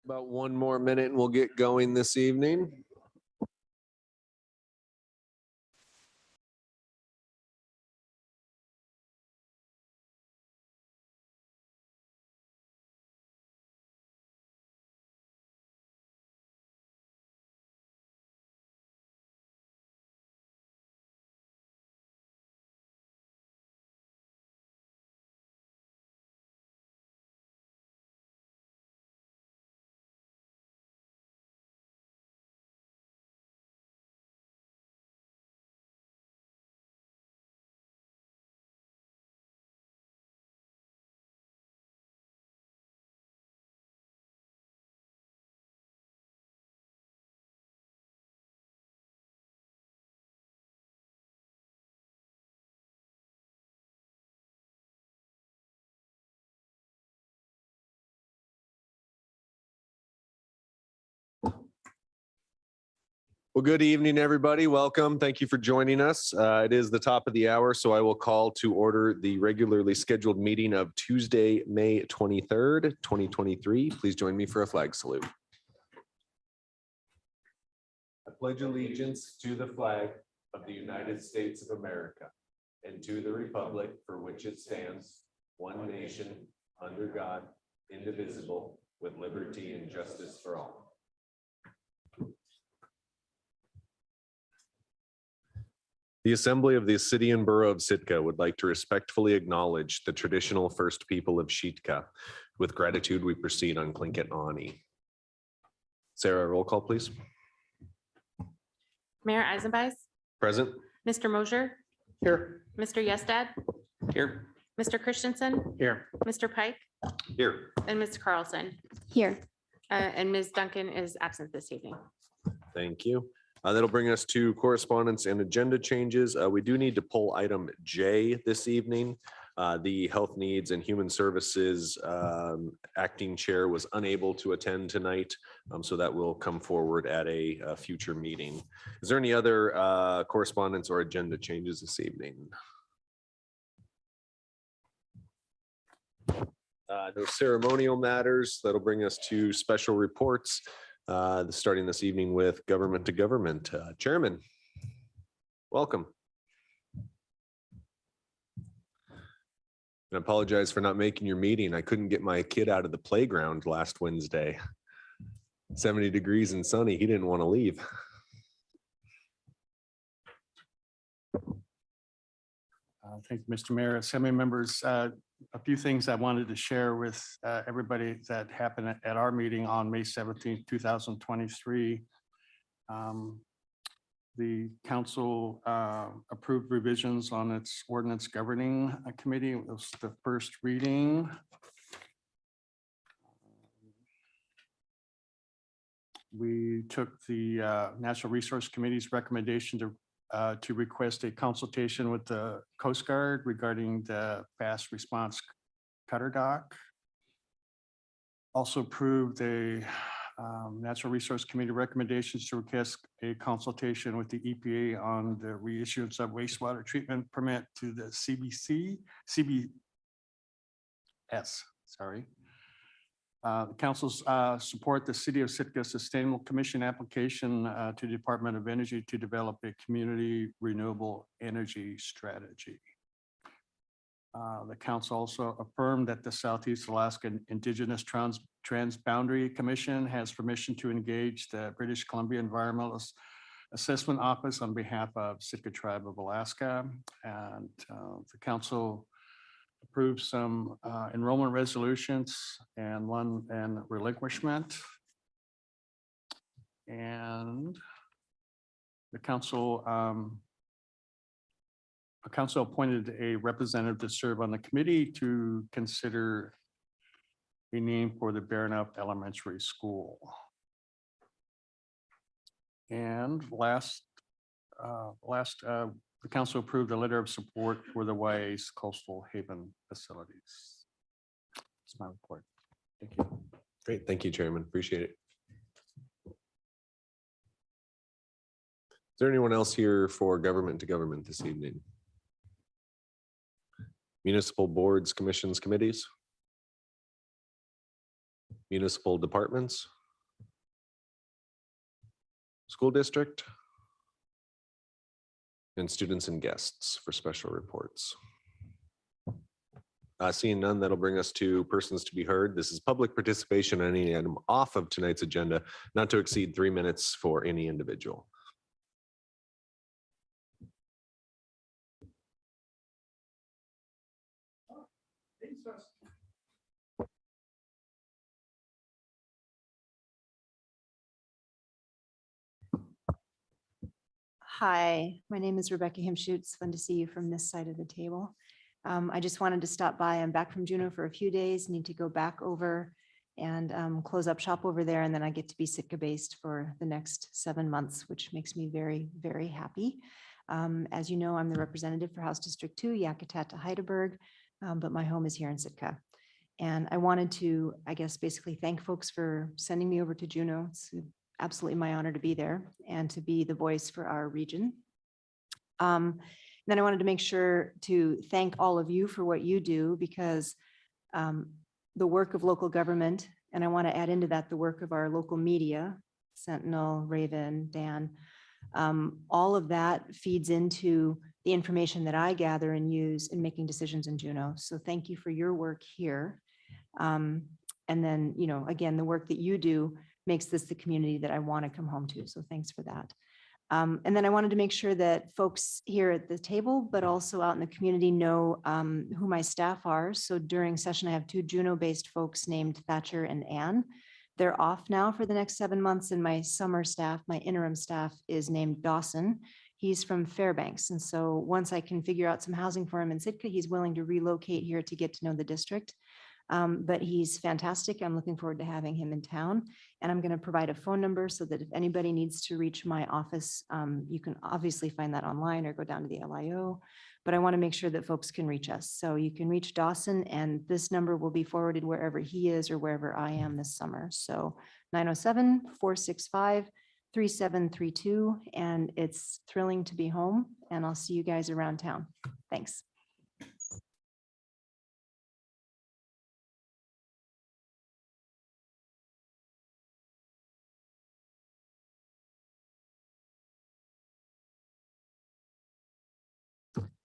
About one more minute and we'll get going this evening. Well, good evening, everybody. Welcome. Thank you for joining us. It is the top of the hour, so I will call to order the regularly scheduled meeting of Tuesday, May 23rd, 2023. Please join me for a flag salute. I pledge allegiance to the flag of the United States of America and to the republic for which it stands, one nation, under God, indivisible, with liberty and justice for all. The Assembly of the City and Borough of Sitka would like to respectfully acknowledge the traditional first people of Sitka. With gratitude, we proceed on Tlingit Ani. Sarah, roll call, please. Mayor Eisenbeis, Present. Mr. Mosier, Here. Mr. Yestad, Here. Mr. Christensen, Here. Mr. Pike, Here. and Ms. Carlson. Here. And Ms. Duncan is absent this evening. Thank you. That'll bring us to correspondence and agenda changes. We do need to pull item J this evening. The Health Needs and Human Services acting chair was unable to attend tonight, so that will come forward at a future meeting. Is there any other correspondence or agenda changes this evening? No ceremonial matters. That'll bring us to special reports. Starting this evening with government to government. Chairman, welcome. I apologize for not making your meeting. I couldn't get my kid out of the playground last Wednesday. 70 degrees and sunny. He didn't want to leave. Thank you, Mr. Mayor. Assembly members, a few things I wanted to share with everybody that happened at our meeting on May 17th, 2023. The council approved revisions on its ordinance governing committee. It was the first reading. We took the Natural Resource Committee's recommendation to request a consultation with the Coast Guard regarding the fast response cutter dock. Also approved a Natural Resource Committee recommendations to request a consultation with the EPA on the reissuance of wastewater treatment permit to the CBS. Sorry. The councils support the City of Sitka Sustainable Commission application to the Department of Energy to develop a community renewable energy strategy. The council also affirmed that the Southeast Alaska Indigenous Transboundary Commission has permission to engage the British Columbia Environmental Assessment Office on behalf of Sitka Tribe of Alaska. And the council approved some enrollment resolutions and relinquishment. And the council appointed a representative to serve on the committee to consider a name for the Baranof Elementary School. And the council approved a letter of support for the YA's Coastal Haven facilities. That's my report. Thank you. Great. Thank you, Chairman. Appreciate it. Is there anyone else here for government to government this evening? Municipal boards, commissions, committees? Municipal departments? school district, and students and guests for special reports. Seeing none, that'll bring us to persons to be heard. This is public participation on any item off of tonight's agenda, not to exceed 3 minutes for any individual. Hi, my name is Rebecca Himschutz. Fun to see you from this side of the table. I just wanted to stop by. I'm back from Juneau for a few days, need to go back over and close up shop over there. And then I get to be Sitka-based for the next 7 months, which makes me very, very happy. As you know, I'm the representative for House District 2, Yakutat to Heidelberg, but my home is here in Sitka. And I wanted to, I guess, basically thank folks for sending me over to Juneau. It's absolutely my honor to be there and to be the voice for our region. Then I wanted to make sure to thank all of you for what you do, because the work of local government, and I want to add into that the work of our local media, Sentinel, Raven, Dan, all of that feeds into the information that I gather and use in making decisions in Juneau. So thank you for your work here. And then, you know, again, the work that you do makes this the community that I want to come home to. So thanks for that. And then I wanted to make sure that folks here at the table, but also out in the community, know who my staff are. So during session, I have 2 Juneau-based folks named Thatcher and Ann. They're off now for the next 7 months, and my summer staff, my interim staff, is named Dawson. He's from Fairbanks. And so once I can figure out some housing for him in Sitka, he's willing to relocate here to get to know the district. But he's fantastic. I'm looking forward to having him in town. And I'm going to provide a phone number so that if anybody needs to reach my office, you can obviously find that online or go down to the LIO. But I want to make sure that folks can reach us. So you can reach Dawson, and this number will be forwarded wherever he is or wherever I am this summer. So 907-465-3732. And it's thrilling to be home. And I'll see you guys around town. Thanks.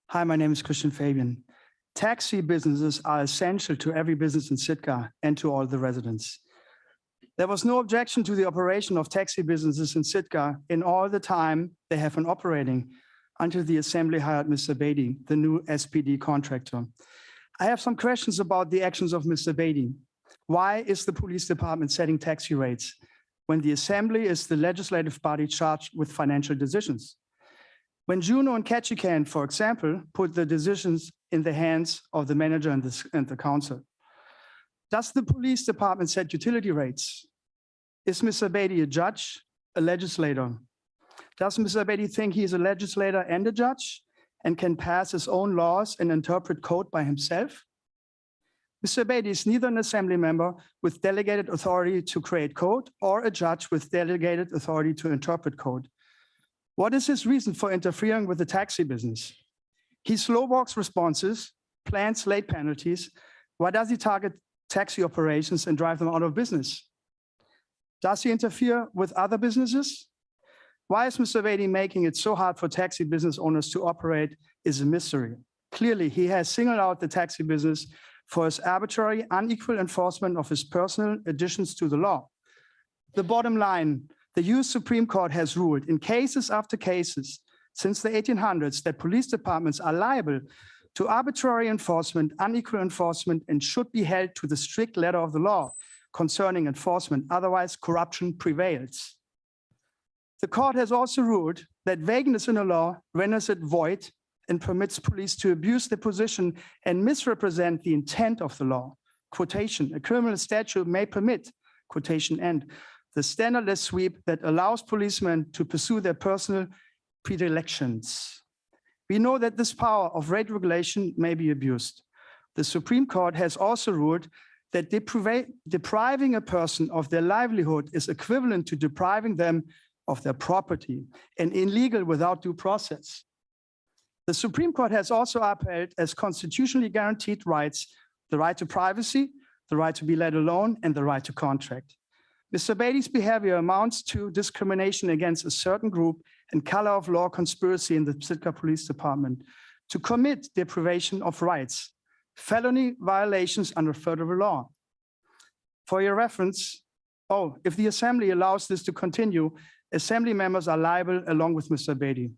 Hi, my name is Christian Fabian. Taxi businesses are essential to every business in Sitka and to all the residents. There was no objection to the operation of taxi businesses in Sitka in all the time they have been operating until the Assembly hired Mr. Beatty, the new SPD contractor. I have some questions about the actions of Mr. Beatty. Why is the police department setting taxi rates when the Assembly is the legislative body charged with financial decisions? When Juneau and Ketchikan, for example, put the decisions in the hands of the manager and the council. Does the police department set utility rates? Is Mr. Beatty a judge, a legislator? Does Mr. Beatty think he is a legislator and a judge and can pass his own laws and interpret code by himself? Mr. Beatty is neither an assembly member with delegated authority to create code or a judge with delegated authority to interpret code. What is his reason for interfering with the taxi business? He slowwalks responses, plans late penalties. Why does he target taxi operations and drive them out of business? Does he interfere with other businesses? Why is Mr. Beatty making it so hard for taxi business owners to operate is a mystery. Clearly, he has singled out the taxi business for his arbitrary, unequal enforcement of his personal additions to the law. The bottom line, the US Supreme Court has ruled in cases after cases since the 1800s that police departments are liable to arbitrary enforcement, unequal enforcement, and should be held to the strict letter of the law concerning enforcement. Otherwise, corruption prevails. The court has also ruled that vagueness in a law renders it void and permits police to abuse their position and misrepresent the intent of the law. Quotation, a criminal statute may permit, quotation end, the standardless sweep that allows policemen to pursue their personal predilections. We know that this power of rate regulation may be abused. The Supreme Court has also ruled that depriving a person of their livelihood is equivalent to depriving them of their property and illegal without due process. The Supreme Court has also upheld as constitutionally guaranteed rights the right to privacy, the right to be let alone, and the right to contract. Mr. Beatty's behavior amounts to discrimination against a certain group and color of law conspiracy in the Sitka Police Department to commit deprivation of rights, felony violations under federal law. For your reference, if the Assembly allows this to continue, Assembly members are liable along with Mr. Beatty.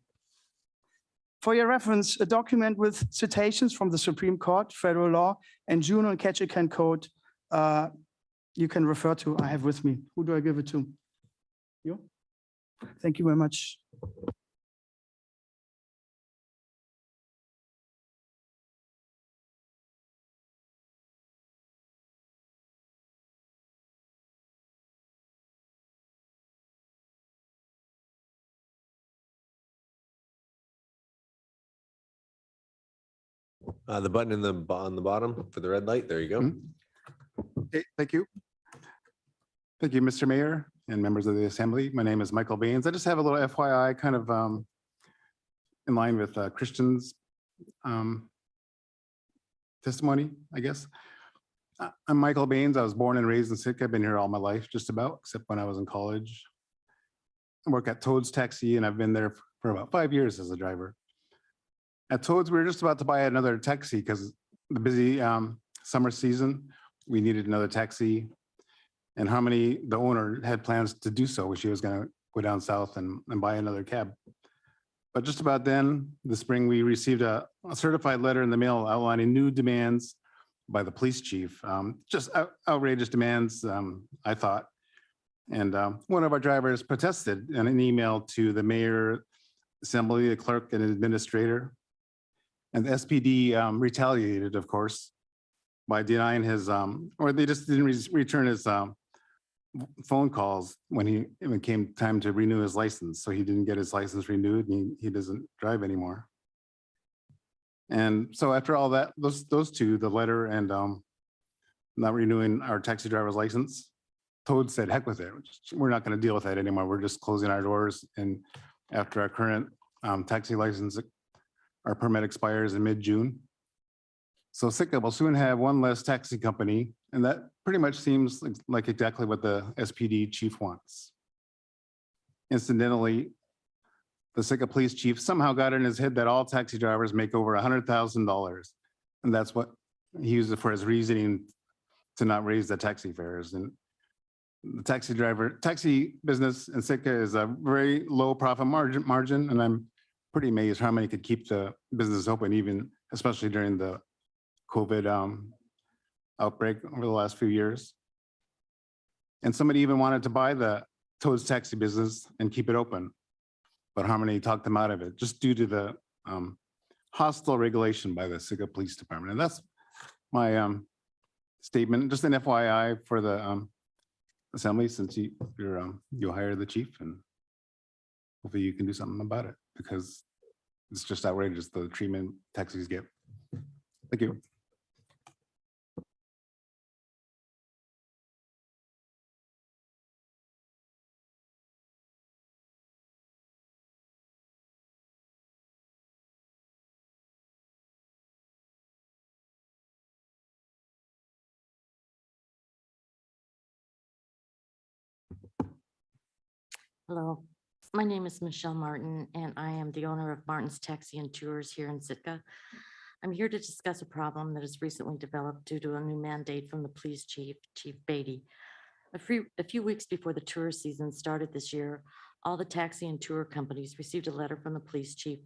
For your reference, a document with citations from the Supreme Court, federal law, and Juneau and Ketchikan Code you can refer to, I have with me. Who do I give it to? You? Thank you very much. The button on the bottom for the red light. There you go. Okay, thank you. Thank you, Mr. Mayor and members of the Assembly. My name is Michael Baines. I just have a little FYI kind of in line with Christian's testimony, I guess. I'm Michael Baines. I was born and raised in Sitka. I've been here all my life, just about, except when I was in college. I work at Toad's Taxi, and I've been there for about 5 years as a driver. At Toad's, we were just about to buy another taxi because the busy summer season, we needed another taxi. And Harmony, the owner, had plans to do so. She was going to go down south and buy another cab. But just about then, this spring, we received a certified letter in the mail outlining new demands by the police chief. Just outrageous demands, I thought. And one of our drivers protested in an email to the mayor, assembly, the clerk, and administrator. And the SPD retaliated, of course, by denying his, or they just didn't return his phone calls when it came time to renew his license. So he didn't get his license renewed, and he doesn't drive anymore. And so after all that, those two, the letter and not renewing our taxi driver's license, Toad said, heck with it. We're not going to deal with that anymore. We're just closing our doors. And after our current taxi license, our permit expires in mid-June. So Sitka will soon have one less taxi company, and that pretty much seems like exactly what the SPD chief wants. Incidentally, the Sitka police chief somehow got in his head that all taxi drivers make over $100,000, and that's what he used it for his reasoning to not raise the taxi fares. And the taxi business in Sitka is a very low profit margin, and I'm pretty amazed how many could keep the business open, even especially during the COVID outbreak over the last few years. And somebody even wanted to buy the Toad's taxi business and keep it open, but Harmony talked them out of it just due to the hostile regulation by the Sitka Police Department. And that's my statement, just an FYI for the Assembly, since you hire the chief, and hopefully you can do something about it, because it's just outrageous, the treatment taxis get. Thank you. Hello, my name is Michelle Martin, and I am the owner of Martin's Taxi and Tours here in Sitka. I'm here to discuss a problem that has recently developed due to a new mandate from the police chief, Chief Beatty. A few weeks before the tourist season started this year, all the taxi and tour companies received a letter from the police chief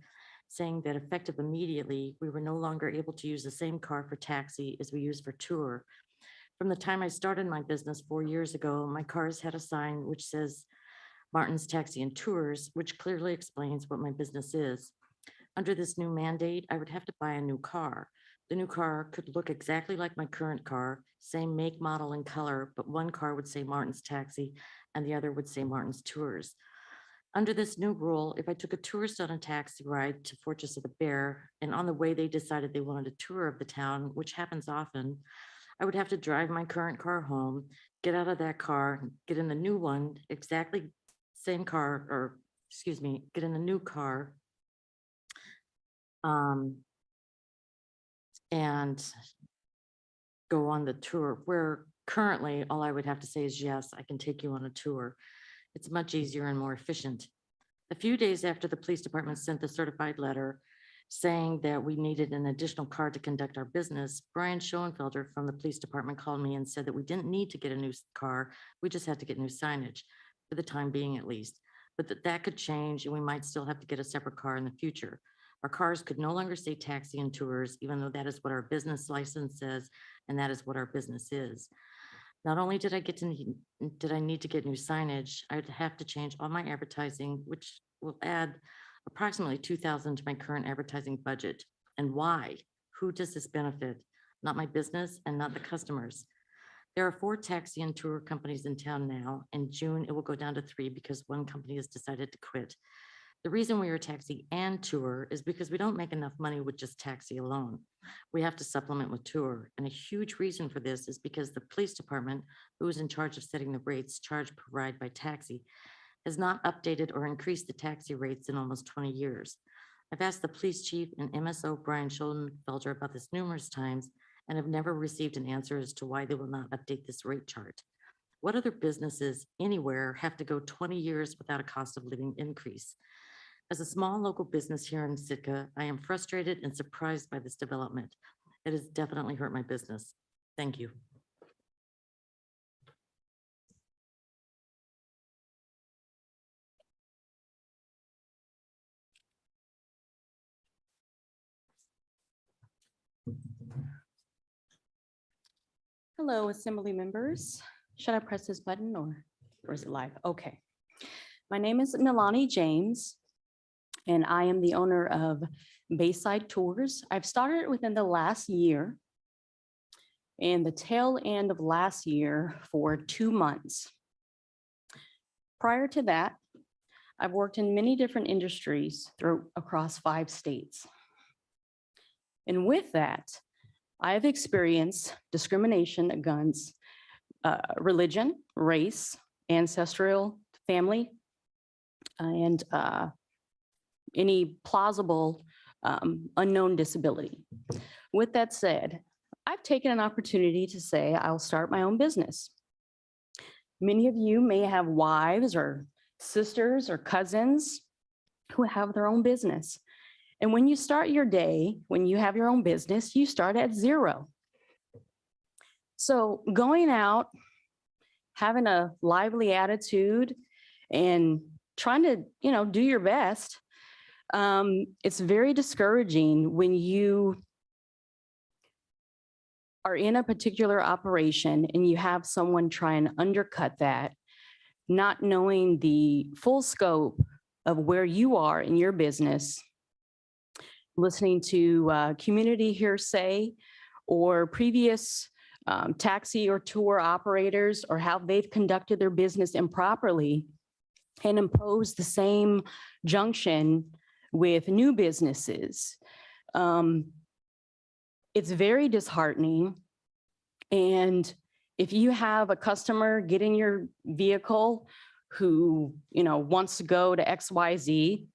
saying that effective immediately, we were no longer able to use the same car for taxi as we use for tour. From the time I started my business 4 years ago, my cars had a sign which says Martin's Taxi and Tours, which clearly explains what my business is. Under this new mandate, I would have to buy a new car. The new car could look exactly like my current car, same make, model, and color, but one car would say Martin's Taxi and the other would say Martin's Tours. Under this new rule, if I took a tourist on a taxi ride to Fortress of the Bear, and on the way they decided they wanted a tour of the town, which happens often, I would have to drive my current car home, get out of that car, get in the new one, exactly same car, or excuse me, get in a new car, and go on the tour, where Currently, all I would have to say is, yes, I can take you on a tour. It's much easier and more efficient. A few days after the police department sent the certified letter saying that we needed an additional car to conduct our business, Brian Schoenfelder from the police department called me and said that we didn't need to get a new car. We just had to get new signage, for the time being at least. But that could change and we might still have to get a separate car in the future. Our cars could no longer say taxi and tours, even though that is what our business license says, and that is what our business is. Not only did I need to get new signage, I'd have to change all my advertising, which will add approximately $2,000 to my current advertising budget. And why? Who does this benefit? Not my business and not the customers. There are 4 taxi and tour companies in town now. In June, it will go down to 3 because one company has decided to quit. The reason we are taxi and tour is because we don't make enough money with just taxi alone. We have to supplement with tour. And a huge reason for this is because the police department, who is in charge of setting the rates charged per ride by taxi, has not updated or increased the taxi rates in almost 20 years. I've asked the police chief and MSO Brian Schoenfelder about this numerous times and have never received an answer as to why they will not update this rate chart. What other businesses anywhere have to go 20 years without a cost of living increase? As a small local business here in Sitka, I am frustrated and surprised by this development. It has definitely hurt my business. Thank you. Hello, Assembly members. Should I press this button or is it live? Okay. My name is Milani James, and I am the owner of Bayside Tours. I've started within the last year and the tail end of last year for 2 months. Prior to that, I've worked in many different industries across 5 states. And with that, I've experienced discrimination against religion, race, ancestral, family, and any plausible unknown disability. With that said, I've taken an opportunity to say I'll start my own business. Many of you may have wives or sisters or cousins who have their own business. And when you start your day, when you have your own business, you start at 0. So going out, having a lively attitude and trying to, do your best, it's very discouraging when you are in a particular operation and you have someone try and undercut that, not knowing the full scope of where you are in your business, listening to community hearsay or previous taxi or tour operators or how they've conducted their business improperly and impose the same junction with new businesses. It's very disheartening. And if you have a customer get in your vehicle who, wants to go to XYZ,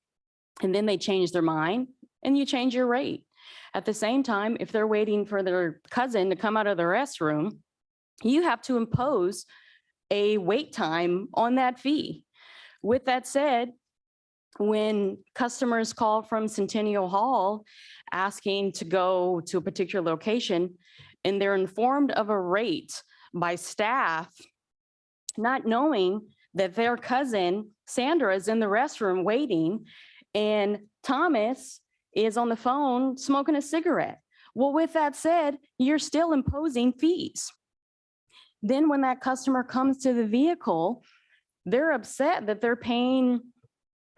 and then they change their mind and you change your rate. At the same time, if they're waiting for their cousin to come out of the restroom, you have to impose a wait time on that fee. With that said, when customers call from Centennial Hall asking to go to a particular location and they're informed of a rate by staff, not knowing that their cousin Sandra is in the restroom waiting and Thomas is on the phone smoking a cigarette. Well, with that said, you're still imposing fees. Then when that customer comes to the vehicle, they're upset that they're paying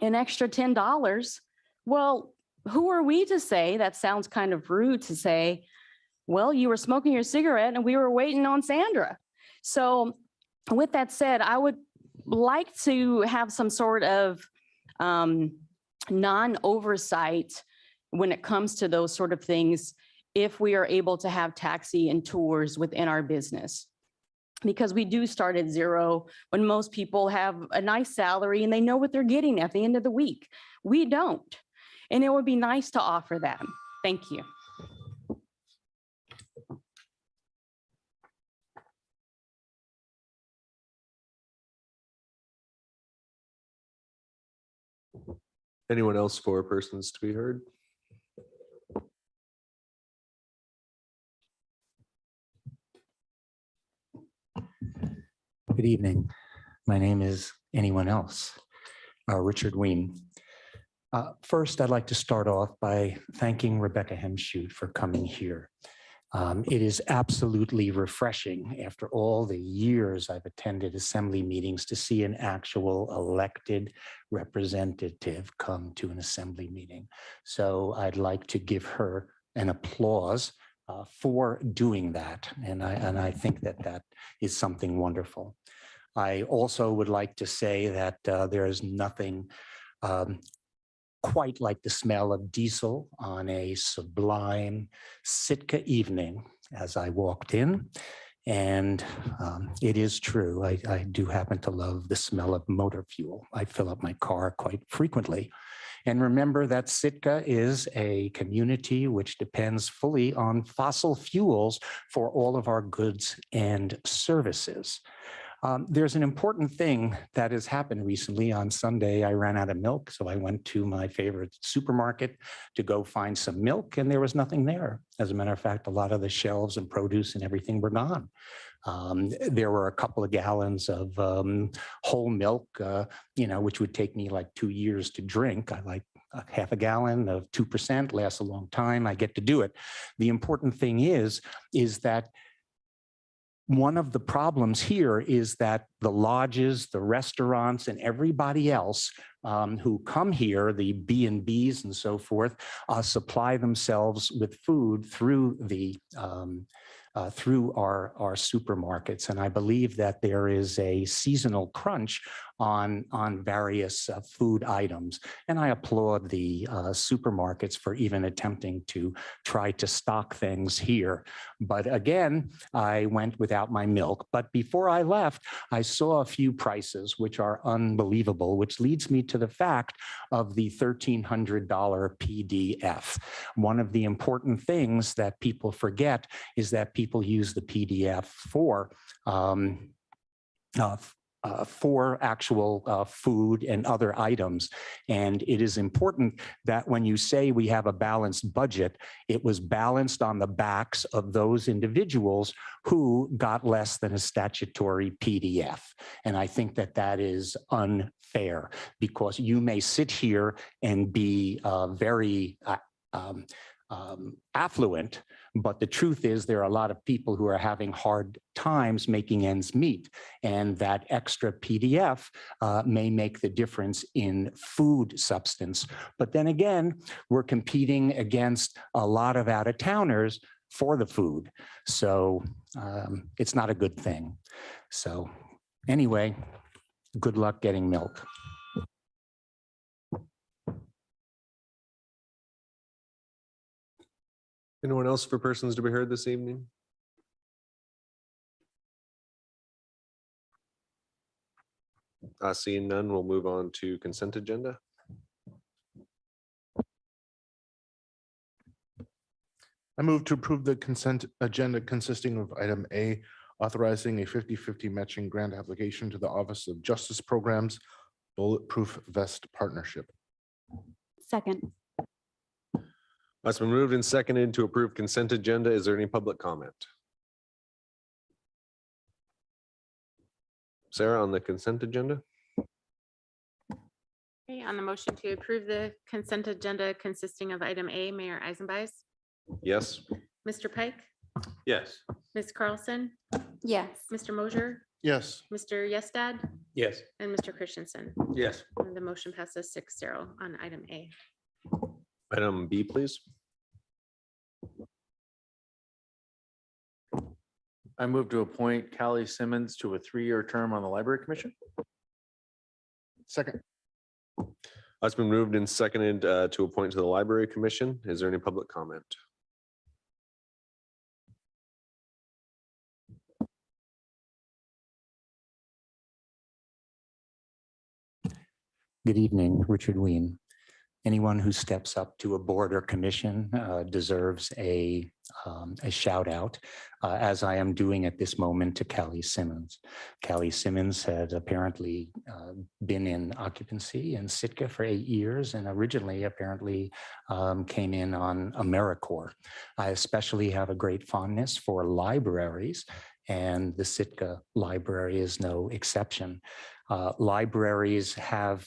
an extra $10. Well, who are we to say? That sounds kind of rude to say, well, you were smoking your cigarette and we were waiting on Sandra. So with that said, I would like to have some sort of non-oversight when it comes to those sort of things, if we are able to have taxi and tours within our business. Because we do start at 0 when most people have a nice salary and they know what they're getting at the end of the week. We don't. And it would be nice to offer them. Thank you. Anyone else for persons to be heard? Good evening. My name is Anyone Else, Richard Ween. First, I'd like to start off by thanking Rebecca Hemshoot for coming here. It is absolutely refreshing after all the years I've attended assembly meetings to see an actual elected representative come to an assembly meeting. So I'd like to give her an applause for doing that. And I think that that is something wonderful. I also would like to say that there is nothing quite like the smell of diesel on a sublime Sitka evening as I walked in. And it is true, I do happen to love the smell of motor fuel. I fill up my car quite frequently. And remember that Sitka is a community which depends fully on fossil fuels for all of our goods and services. There's an important thing that has happened recently. On Sunday, I ran out of milk, so I went to my favorite supermarket to go find some milk, and there was nothing there. As a matter of fact, a lot of the shelves and produce and everything were gone. There were a couple of gallons of whole milk, which would take me like 2 years to drink. I like half a gallon of 2%, lasts a long time. I get to do it. The important thing is that one of the problems here is that the lodges, the restaurants, and everybody else who come here, the B&Bs and so forth, supply themselves with food through the through our supermarkets. And I believe that there is a seasonal crunch on various food items. And I applaud the supermarkets for even attempting to try to stock things here. But again, I went without my milk. But before I left, I saw a few prices which are unbelievable, which leads me to the fact of the $1,300 PDF. One of the important things that people forget is that people use the PDF for actual food and other items. And it is important that when you say we have a balanced budget, it was balanced on the backs of those individuals who got less than a statutory PDF. And I think that that is unfair, because you may sit here and be very affluent, but the truth is there are a lot of people who are having hard times making ends meet, and that extra PDF may make the difference in food substance. But then again, we're competing against a lot of out-of-towners for the food, so it's not a good thing. So anyway, good luck getting milk. Anyone else for persons to be heard this evening? Seeing none, we'll move on to consent agenda. I move to approve the consent agenda consisting of item A, authorizing a 50-50 matching grant application to the Office of Justice Programs Bulletproof Vest Partnership. Second. It's been moved and seconded to approve consent agenda. Is there any public comment? Sarah, on the consent agenda? Okay, on the motion to approve the consent agenda consisting of item A, Mayor Eisenbais, Yes. Mr. Pike, Yes. Ms. Carlson, Yes. Mr. Mosier, Yes. Mr. Yestad, Yes. and Mr. Christensen. Yes. And the motion passes 6-0 on item A. Item B, please. I move to appoint Callie Simmons to a 3-year term on the Library Commission. Second. It's been moved and seconded to appoint to the Library Commission. Is there any public comment? Good evening, Richard Ween. anyone who steps up to a board or commission deserves a shout out, as I am doing at this moment to Callie Simmons. Callie Simmons had apparently been in occupancy in Sitka for 8 years and originally apparently came in on AmeriCorps. I especially have a great fondness for libraries, and the Sitka Library is no exception. Libraries have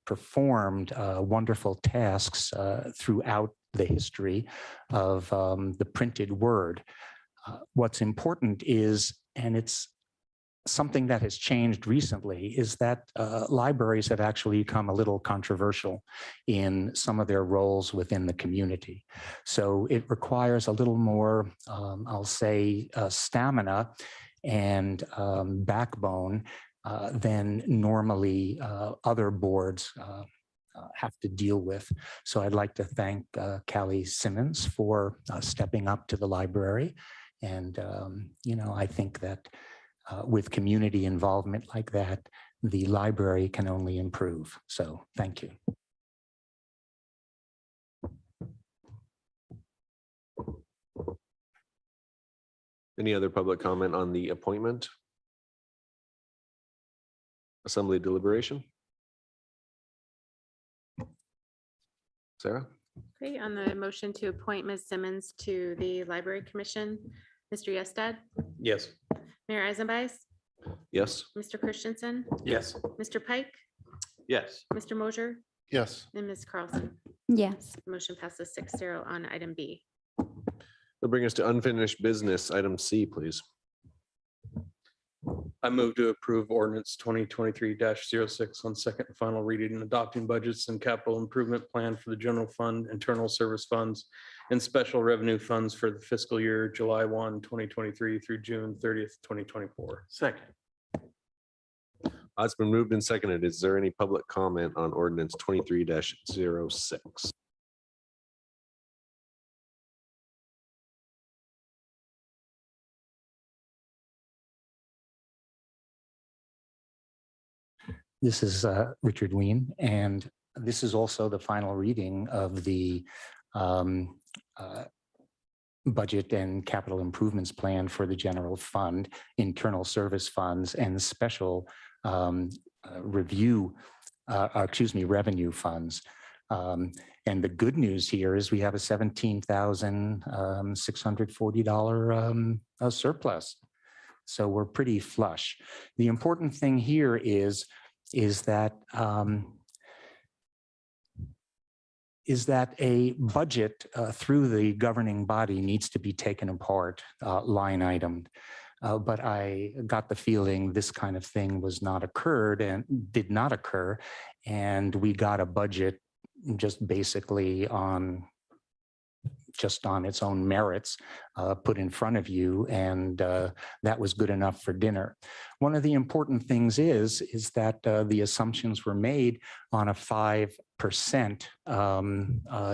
performed wonderful tasks throughout the history of the printed word. What's important is, and it's something that has changed recently, is that libraries have actually become a little controversial in some of their roles within the community. So it requires a little more, I'll say, stamina and backbone than normally other boards have to deal with. So I'd like to thank Callie Simmons for stepping up to the library. And, I think that with community involvement like that, the library can only improve. So thank you. Any other public comment on the appointment? Assembly deliberation? Sarah? Okay, on the motion to appoint Ms. Simmons to the Library Commission, Mr. Yestad, Yes. Mayor Eisenbeiß, Yes. Mr. Christensen, Yes. Mr. Pike, Yes. Mr. Mosier, Yes. and Ms. Carlson. Yes. Motion passes 6-0 on item B. That'll bring us to unfinished business. Item C, please. I move to approve ordinance 2023-06 on second and final reading and adopting budgets and capital improvement plan for the general fund, internal service funds, and special revenue funds for the fiscal year July 1, 2023 through June 30th, 2024. Second. It's been moved and seconded. Is there any public comment on ordinance 23-06? This is Richard Ween, and this is also the final reading of the budget and capital improvements plan for the general fund, internal service funds, and special revenue funds. And the good news here is we have a $17,640 surplus. So we're pretty flush. The important thing here is that a budget through the governing body needs to be taken apart, line item. But I got the feeling this kind of thing was not occurred and did not occur. And we got a budget just basically on its own merits put in front of you, and that was good enough for dinner. One of the important things is that the assumptions were made on a 5%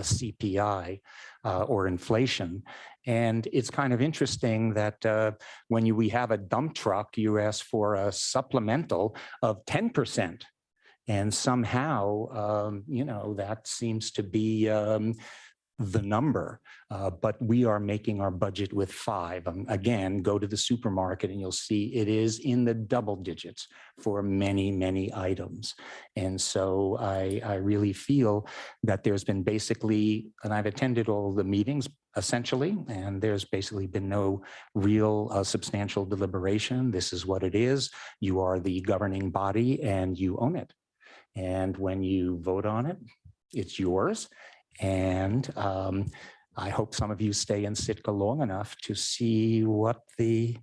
CPI or inflation. And it's kind of interesting that when we have a dump truck, you ask for a supplemental of 10%. And somehow, that seems to be the number, but we are making our budget with 5. Again, go to the supermarket and you'll see it is in the double digits for many, many items. And so I really feel that there's been basically, and I've attended all the meetings essentially, and there's basically been no real substantial deliberation. This is what it is. You are the governing body and you own it. And when you vote on it, it's yours. And I hope some of you stay in Sitka long enough to see what the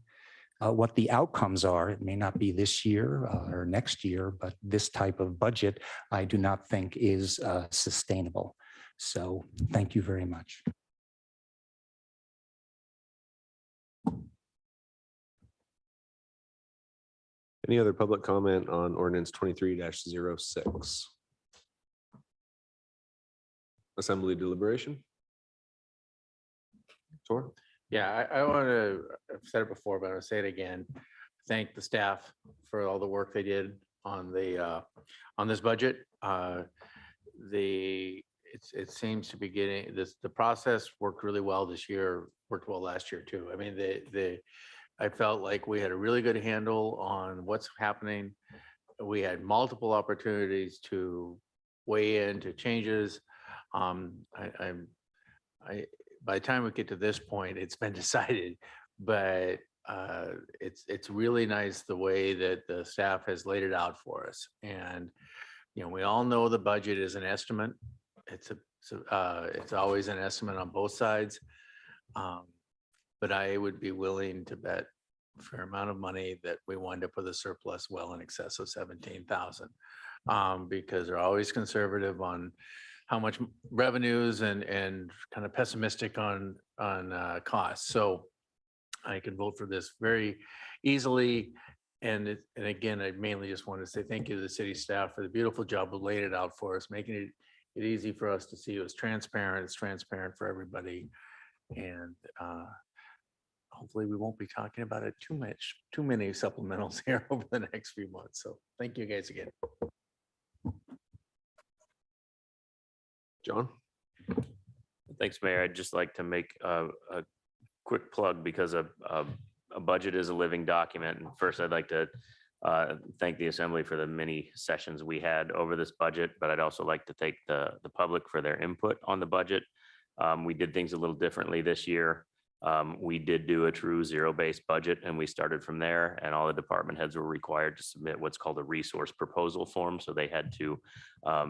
outcomes are. It may not be this year or next year, but this type of budget, I do not think is sustainable. So thank you very much. Any other public comment on ordinance 23-06? Assembly deliberation? Tor? Yeah, I want to, I've said it before, but I'm going to say it again. Thank the staff for all the work they did on the on this budget. it seems to be getting this, the process worked really well this year, worked well last year too. I mean, I felt like we had a really good handle on what's happening. We had multiple opportunities to weigh in to changes. By the time we get to this point, it's been decided, but it's really nice the way that the staff has laid it out for us. And, you know, we all know the budget is an estimate. It's always an estimate on both sides. But I would be willing to bet a fair amount of money that we wind up with a surplus well in excess of 17,000. Because they're always conservative on how much revenues and kind of pessimistic on costs. So I can vote for this very easily. And again, I mainly just want to say thank you to the city staff for the beautiful job of laying it out for us, making it easy for us to see. It was transparent. It's transparent for everybody. And hopefully we won't be talking about it too many supplementals here over the next few months. So thank you guys again. John? Thanks, Mayor. I'd just like to make a quick plug because a budget is a living document. And first, I'd like to thank the Assembly for the many sessions we had over this budget, but I'd also like to thank the public for their input on the budget. We did things a little differently this year. We did do a true zero-based budget, and we started from there, and all the department heads were required to submit what's called a resource proposal form. So they had to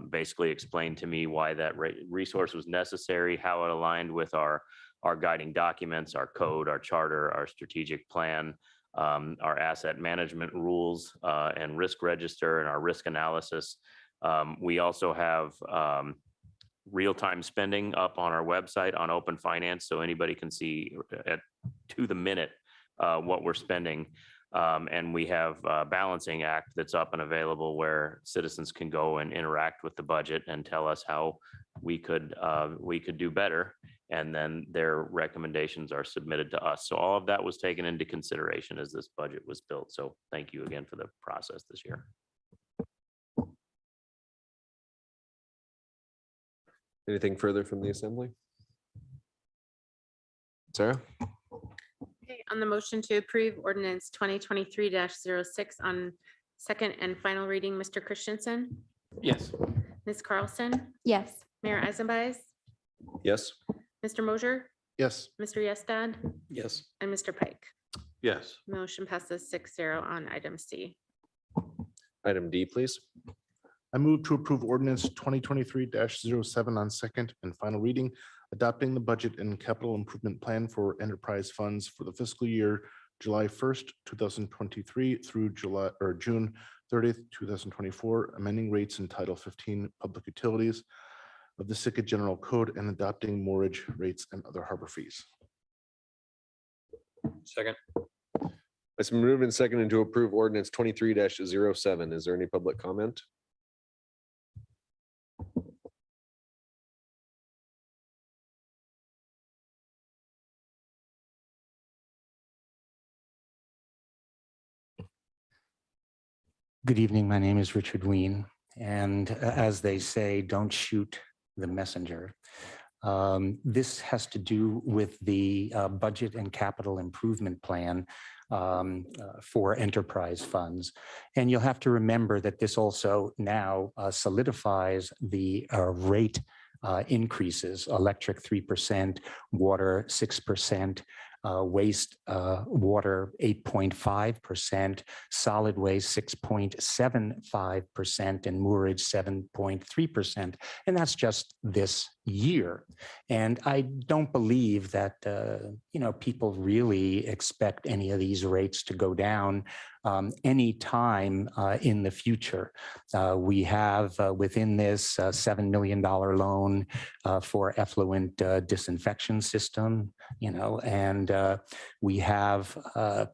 basically explain to me why that resource was necessary, how it aligned with our guiding documents, our code, our charter, our strategic plan, our asset management rules and risk register, and our risk analysis. We also have real-time spending up on our website on Open Finance, so anybody can see to the minute what we're spending. And we have a balancing act that's up and available where citizens can go and interact with the budget and tell us how we could do better. And then their recommendations are submitted to us. So all of that was taken into consideration as this budget was built. So thank you again for the process this year. Anything further from the Assembly? Sarah? Okay, on the motion to approve ordinance 2023-06 on second and final reading, Mr. Christensen, Yes. Ms. Carlson, Yes. Mayor Eisenbais, Yes. Mr. Mosher, Yes. Mr. Yestad, Yes. and Mr. Pike. Yes. Motion passes 6-0 on item C. Item D, please. I move to approve ordinance 2023-07 on second and final reading, adopting the budget and capital improvement plan for enterprise funds for the fiscal year July 1st, 2023 through June 30th, 2024, amending rates in Title 15 Public Utilities of the Sitka General Code and adopting mortgage rates and other harbor fees. Second. It's been moved and seconded to approve ordinance 23-07. Is there any public comment? Good evening. My name is Richard Ween, and as they say, don't shoot the messenger. This has to do with the budget and capital improvement plan for enterprise funds. And you'll have to remember that this also now solidifies the rate increases: electric 3%, water 6%, waste water 8.5%, solid waste 6.75%, and moorage 7.3%. And that's just this year. And I don't believe that people really expect any of these rates to go down any time in the future. We have within this $7 million loan for effluent disinfection system, and we have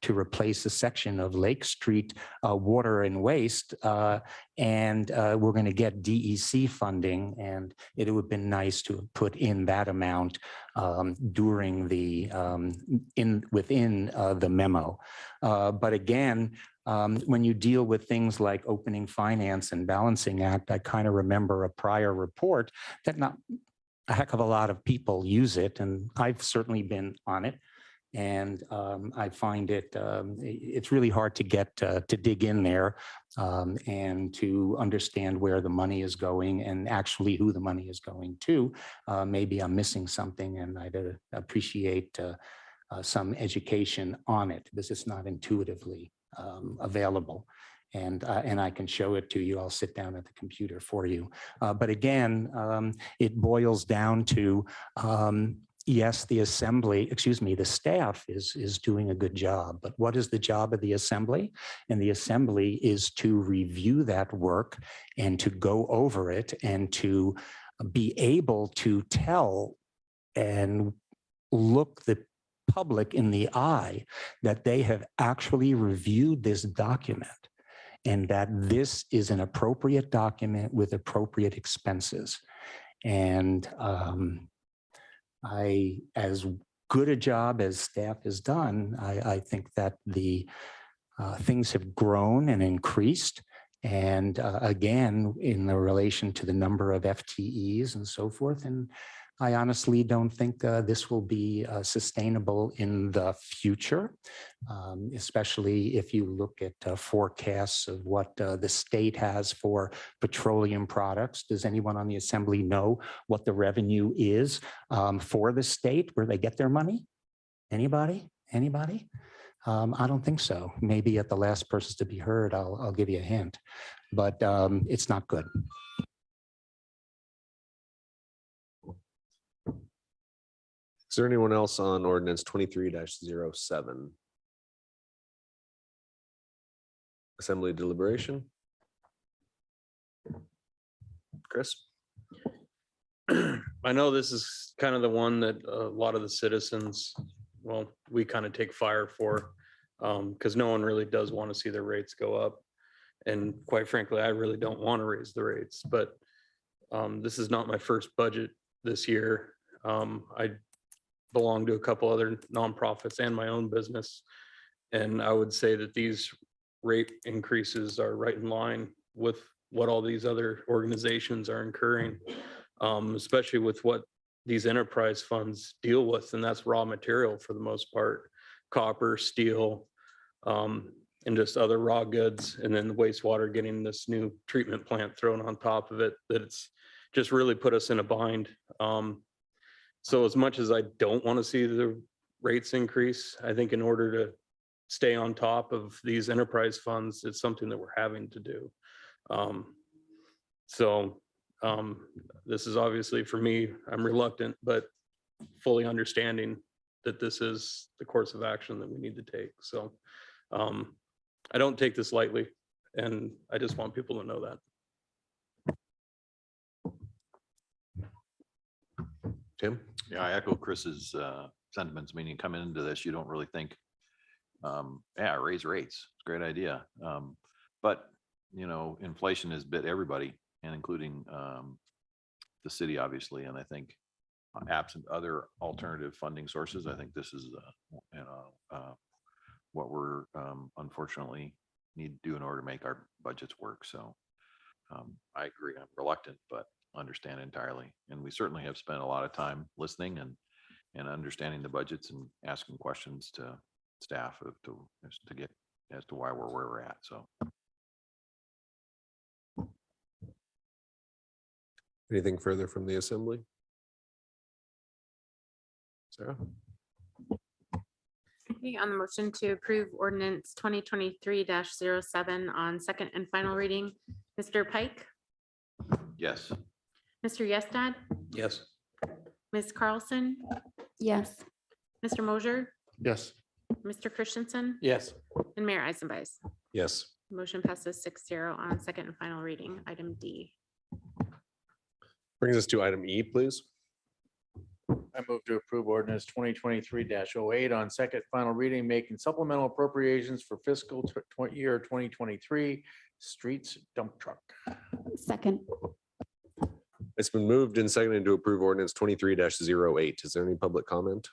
to replace a section of Lake Street water and waste And we're going to get DEC funding, and it would have been nice to have put in that amount during the within the memo. But again, when you deal with things like opening finance and balancing act, I kind of remember a prior report that not a heck of a lot of people use it, and I've certainly been on it. And I find it's really hard to get to dig in there and to understand where the money is going and actually who the money is going to. Maybe I'm missing something, and I'd appreciate some education on it because it's not intuitively available. And I can show it to you. I'll sit down at the computer for you. But again, it boils down to yes, the staff is doing a good job, but what is the job of the assembly? And the assembly is to review that work and to go over it and to be able to tell and look the public in the eye that they have actually reviewed this document and that this is an appropriate document with appropriate expenses. And as good a job as staff has done, I think that the things have grown and increased. And again, in the relation to the number of FTEs and so forth. And I honestly don't think this will be sustainable in the future, especially if you look at forecasts of what the state has for petroleum products. Does anyone on the assembly know what the revenue is for the state, where they get their money? Anybody? Anybody? I don't think so. Maybe at the last person to be heard, I'll give you a hint, but it's not good. Is there anyone else on ordinance 23-07? Assembly deliberation? Chris? I know this is kind of the one that a lot of the citizens, well, we kind of take fire for, because no one really does want to see their rates go up. And quite frankly, I really don't want to raise the rates, but this is not my first budget this year. I belong to a couple other nonprofits and my own business. And I would say that these rate increases are right in line with what all these other organizations are incurring, especially with what these enterprise funds deal with. And that's raw material for the most part, copper, steel, and just other raw goods. And then the wastewater getting this new treatment plant thrown on top of it, that it's just really put us in a bind. So as much as I don't want to see the rates increase, I think in order to stay on top of these enterprise funds, it's something that we're having to do. This is obviously for me, I'm reluctant, but fully understanding that this is the course of action that we need to take. So I don't take this lightly, and I just want people to know that. Tim? Yeah, I echo Chris's sentiments. I mean, you come into this, you don't really think, yeah, raise rates. It's a great idea. But, you know, inflation has bit everybody, and including the city, obviously. And I think absent other alternative funding sources, I think this is, you know, what we're unfortunately need to do in order to make our budgets work. So I agree. I'm reluctant, but understand entirely. And we certainly have spent a lot of time listening and understanding the budgets and asking questions to staff to get as to why we're where we're at. So. Anything further from the assembly? Sarah? Okay, on the motion to approve ordinance 2023-07 on second and final reading, Mr. Pike, Yes. Mr. Yestad, Yes. Ms. Carlson, Yes. Mr. Mosher, Yes. Mr. Christensen, Yes. and Mayor Eisenbeis. Yes. Motion passes 6-0 on second and final reading, item D. Brings us to item E, please. I move to approve ordinance 2023-08 on second final reading, making supplemental appropriations for fiscal year 2023 streets dump truck. Second. It's been moved and seconded to approve ordinance 23-08. Is there any public comment?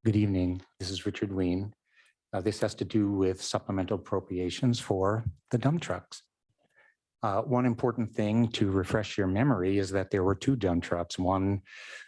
Good evening. This is Richard Ween. This has to do with supplemental appropriations for the dump trucks. One important thing to refresh your memory is that there were two dump trucks, one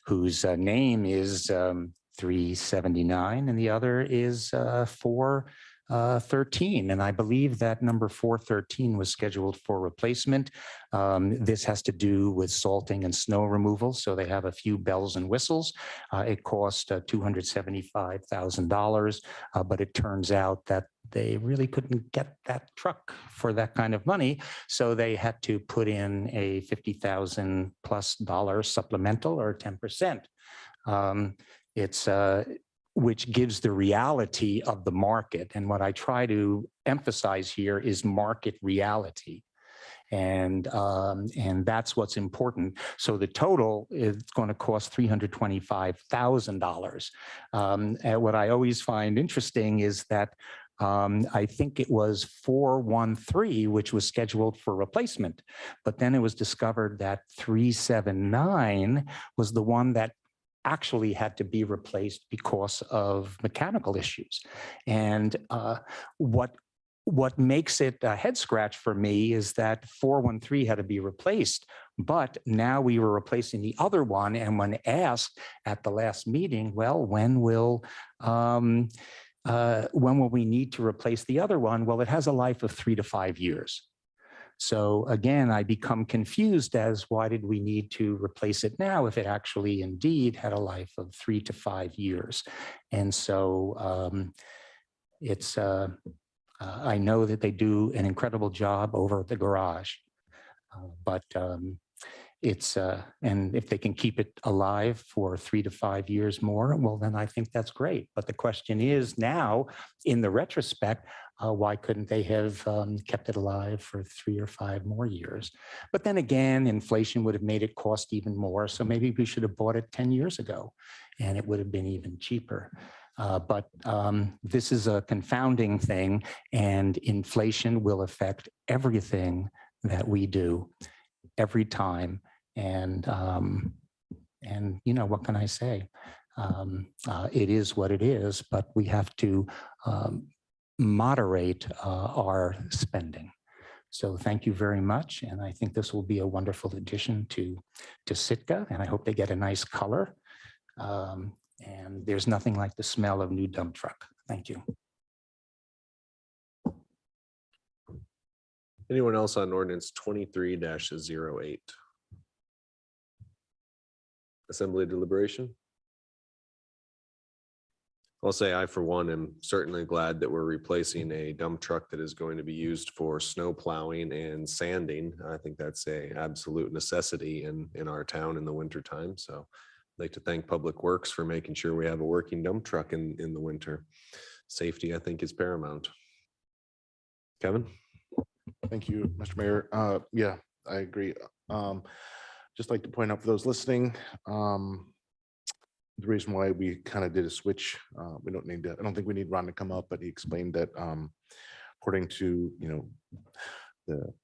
whose name is 379 and the other is 413. And I believe that number 413 was scheduled for replacement. This has to do with salting and snow removal. So they have a few bells and whistles. It cost $275,000, but it turns out that they really couldn't get that truck for that kind of money. So they had to put in a $50,000 plus supplemental or 10%. Which gives the reality of the market. And what I try to emphasize here is market reality. And that's what's important. So the total is going to cost $325,000. And what I always find interesting is that I think it was 413, which was scheduled for replacement. But then it was discovered that 379 was the one that actually had to be replaced because of mechanical issues. And what makes it a head scratch for me is that 413 had to be replaced, but now we were replacing the other one. And when asked at the last meeting, well, when will we need to replace the other one? Well, it has a life of 3 to 5 years. So again, I become confused as why did we need to replace it now if it actually indeed had a life of 3 to 5 years? And so I know that they do an incredible job over at the garage, but and if they can keep it alive for 3 to 5 years more, well, then I think that's great. But the question is now, in the retrospect, why couldn't they have kept it alive for 3 or 5 more years? But then again, inflation would have made it cost even more. So maybe we should have bought it 10 years ago and it would have been even cheaper. But this is a confounding thing, and inflation will affect everything that we do every time. And you know, what can I say? It is what it is, but we have to moderate our spending. So thank you very much. And I think this will be a wonderful addition to Sitka, and I hope they get a nice color. And there's nothing like the smell of new dump truck. Thank you. Anyone else on ordinance 23-08? Assembly deliberation? I'll say I, for one, am certainly glad that we're replacing a dump truck that is going to be used for snow plowing and sanding. I think that's a absolute necessity in our town in the wintertime. So I'd like to thank Public Works for making sure we have a working dump truck in the winter. Safety, I think, is paramount. Kevin? Thank you, Mr. Mayor. Yeah, I agree. Just like to point out for those listening, the reason why we kind of did a switch, we don't need to, I don't think we need Ron to come up, but he explained that according to, you know,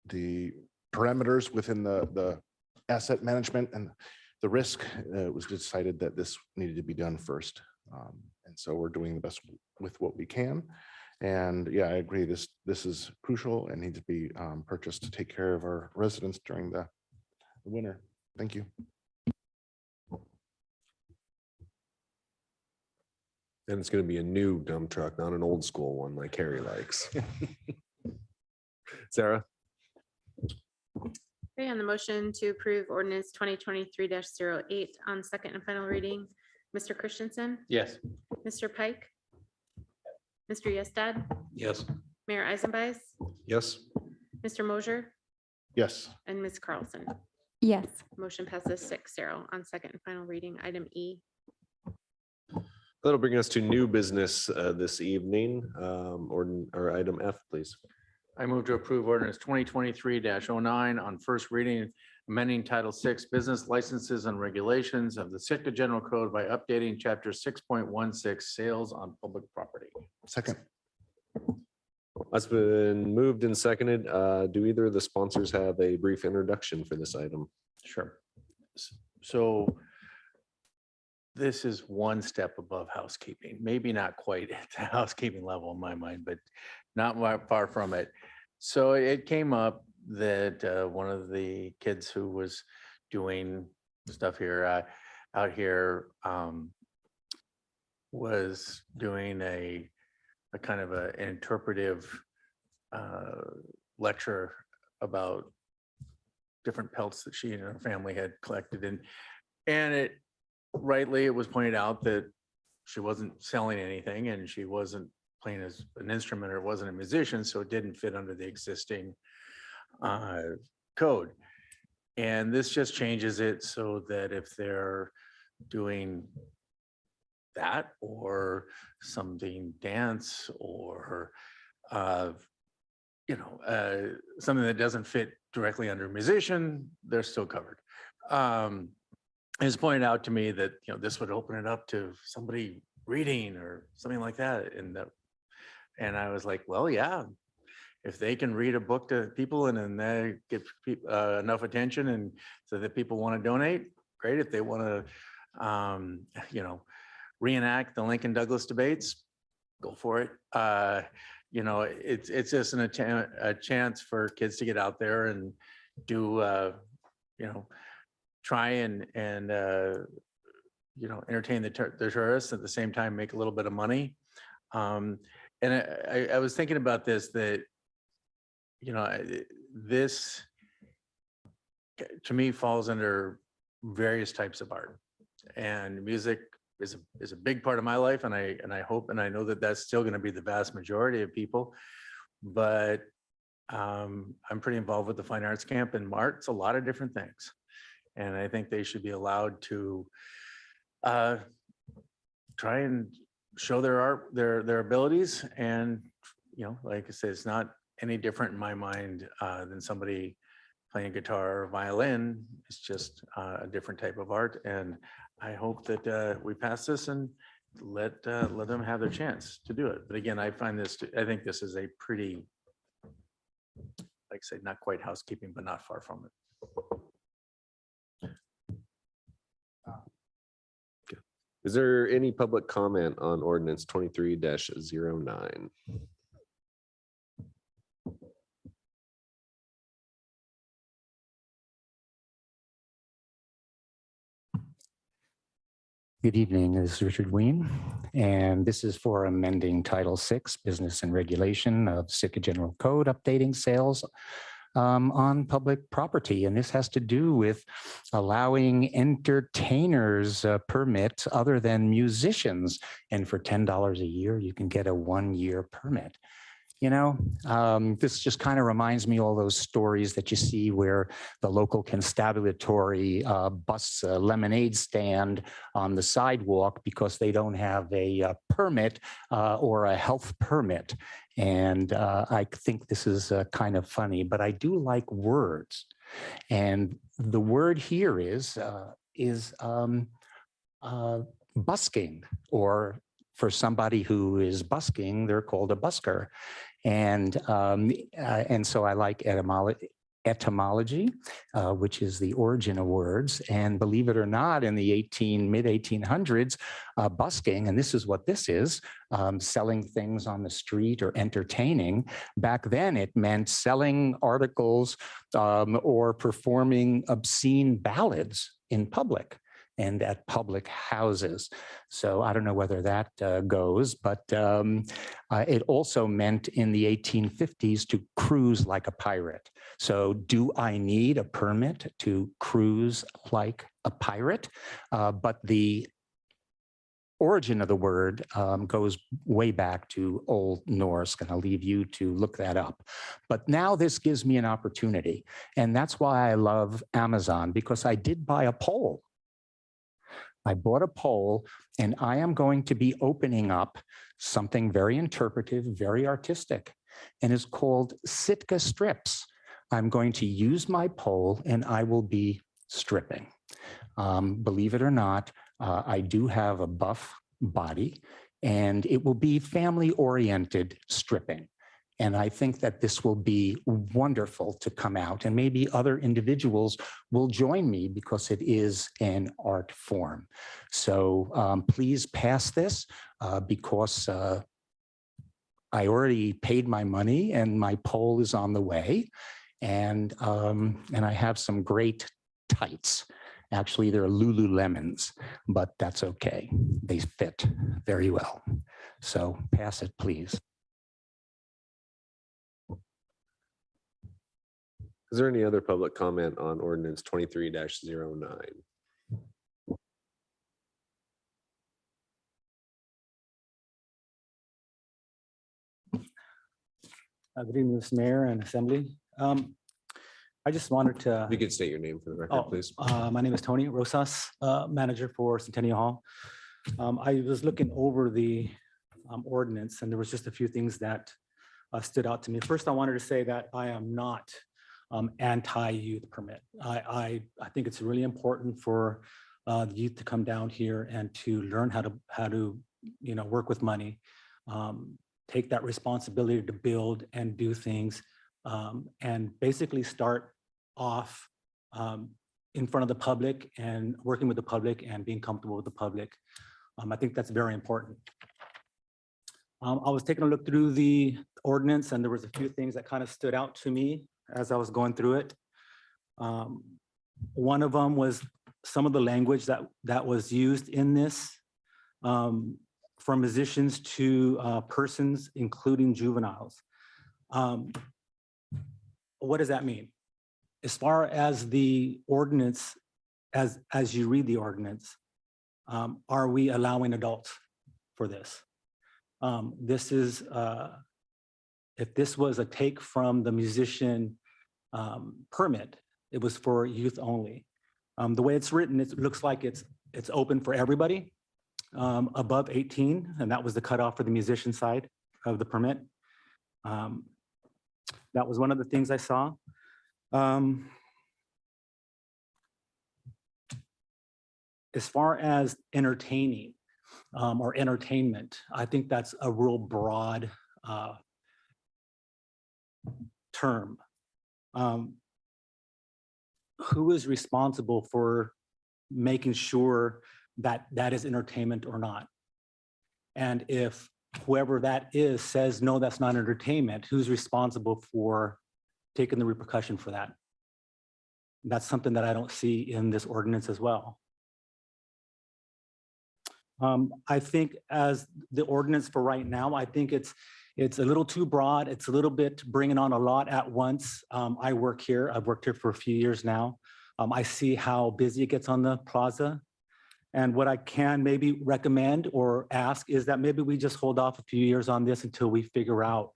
the parameters within the asset management and the risk, it was decided that this needed to be done first. And so we're doing the best with what we can. And yeah, I agree. This is crucial and needs to be purchased to take care of our residents during the winter. Thank you. And it's going to be a new dump truck, not an old school one like Harry likes. Sarah? Okay, on the motion to approve ordinance 2023-08 on second and final reading, Mr. Christensen, Yes. Mr. Pike, Mr. Yestad, Yes. Mayor Eisenbeiß, Yes. Mr. Mosier, Yes. and Ms. Carlson. Yes. Motion passes 6-0 on second and final reading. Item E. That'll bring us to new business this evening, or item F, please. I move to approve ordinance 2023-09 on first reading, amending Title VI Business Licenses and Regulations of the Sitka General Code by updating Chapter 6.16 Sales on Public Property. Second. That's been moved and seconded. Do either of the sponsors have a brief introduction for this item? Sure. So this is one step above housekeeping, maybe not quite at the housekeeping level in my mind, but not far from it. So it came up that one of the kids who was doing stuff here out here was doing a kind of an interpretive lecture about different pelts that she and her family had collected, and it rightly it was pointed out that she wasn't selling anything and she wasn't playing as an instrument or wasn't a musician, so it didn't fit under the existing code. And this just changes it so that if they're doing that or something dance or something that doesn't fit directly under musician, they're still covered. It's pointed out to me that this would open it up to somebody reading or something like that, and I was like, well, yeah, if they can read a book to people and then they get enough attention and so that people want to donate, great. If they want to reenact the Lincoln Douglas debates, go for it. It's just a chance for kids to get out there and do try and entertain the tourists at the same time, make a little bit of money. And I was thinking about this, that this to me falls under various types of art, and music is a big part of my life, and I hope and I know that that's still going to be the vast majority of people. But I'm pretty involved with the Fine Arts Camp, and art's a lot of different things, and I think they should be allowed to try and show their art, their abilities. And like I said, it's not any different in my mind than somebody playing guitar or violin. It's just a different type of art, and I hope that we pass this and let them have their chance to do it. But again, I think this is a pretty, like I say, not quite housekeeping, but not far from it. Is there any public comment on ordinance 23-09? Good evening, this is Richard Ween, and this is for amending Title VI, Business and Regulation of Sitka General Code, updating sales on public property. And this has to do with allowing entertainers permits other than musicians. And for $10 a year, you can get a 1-year permit. This just kind of reminds me all those stories that you see where the local constabulary busts a lemonade stand on the sidewalk because they don't have a permit or a health permit. And I think this is kind of funny, but I do like words. And the word here is busking, or for somebody who is busking, they're called a busker. And so I like etymology, which is the origin of words. And believe it or not, in the mid-1800s, busking, and this is what this is, selling things on the street or entertaining. Back then, it meant selling articles or performing obscene ballads in public and at public houses. So I don't know whether that goes, but it also meant in the 1850s to cruise like a pirate. So do I need a permit to cruise like a pirate? But the origin of the word goes way back to Old Norse, and I'll leave you to look that up. But now this gives me an opportunity, and that's why I love Amazon, because I did buy a pole I bought a pole, and I am going to be opening up something very interpretive, very artistic, and is called Sitka Strips. I'm going to use my pole and I will be stripping. Believe it or not, I do have a buff body, and it will be family-oriented stripping. And I think that this will be wonderful to come out, and maybe other individuals will join me because it is an art form. So please pass this because I already paid my money and my pole is on the way. And I have some great tights. Actually, they're Lululemons, but that's okay. They fit very well. So pass it, please. Is there any other public comment on ordinance 23-09? Good evening, Mr. Mayor and Assembly. I just wanted to. If you could state your name for the record, please. My name is Tony Rosas, manager for Centennial Hall. I was looking over the ordinance, and there was just a few things that stood out to me. First, I wanted to say that I am not anti-youth permit. I think it's really important for the youth to come down here and to learn how to work with money, take that responsibility to build and do things, and basically start off in front of the public and working with the public and being comfortable with the public. I think that's very important. I was taking a look through the ordinance, and there was a few things that kind of stood out to me as I was going through it. One of them was some of the language that was used in this, from musicians to persons, including juveniles. What does that mean? As far as the ordinance, as you read the ordinance, are we allowing adults for this? This is, if this was a take from the musician permit, it was for youth only. The way it's written, it looks like it's open for everybody above 18, and that was the cutoff for the musician side of the permit. That was one of the things I saw. As far as entertaining or entertainment, I think that's a real broad term. Who is responsible for making sure that that is entertainment or not? And if whoever that is says, no, that's not entertainment, who's responsible for taking the repercussion for that? That's something that I don't see in this ordinance as well. I think as the ordinance for right now, I think it's a little too broad. It's a little bit bringing on a lot at once. I work here. I've worked here for a few years now. I see how busy it gets on the plaza. And what I can maybe recommend or ask is that maybe we just hold off a few years on this until we figure out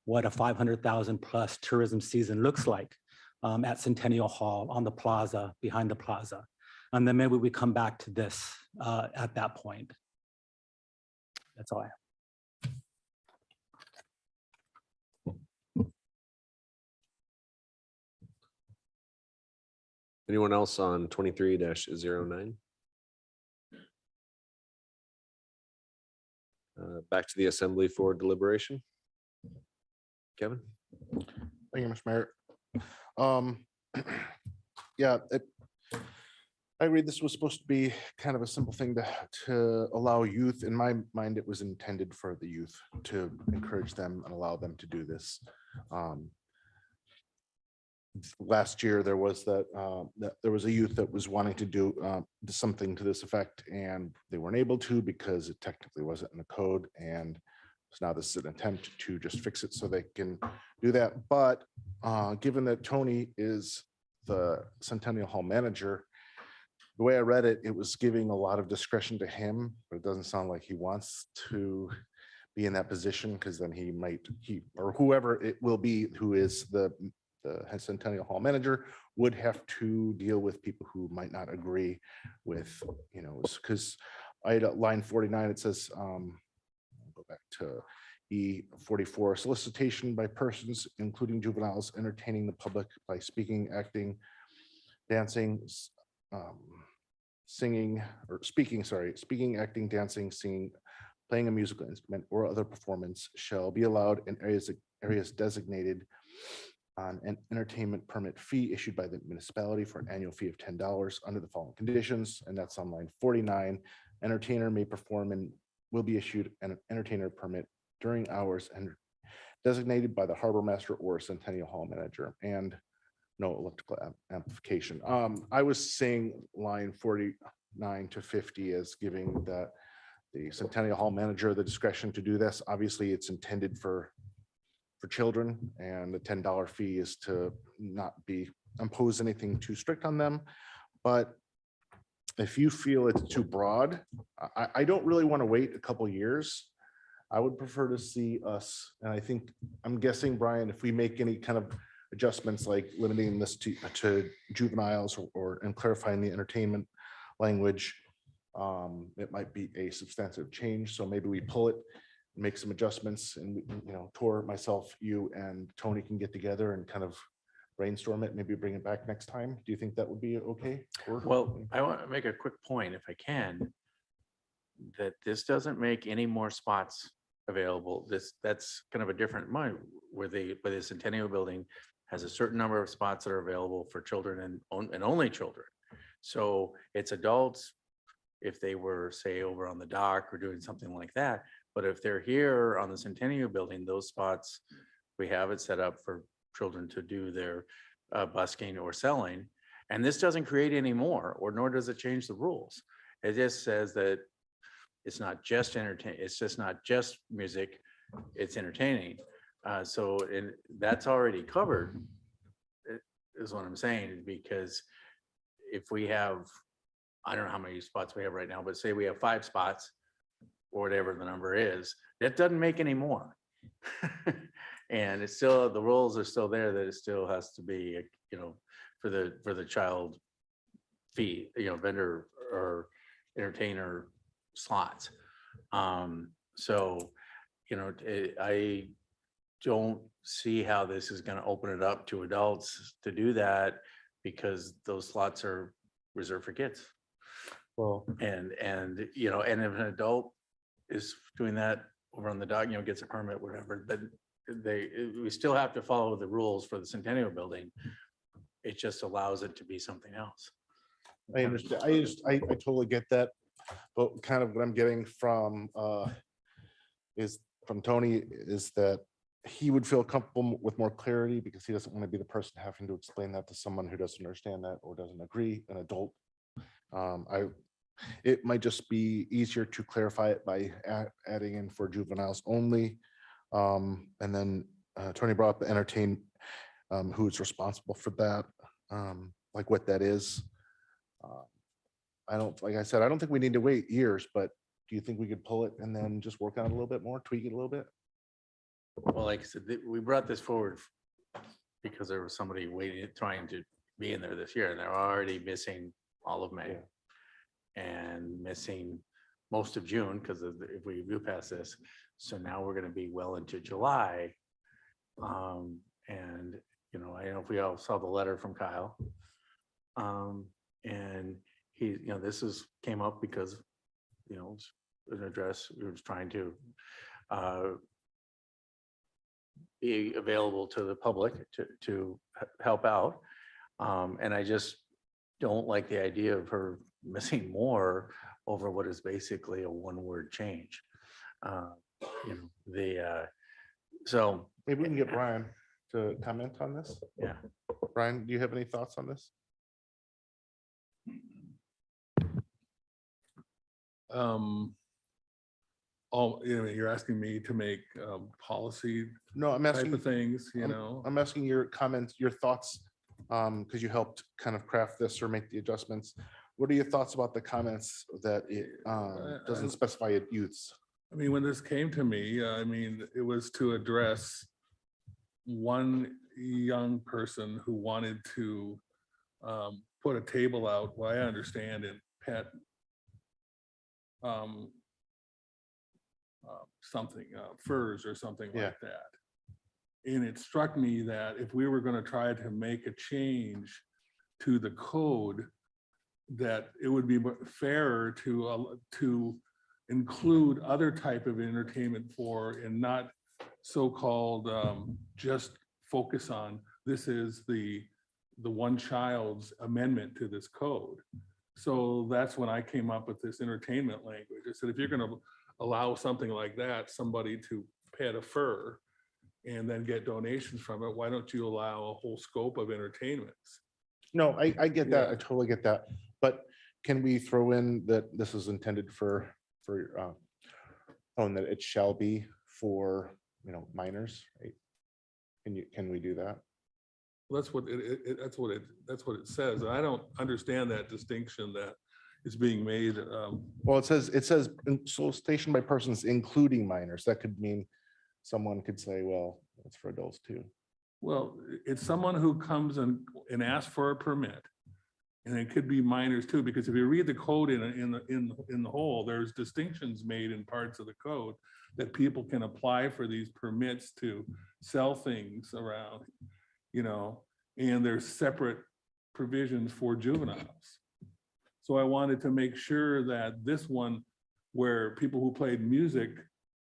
what a 500,000 plus tourism season looks like at Centennial Hall, on the plaza, behind the plaza. And then maybe we come back to this at that point. That's all I have. Anyone else on 23-09? Back to the assembly for deliberation. Kevin? Thank you, Mr. Mayor. Yeah, I agree. This was supposed to be kind of a simple thing to allow youth. In my mind, it was intended for the youth, to encourage them and allow them to do this. Last year, there was there was a youth that was wanting to do something to this effect, and they weren't able to because it technically wasn't in the code. And so now this is an attempt to just fix it so they can do that. But given that Tony is the Centennial Hall manager, the way I read it, it was giving a lot of discretion to him, but it doesn't sound like he wants to be in that position, because then he or whoever it will be who is the Centennial Hall manager would have to deal with people who might not agree with, because I had line 49, it says, go back to E44, solicitation by persons, including juveniles, entertaining the public by speaking, acting, dancing, singing, or speaking, speaking, acting, dancing, singing, playing a musical instrument or other performance shall be allowed in areas designated on an entertainment permit fee issued by the municipality for an annual fee of $10 under the following conditions, and that's on line 49. Entertainer may perform and will be issued an entertainer permit during hours and designated by the harbor master or Centennial Hall manager, and no electrical amplification. I was saying line 49 to 50 as giving the Centennial Hall manager the discretion to do this. Obviously, it's intended for children, and the $10 fee is to not impose anything too strict on them. But if you feel it's too broad, I don't really want to wait a couple years. I would prefer to see us, and I'm guessing, Brian, if we make any kind of adjustments like limiting this to juveniles and clarifying the entertainment language, it might be a substantive change. So maybe we pull it, make some adjustments, and Tor, myself, you and Tony can get together and kind of brainstorm it, maybe bring it back next time. Do you think that would be okay? Well, I want to make a quick point, if I can, that this doesn't make any more spots available. That's kind of a different mind where the Centennial Building has a certain number of spots that are available for children and only children. So it's adults if they were, say, over on the dock or doing something like that. But if they're here on the Centennial Building, those spots, we have it set up for children to do their busking or selling. And this doesn't create any more, or nor does it change the rules. It just says that it's not just it's just not just music, it's entertaining. So that's already covered, is what I'm saying, because if we have, I don't know how many spots we have right now, but say we have 5 spots or whatever the number is, that doesn't make any more. And it's still, the rules are still there that it still has to be, for the child fee, vendor or entertainer slots. So, I don't see how this is going to open it up to adults to do that, because those slots are reserved for kids. Well, And if an adult is doing that over on the dock, gets a permit, whatever, but we still have to follow the rules for the Centennial Building. It just allows it to be something else. I understand. I totally get that. But kind of what I'm getting from Tony is that he would feel comfortable with more clarity, because he doesn't want to be the person having to explain that to someone who doesn't understand that or doesn't agree, an adult. It might just be easier to clarify it by adding in for juveniles only. And then Tony brought up the entertain, who's responsible for that, like what that is. Like I said, I don't think we need to wait years, but do you think we could pull it and then just work on it a little bit more, tweak it a little bit? Well, like I said, we brought this forward because there was somebody trying to be in there this year, and they're already missing all of May and missing most of June, because if we do pass this. So now we're going to be well into July. And, I don't know if we all saw the letter from Kyle. And he, this came up because, an address, we were just trying to be available to the public to help out. And I just don't like the idea of her missing more over what is basically a one-word change. So maybe we can get Brian to comment on this. Yeah. Brian, do you have any thoughts on this? You're asking me to make policy No, I'm type asking of things, you know? I'm asking your comments, your thoughts, because you helped kind of craft this or make the adjustments. What are your thoughts about the comments that it doesn't specify youths? I mean, when this came to me, it was to address one young person who wanted to put a table out, what I understand in pet something, furs or something Yeah. like that. And it struck me that if we were gonna try to make a change to the code, that it would be fairer to include other type of entertainment for, and not so-called just focus on, this is the one child's amendment to this code. So that's when I came up with this entertainment language. I said, if you're gonna allow something like that, somebody to pet a fur and then get donations from it, why don't you allow a whole scope of entertainments? No, I get that. Yeah. I totally get that. But can we throw in that this is intended for, and that it shall be for, minors, right? Can we do that? That's what that's what it says. And I don't understand that distinction that is being made. Well, it says solicitation by persons including minors. That could mean someone could say, well, it's for adults too. Well, it's someone who comes and asks for a permit. And it could be minors too, because if you read the code in the whole, there's distinctions made in parts of the code that people can apply for these permits to sell things around, and there's separate provisions for juveniles. So I wanted to make sure that this one, where people who played music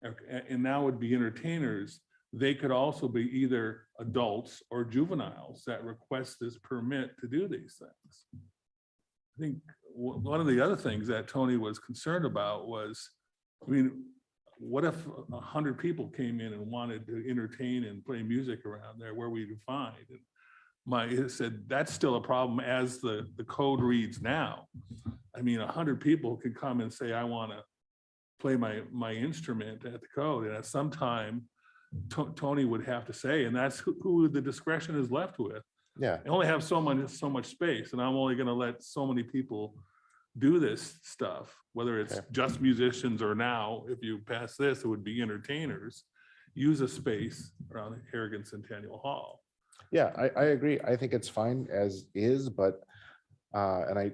and now would be entertainers, they could also be either adults or juveniles that request this permit to do these things. I think one of the other things that Tony was concerned about was, what if 100 people came in and wanted to entertain and play music around there, where we defined? And it said, that's still a problem as the code reads now. 100 people could come and say, I want to play my instrument at the code. And at some time, Tony would have to say, and that's who the discretion is left with. Yeah. I only have so much space, and I'm only going to let so many people do this stuff, whether it's just musicians or now, if you pass this, it would be entertainers, use a space around Harrigan Centennial Hall. Yeah, I agree. I think it's fine as is, but, and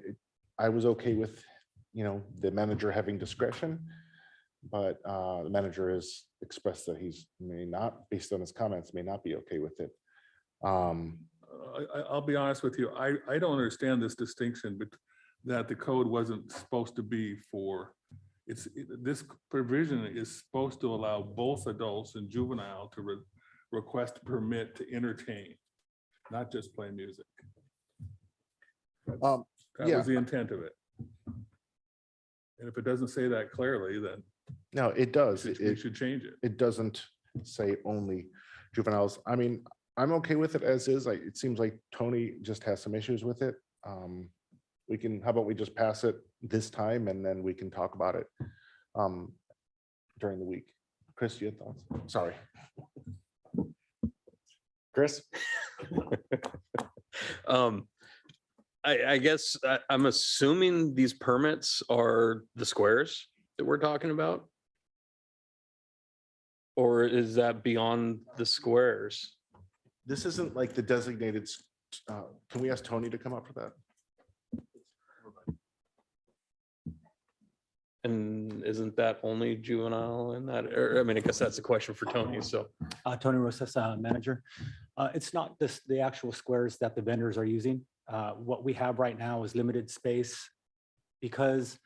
I was okay with, the manager having discretion, but the manager has expressed that he's may not, based on his comments, may not be okay with it. I'll be honest with you, I don't understand this distinction, but that the code wasn't supposed to be for, this provision is supposed to allow both adults and juvenile to request a permit to entertain, not just play music. That was the intent of it. And if it doesn't say that clearly, then no, it does. we should change it. It doesn't say only juveniles. I'm okay with it as is. It seems like Tony just has some issues with it. How about we just pass it this time and then we can talk about it during the week. Chris, you had thoughts? Sorry. Chris? I guess I'm assuming these permits are the squares that we're talking about? Or is that beyond the squares? This isn't like the designated, can we ask Tony to come up for that? And isn't that only juvenile in that? Or, I guess that's a question for Tony, so. Tony Rosas, manager. It's not just the actual squares that the vendors are using. What we have right now is limited space because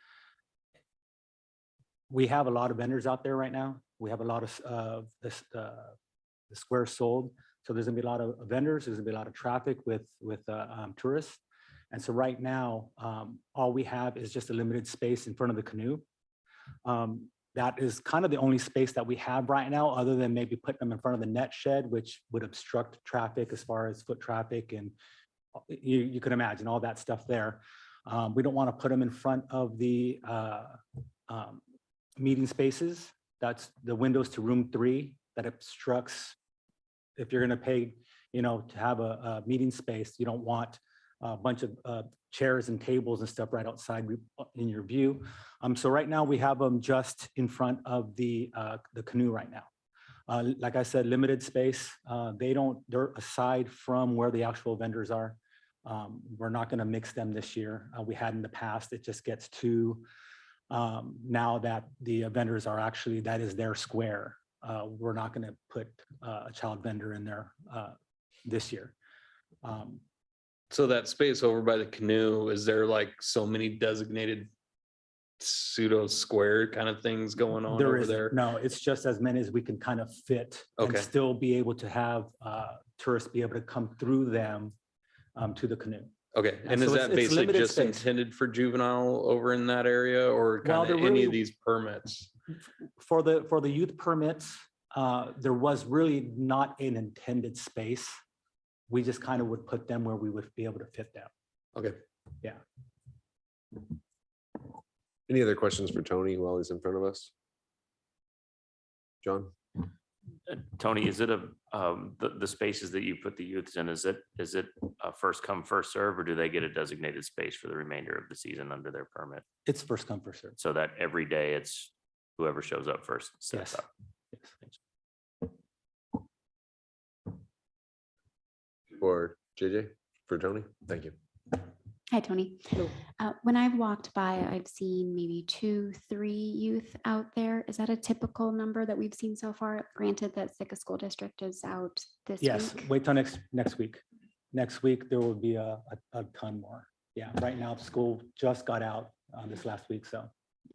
we have a lot of vendors out there right now. We have a lot of the squares sold. So there's gonna be a lot of vendors, there's gonna be a lot of traffic with tourists. And so right now, all we have is just a limited space in front of the canoe. That is kind of the only space that we have right now, other than maybe putting them in front of the net shed, which would obstruct traffic as far as foot traffic. And you can imagine all that stuff there. We don't want to put them in front of the meeting spaces. That's the windows to room 3 that obstructs. If you're going to pay, to have a meeting space, you don't want a bunch of chairs and tables and stuff right outside in your view. So right now we have them just in front of the canoe right now. Like I said, limited space. They're aside from where the actual vendors are. We're not going to mix them this year. We had in the past. It just gets too, now that the vendors are actually, that is their square. We're not going to put a child vendor in there this year. So that space over by the canoe, is there like so many designated pseudo square kind of things going on There over is, there? no, it's just as many as we can kind of fit and Okay. still be able to have tourists be able to come through them to the canoe. Okay, Yeah, and is so that it's basically limited just space. intended for juvenile over in that area or Well, kind of they're any really- of these permits? For the youth permits, there was really not an intended space. We just kind of would put them where we would be able to fit them. Okay. Yeah. Any other questions for Tony while he's in front of us? John? Tony, is it the spaces that you put the youths in, is it a first come, first serve, or do they get a designated space for the remainder of the season under their permit? It's first come, first served. So that every day it's whoever shows up first sets Yes. up. Yes, thanks. Or JJ? For Tony? Thank you. Hi, Tony. When I've walked by, I've seen maybe 2, 3 youth out there. Is that a typical number that we've seen so far? Granted that Sitka School District is out this Yes, week. wait till next week. Next week, there will be a ton more. Yeah, right now, school just got out this last week, so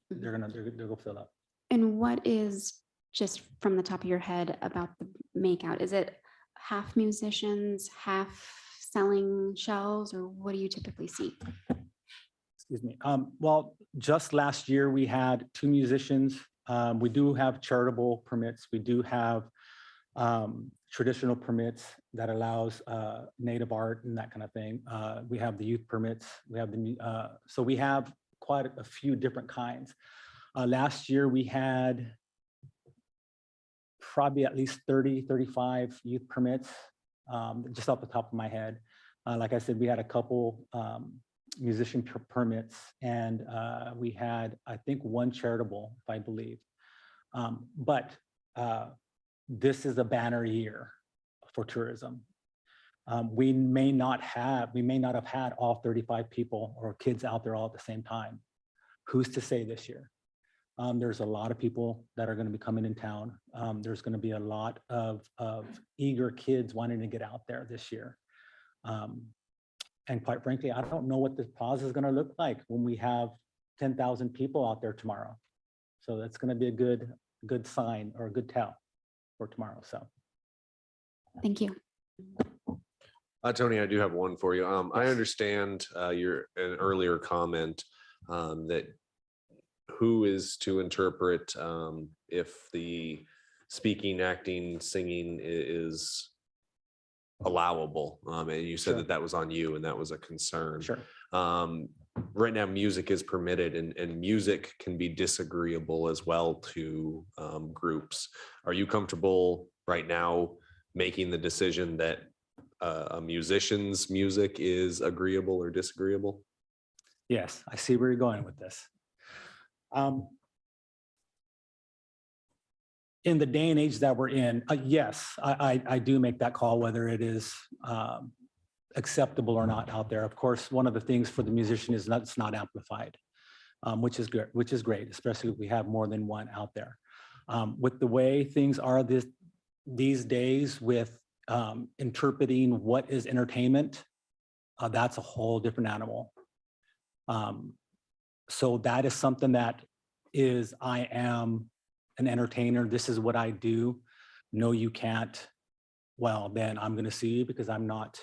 they're gonna fill up. And what is, just from the top of your head, about the makeout? Is it half musicians, half selling shells, or what do you typically see? Excuse me. Well, just last year, we had 2 musicians. We do have charitable permits. We do have traditional permits that allows native art and that kind of thing. We have the youth permits. We have so we have quite a few different kinds. Last year, we had probably at least 30, 35 youth permits, just off the top of my head. Like I said, we had a couple musician permits, and we had, I think, 1 charitable, if I believe. But this is a banner year for tourism. We may not have had all 35 people or kids out there all at the same time. Who's to say this year? There's a lot of people that are going to be coming in town. There's going to be a lot of eager kids wanting to get out there this year. And quite frankly, I don't know what the plaza is going to look like when we have 10,000 people out there tomorrow. So that's going to be a good sign or a good tell for tomorrow. So. Thank you. Tony, I do have one for you. I understand an earlier comment that who is to interpret if the speaking, acting, singing is allowable. And you said Sure. that was on you and that was a concern. Sure. Right now, music is permitted and music can be disagreeable as well to groups. Are you comfortable right now making the decision that a musician's music is agreeable or disagreeable? Yes, I see where you're going with this. In the day and age that we're in, yes, I do make that call, whether it is acceptable or not out there. Of course, one of the things for the musician is it's not amplified, which is good, which is great, especially if we have more than one out there. With the way things are these days with interpreting what is entertainment, that's a whole different animal. So that is something that I am an entertainer. This is what I do. No, you can't. Well, then I'm going to sue you because I'm not,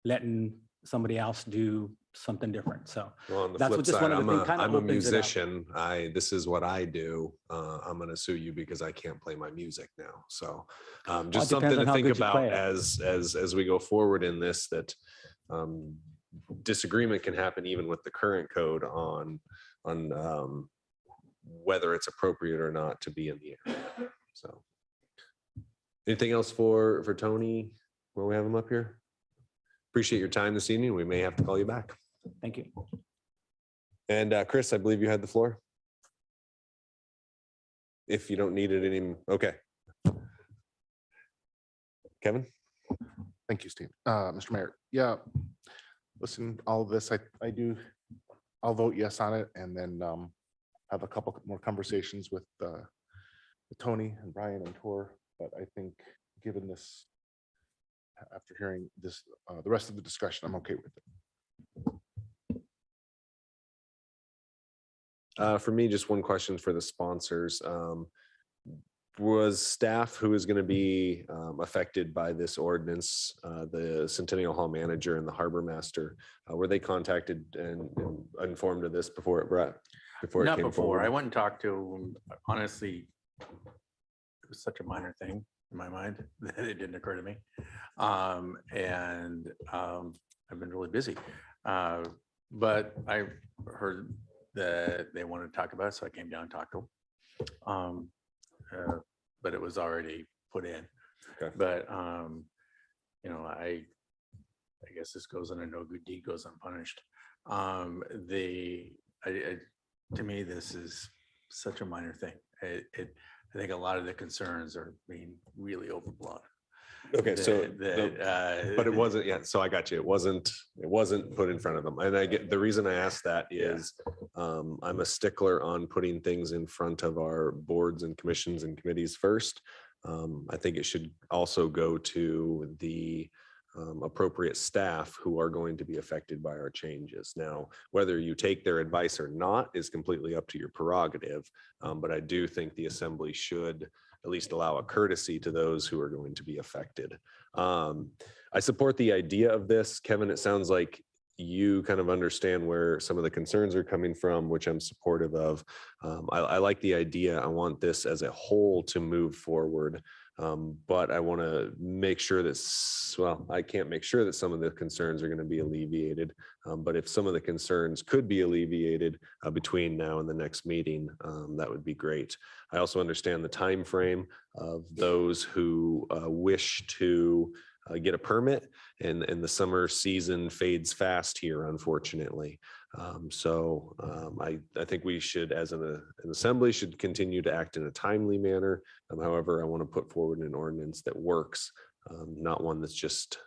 letting somebody else do something different. So Well, on the that's flip what just side, one of the things kind of I'm a opens it up. musician. This is what I do. I'm going to sue you because I can't play my music now. So just it depends something on to how think good you about play it. as we go forward in this, that disagreement can happen even with the current code on whether it's appropriate or not to be in the area. So anything else for Tony while we have him up here? Appreciate your time this evening. We may have to call you back. Thank you. And Chris, I believe you had the floor. If you don't need it any, okay. Kevin? Thank you, Steve. Mr. Mayor, yeah, listen, all of this, I'll vote yes on it and then have a couple more conversations with Tony and Brian and Tor. But I think given this, after hearing this, the rest of the discussion, I'm okay with it. For me, just one question for the sponsors. Was staff who is going to be affected by this ordinance, the Centennial Hall manager and the harbor master, were they contacted and informed of this before it brought? Before it Not came before. forward? I went and talked to him. Honestly, it was such a minor thing in my mind that it didn't occur to me. I've been really busy. But I heard that they wanted to talk about it, so I came down and talked to them. But it was already put in. Okay. But you know, I guess this goes on a no good deed goes unpunished. To me, this is such a minor thing. I think a lot of the concerns are being really overblown. Okay, so, but it That, wasn't yet. So I got you. It wasn't put in front of them. And I get, the reason I asked that is I'm a stickler on putting things in front of our boards and commissions and committees first. I think it should also go to the appropriate staff who are going to be affected by our changes. Now, whether you take their advice or not is completely up to your prerogative. But I do think the assembly should at least allow a courtesy to those who are going to be affected. I support the idea of this. Kevin, it sounds like you kind of understand where some of the concerns are coming from, which I'm supportive of. I like the idea. I want this as a whole to move forward. But I want to make sure that, well, I can't make sure that some of the concerns are going to be alleviated. But if some of the concerns could be alleviated between now and the next meeting, that would be great. I also understand the time frame of those who wish to get a permit, and the summer season fades fast here, unfortunately. I think we should, as an assembly, should continue to act in a timely manner. However, I want to put forward an ordinance that works, not one that's just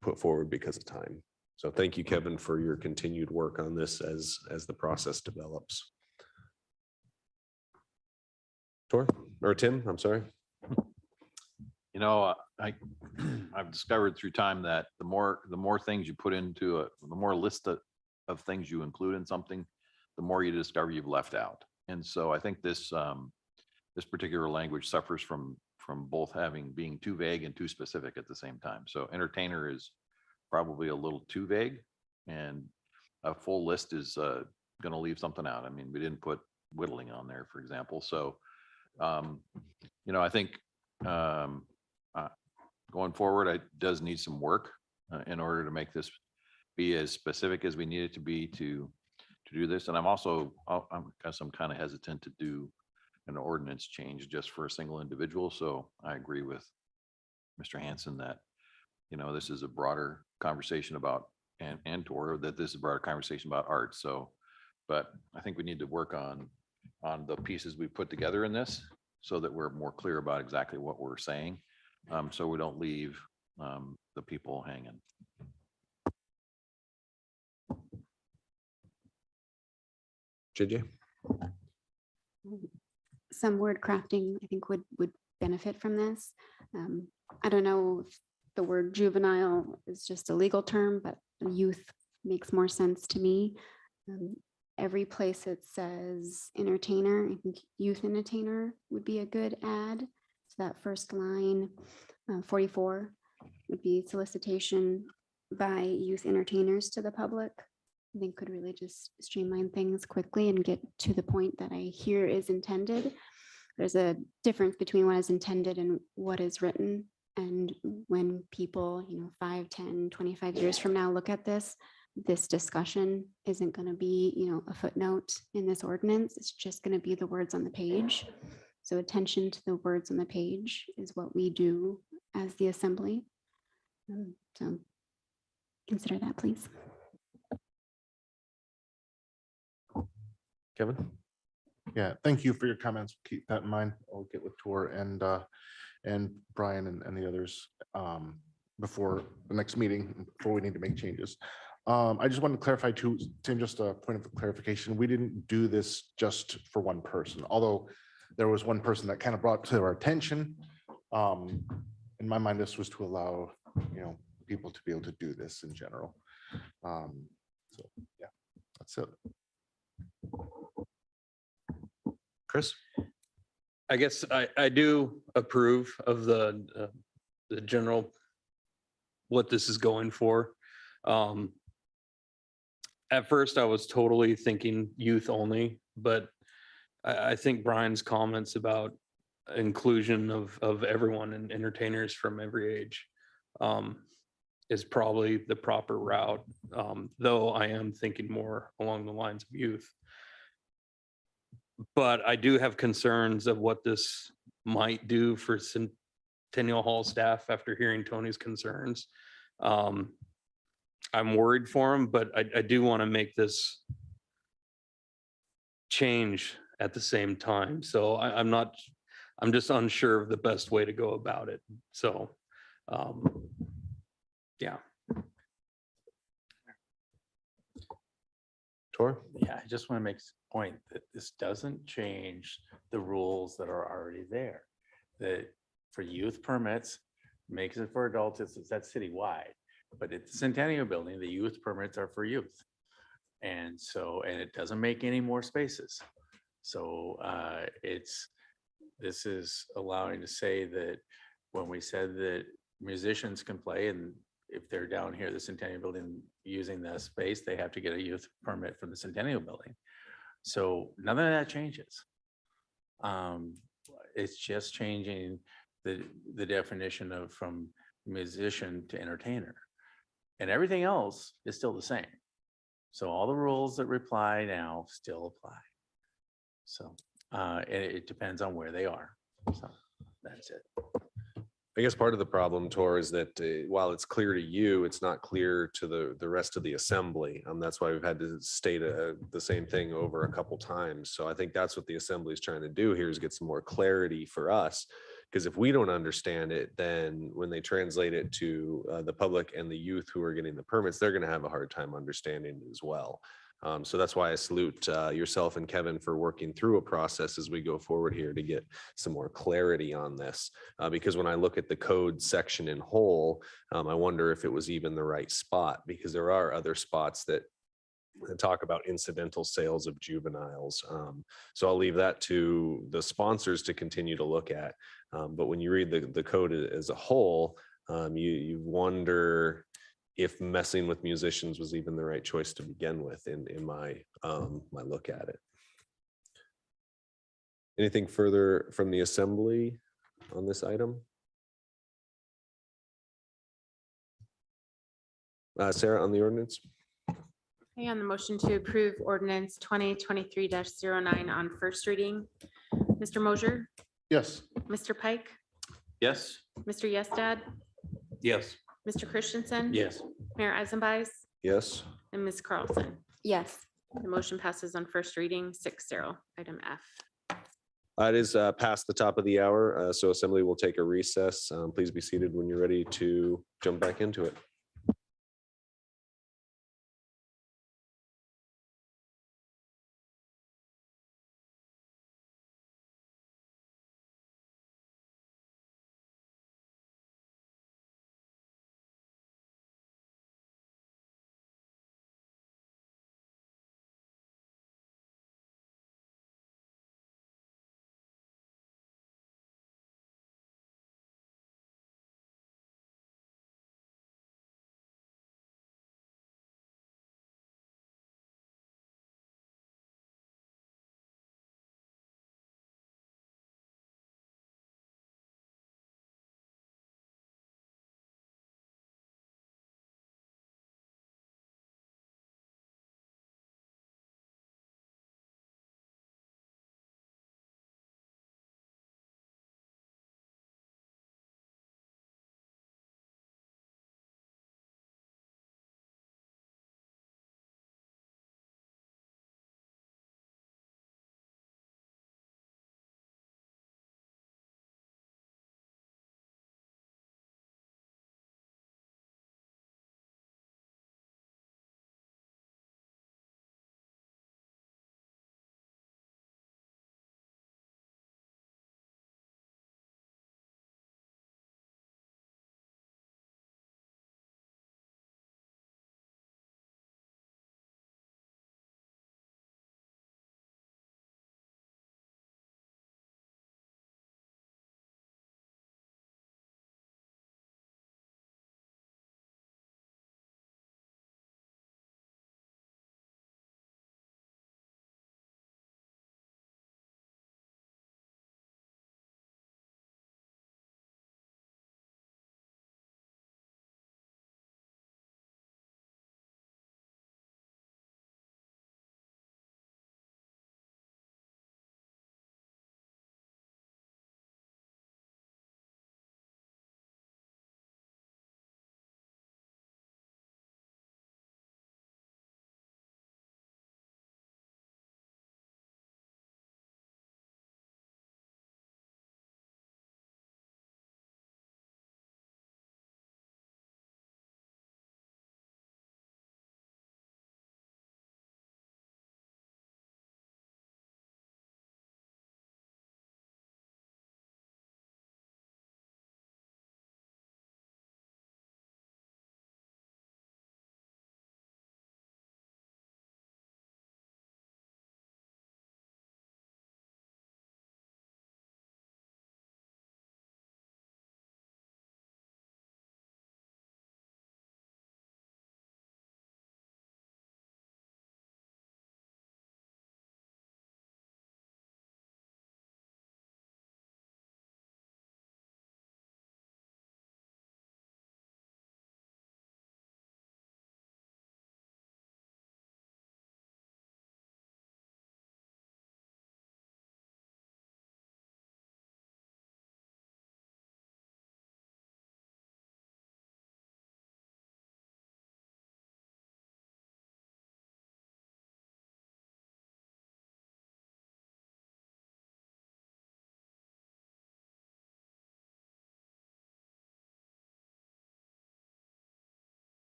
put forward because of time. So thank you, Kevin, for your continued work on this as the process develops. Tor, or Tim, I'm sorry. You know, I've discovered through time that the more things you put into the more list of things you include in something, the more you discover you've left out. And so I think this particular language suffers from both being too vague and too specific at the same time. So entertainer is probably a little too vague, and a full list is going to leave something out. I mean, we didn't put whittling on there, for example. So, you know, I think going forward, it does need some work in order to make this be as specific as we need it to be to do this. And I'm kind of hesitant to do an ordinance change just for a single individual. So I agree with Mr. Hanson that, you know, this is a broader conversation about, and Tor, that this is a broader conversation about art. So, but I think we need to work on the pieces we put together in this so that we're more clear about exactly what we're saying. So we don't leave the people hanging. JJ? Some word crafting, I think, would benefit from this. I don't know if the word juvenile is just a legal term, but youth makes more sense to me. Every place it says entertainer, I think youth entertainer would be a good add. So that first line, 44, would be solicitation by youth entertainers to the public. I think could really just streamline things quickly and get to the point that I hear is intended. There's a difference between what is intended and what is written. And when people, 5, 10, 25 years from now look at this discussion isn't going to be, a footnote in this ordinance. It's just going to be the words on the page. So attention to the words on the page is what we do as the assembly. So consider that, please. Kevin? Yeah, thank you for your comments. Keep that in mind. I'll get with Tor and Brian and the others. before the next meeting, before we need to make changes. I just want to clarify too, Tim, just a point of clarification. We didn't do this just for one person, although there was one person that kind of brought to our attention. In my mind, this was to allow, people to be able to do this in general. So, yeah, that's it. Chris? I guess I do approve of the general, what this is going for. At first, I was totally thinking youth only, but I think Brian's comments about inclusion of everyone and entertainers from every age is probably the proper route, though I am thinking more along the lines of youth. But I do have concerns of what this might do for Centennial Hall staff after hearing Tony's concerns. I'm worried for him, but I do want to make this change at the same time. So I'm just unsure of the best way to go about it. So, yeah. Tor? Yeah, I just want to make a point that this doesn't change the rules that are already there. That for youth permits, makes it for adults, that's citywide. But at the Centennial Building, the youth permits are for youth. And so, and it doesn't make any more spaces. So this is allowing to say that when we said that musicians can play, and if they're down here, the Centennial Building using the space, they have to get a youth permit from the Centennial Building. So none of that changes. It's just changing the definition of from musician to entertainer. And everything else is still the same. So all the rules that apply now still apply. So it depends on where they are. So that's it. I guess part of the problem, Tor, is that while it's clear to you, it's not clear to the rest of the assembly. That's why we've had to state the same thing over a couple times. So I think that's what the assembly is trying to do here, is get some more clarity for us. Because if we don't understand it, then when they translate it to the public and the youth who are getting the permits, they're going to have a hard time understanding it as well. So that's why I salute yourself and Kevin for working through a process as we go forward here to get some more clarity on this. Because when I look at the code section in whole, I wonder if it was even the right spot, because there are other spots that talk about incidental sales of juveniles. So I'll leave that to the sponsors to continue to look at. But when you read the code as a whole, you wonder if messing with musicians was even the right choice to begin with in my my look at it. Anything further from the assembly on this item? Sarah, on the ordinance? Okay, on the motion to approve ordinance 2023-09 on first reading, Mr. Mosher, Yes. Mr. Pike, Yes. Mr. Yestad, Yes. Mr. Christensen. Yes. Mayor Eisenbais, Yes. and Ms. Carlson. Yes. The motion passes on first reading 6-0. Item F. It is past the top of the hour, so assembly will take a recess. Please be seated when you're ready to jump back into it.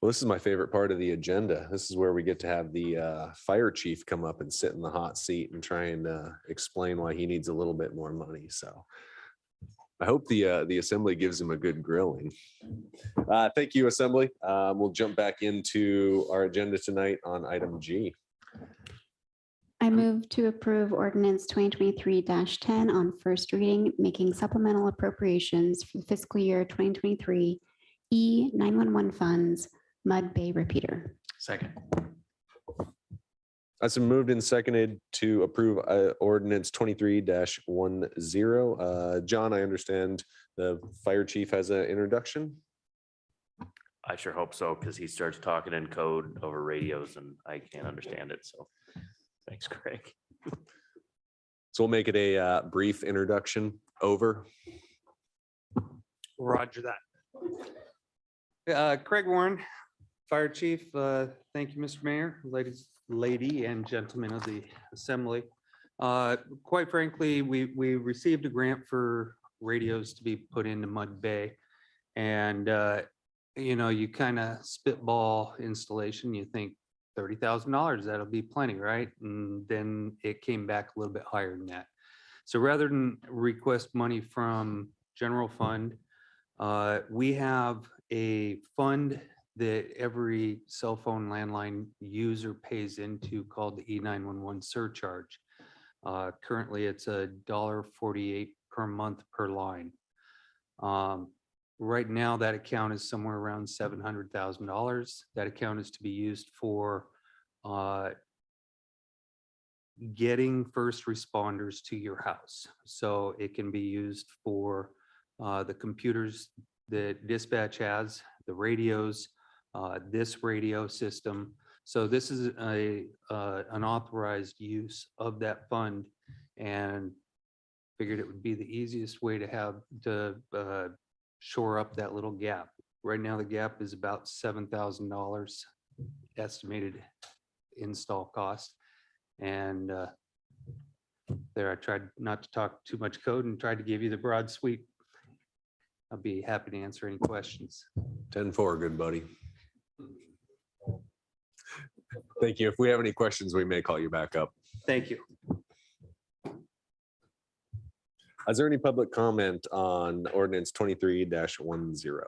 Well, this is my favorite part of the agenda. This is where we get to have the fire chief come up and sit in the hot seat and try and explain why he needs a little bit more money. So I hope the assembly gives him a good grilling. Thank you, assembly. We'll jump back into our agenda tonight on item G. I move to approve ordinance 2023-10 on first reading, making supplemental appropriations for the fiscal year 2023 E911 funds, Mud Bay repeater. Second. That's been moved and seconded to approve ordinance 23-10. John, I understand the fire chief has an introduction. I sure hope so, because he starts talking in code over radios and I can't understand it. So thanks, Craig. So we'll make it a brief introduction. Over. Roger that. Craig Warren, Fire Chief. Thank you, Mr. Mayor, lady and gentlemen of the assembly. Quite frankly, we received a grant for radios to be put into Mud Bay. And, you know, you kind of spitball installation, you think $30,000, that'll be plenty, right? And then it came back a little bit higher than that. So rather than request money from general fund, we have a fund that every cell phone landline user pays into called the E911 surcharge. Currently, it's $1.48 per month per line. Right now, that account is somewhere around $700,000. That account is to be used for getting first responders to your house. So it can be used for the computers that dispatch has, the radios, this radio system. So this is an authorized use of that fund, and figured it would be the easiest way to have to shore up that little gap. Right now, the gap is about $7,000 estimated install cost. And there, I tried not to talk too much code and tried to give you the broad sweep. I'll be happy to answer any questions. 10-4, good buddy. Thank you. If we have any questions, we may call you back up. Thank you. Is there any public comment on ordinance 23-10?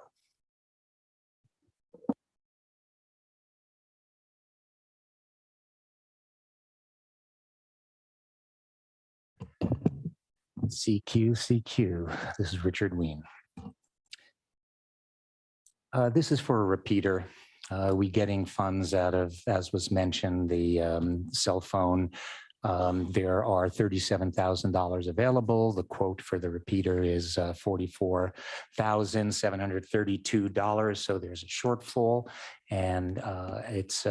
CQ. This is Richard Ween. This is for a repeater. We getting funds out of, as was mentioned, the cell phone. There are $37,000 available. The quote for the repeater is $44,732. So there's a shortfall, and it's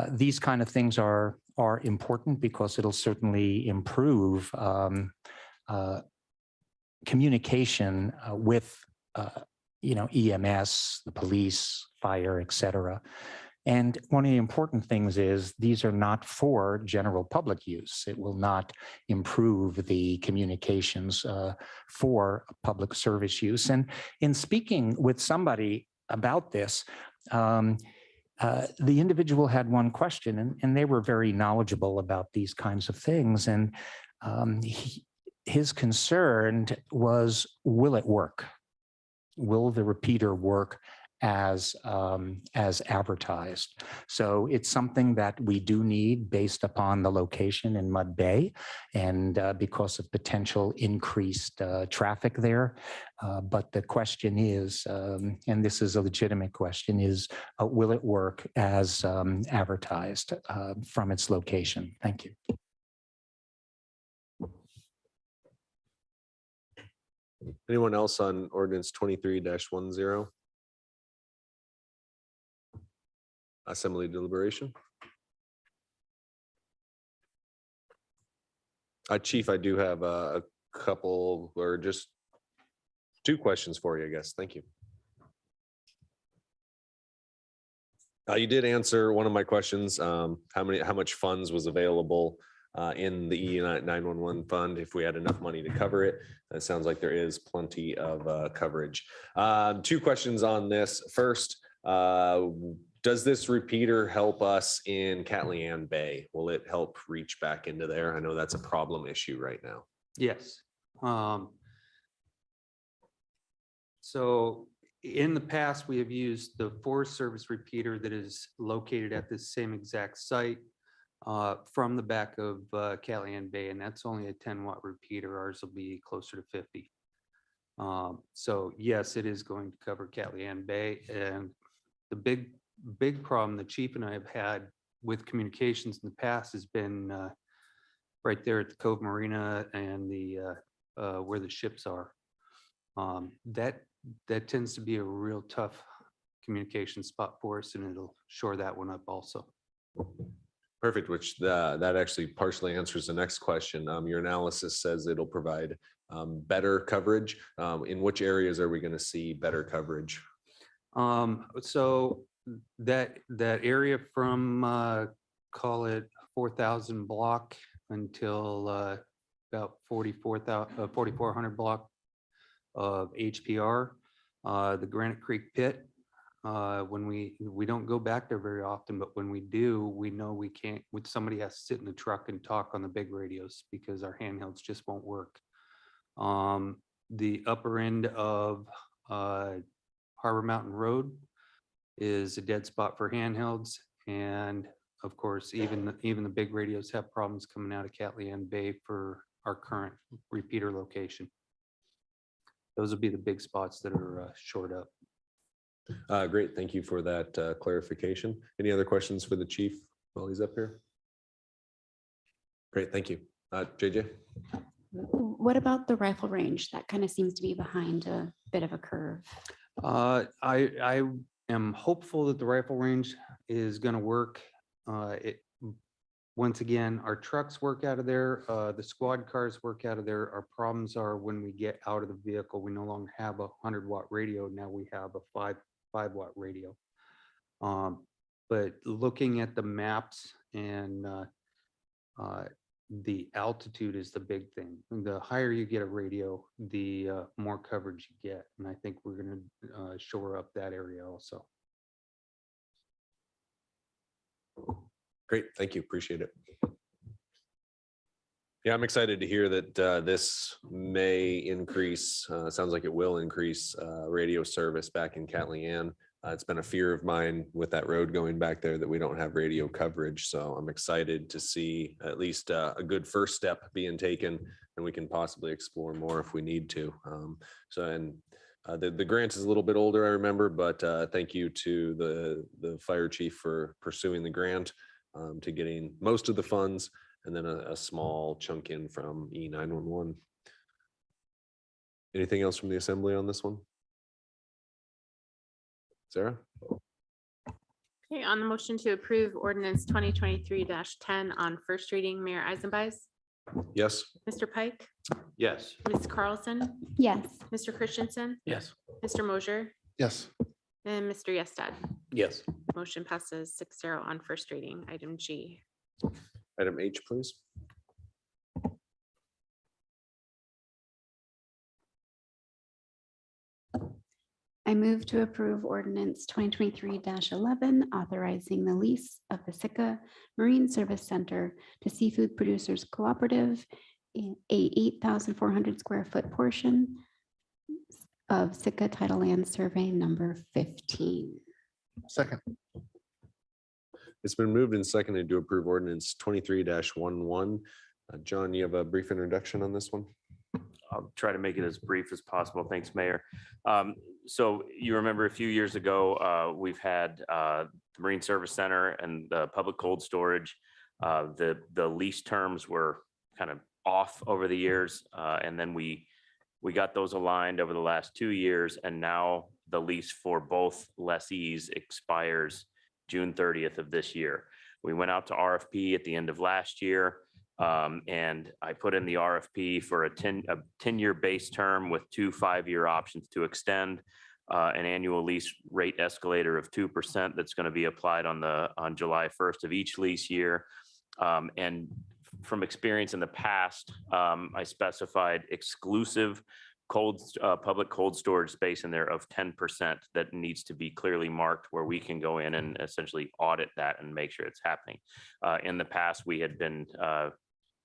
these kind of things are important because it'll certainly improve communication with EMS, the police, fire, etc. And one of the important things is these are not for general public use. It will not improve the communications for public service use. And in speaking with somebody about this, the individual had one question, and they were very knowledgeable about these kinds of things. And his concern was, will it work? Will the repeater work as advertised? So it's something that we do need based upon the location in Mud Bay and because of potential increased traffic there. But the question is, and this is a legitimate question, is will it work as advertised from its location? Thank you. Anyone else on ordinance 23-10? Assembly deliberation. Chief, I do have a couple or just two questions for you, I guess. Thank you. You did answer one of my questions. How much funds was available in the E911 fund if we had enough money to cover it? It sounds like there is plenty of coverage. Two questions on this. First, Does this repeater help us in Catlean Bay? Will it help reach back into there? I know that's a problem issue right now. Yes. So in the past, we have used the Forest Service repeater that is located at the same exact site from the back of Catlean Bay, and that's only a 10-watt repeater. Ours will be closer to 50. So yes, it is going to cover Catlean Bay, and the big problem the chief and I have had with communications in the past has been right there at the Cove Marina and the where the ships are. That tends to be a real tough communication spot for us, and it'll shore that one up also. Perfect, which that actually partially answers the next question. Your analysis says it'll provide better coverage. In which areas are we going to see better coverage? So that area from call it 4,000 block until about 4,400 block of HPR, the Granite Creek Pit. When we don't go back there very often, but when we do, we know we can't, somebody has to sit in the truck and talk on the big radios because our handhelds just won't work. The upper end of Harbor Mountain Road is a dead spot for handhelds. And of course, even the big radios have problems coming out of Catlean Bay for our current repeater location. Those will be the big spots that are shored up. Great, thank you for that clarification. Any other questions for the chief while he's up here? Great, thank you. JJ? What about the rifle range? That kind of seems to be behind a bit of a curve. I am hopeful that the rifle range is going to work. Once again, our trucks work out of there. The squad cars work out of there. Our problems are when we get out of the vehicle, we no longer have a 100-watt radio. Now we have a 5-watt radio. But looking at the maps and the altitude is the big thing. The higher you get a radio, the more coverage you get. And I think we're going to shore up that area also. Great, thank you, appreciate it. Yeah, I'm excited to hear that this may increase, sounds like it will increase radio service back in Catlean. It's been a fear of mine with that road going back there that we don't have radio coverage. So I'm excited to see at least a good first step being taken, and we can possibly explore more if we need to. The grant is a little bit older, I remember, but thank you to the fire chief for pursuing the grant, to getting most of the funds, and then a small chunk in from E911. Anything else from the assembly on this one? Sarah? Okay, on the motion to approve ordinance 2023-10 on first reading, Mayor Eisenbais, Yes. Mr. Pike, Yes. Ms. Carlson, Yes. Mr. Christensen, Yes. Mr. Mosher, Yes. and Mr. Yestad. Yes. Motion passes 6-0 on first reading. Item G. Item H, please. I move to approve ordinance 2023-11, authorizing the lease of the Sitka Marine Service Center to Seafood Producers Cooperative, in a 8,400 square foot portion of Sitka Title Land Survey number 15. Second. It's been moved and seconded to approve ordinance 23-11. John, you have a brief introduction on this one? I'll try to make it as brief as possible. Thanks, Mayor. So you remember a few years ago, we've had the Marine Service Center and the public cold storage. The lease terms were kind of off over the years, and then we got those aligned over the last 2 years, and now the lease for both lessees expires June 30th of this year. We went out to RFP at the end of last year. And I put in the RFP for a 10-year base term with 2 5-year options to extend, an annual lease rate escalator of 2% that's going to be applied on July 1st of each lease year. And from experience in the past, I specified exclusive public cold storage space in there of 10% that needs to be clearly marked where we can go in and essentially audit that and make sure it's happening. In the past, we had been,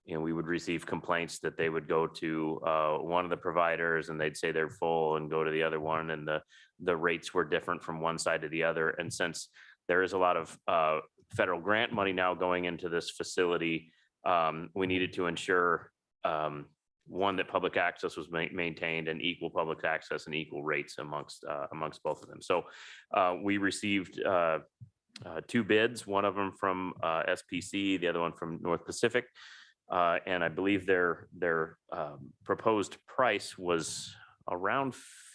we would receive complaints that they would go to one of the providers and they'd say they're full and go to the other one, and the rates were different from one side to the other. And since there is a lot of federal grant money now going into this facility, we needed to ensure one, that public access was maintained, and equal public access and equal rates amongst both of them. So we received 2 bids, one of them from SPC, the other one from North Pacific. And I believe their proposed price was around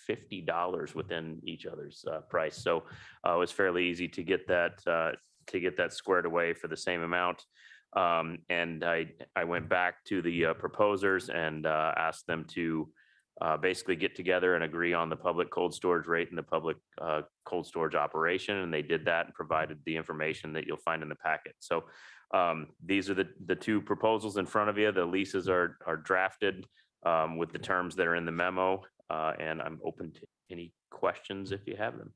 $50 within each other's price. So it was fairly easy to get that squared away for the same amount. And I went back to the proposers and asked them to basically get together and agree on the public cold storage rate and the public cold storage operation. And they did that and provided the information that you'll find in the packet. So these are the 2 proposals in front of you. The leases are drafted with the terms that are in the memo. And I'm open to any questions if you have them.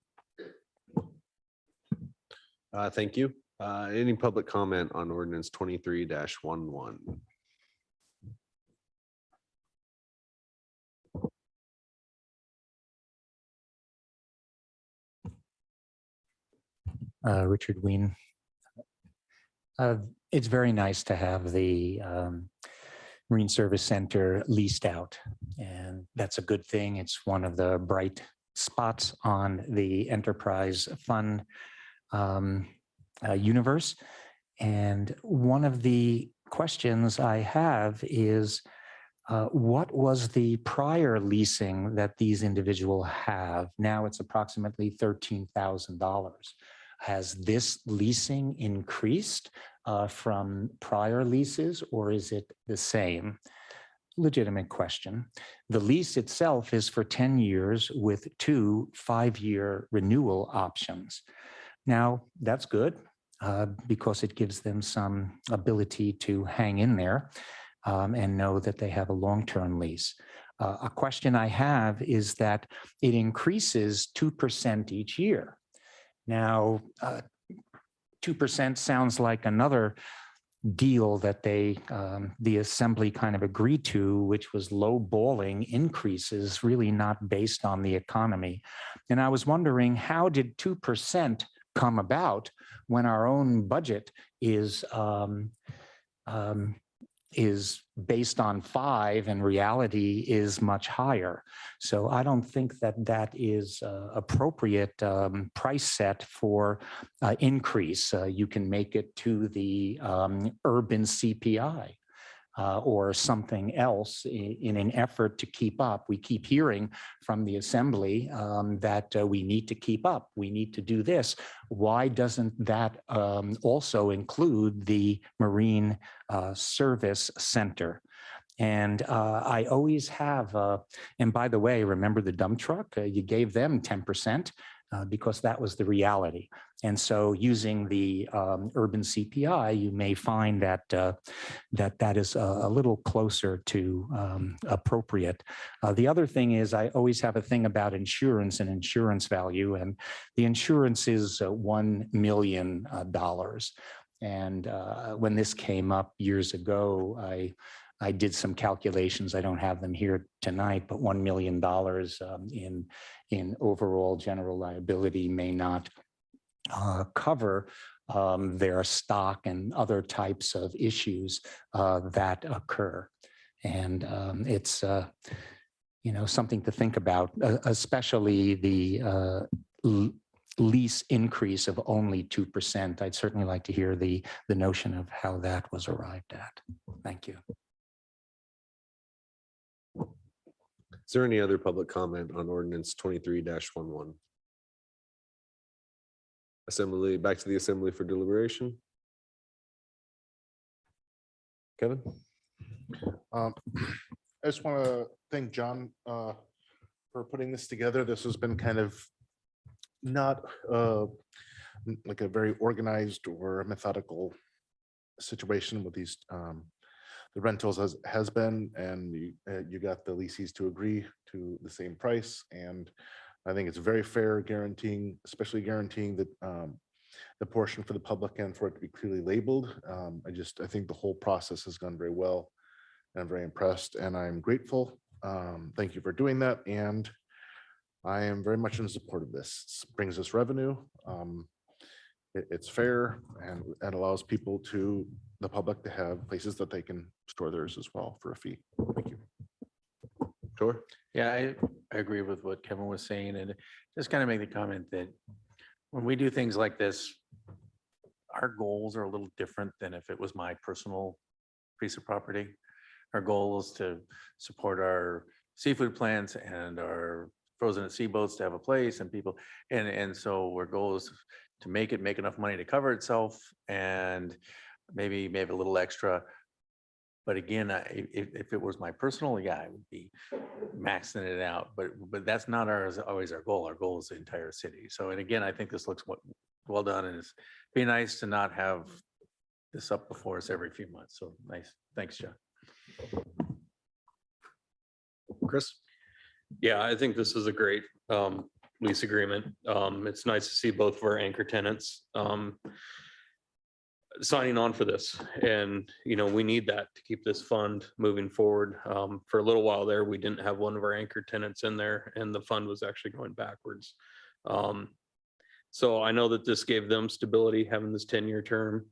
Thank you. Any public comment on ordinance 23-11? Richard Ween. It's very nice to have the Marine Service Center leased out, and that's a good thing. It's one of the bright spots on the enterprise fund universe. And one of the questions I have is, what was the prior leasing that these individuals have? Now it's approximately $13,000. Has this leasing increased from prior leases, or is it the same? Legitimate question. The lease itself is for 10 years with 2 5-year renewal options. Now, that's good because it gives them some ability to hang in there and know that they have a long-term lease. A question I have is that it increases 2% each year. Now, 2% sounds like another deal that the assembly kind of agreed to, which was low-balling increases, really not based on the economy. And I was wondering, how did 2% come about when our own budget is based on 5 and reality is much higher? So I don't think that is appropriate price set for increase. You can make it to the urban CPI or something else in an effort to keep up. We keep hearing from the assembly that we need to keep up. We need to do this. Why doesn't that also include the Marine Service Center? And I always have, and by the way, remember the dump truck? You gave them 10% because that was the reality. And so using the urban CPI, you may find that that is a little closer to appropriate. The other thing is, I always have a thing about insurance and insurance value, and the insurance is $1 million. And when this came up years ago, I did some calculations. I don't have them here tonight, but $1 million in overall general liability may not cover their stock and other types of issues that occur. And it's something to think about, especially the lease increase of only 2%. I'd certainly like to hear the notion of how that was arrived at. Thank you. Is there any other public comment on ordinance 23-11? Assembly, back to the assembly for deliberation. Kevin? I just want to thank John for putting this together. This has been kind of not like a very organized or methodical situation with these the rentals has been, and you got the leases to agree to the same price. And I think it's very fair, especially guaranteeing that the portion for the public and for it to be clearly labeled. I think the whole process has gone very well. And I'm very impressed and I'm grateful. Thank you for doing that. And I am very much in support of this. This brings us revenue. It's fair and allows the public to have places that they can store theirs as well for a fee. Thank you. Sure. Yeah, I agree with what Kevin was saying, and just kind of make the comment that when we do things like this, our goals are a little different than if it was my personal piece of property. Our goal is to support our seafood plants and our frozen at sea boats to have a place and people. And so our goal is to make enough money to cover itself and maybe a little extra. But again, if it was my personal, I would be maxing it out. But that's not always our goal. Our goal is the entire city. So, and again, I think this looks well done, and it's be nice to not have this up before us every few months. So nice. Thanks, John. Chris? Yeah, I think this is a great lease agreement. It's nice to see both of our anchor tenants signing on for this. And, we need that to keep this fund moving forward. For a little while there, we didn't have one of our anchor tenants in there and the fund was actually going backwards. So I know that this gave them stability, having this 10-year term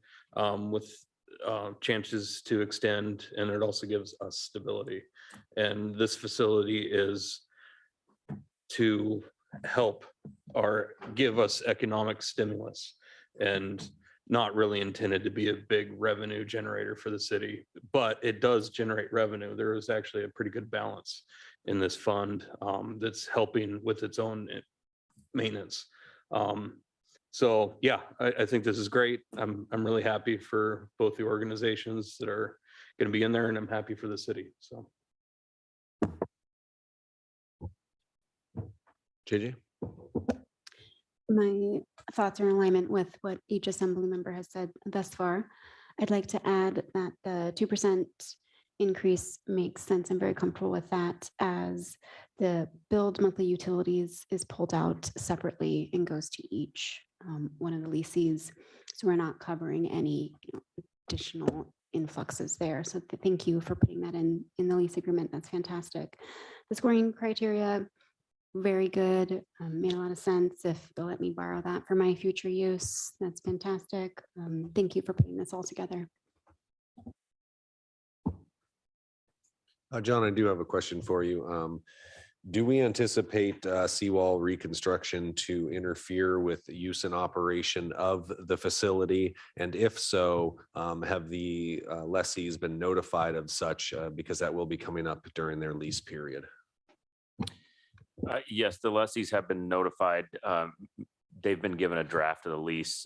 with chances to extend, and it also gives us stability. And this facility is to help or give us economic stimulus and not really intended to be a big revenue generator for the city, but it does generate revenue. There is actually a pretty good balance in this fund that's helping with its own maintenance. So yeah, I think this is great. I'm really happy for both the organizations that are going to be in there, and I'm happy for the city. So. JJ? My thoughts are in alignment with what each assembly member has said thus far. I'd like to add that the 2% increase makes sense. I'm very comfortable with that, as the billed monthly utilities is pulled out separately and goes to each one of the leases. So we're not covering any additional influxes there. So thank you for putting that in the lease agreement. That's fantastic. The scoring criteria, very good. Made a lot of sense. If they'll let me borrow that for my future use, that's fantastic. Thank you for putting this all together. John, I do have a question for you. Do we anticipate seawall reconstruction to interfere with the use and operation of the facility? And if so, have the lessees been notified of such, because that will be coming up during their lease period? Yes, the lessees have been notified. They've been given a draft of the lease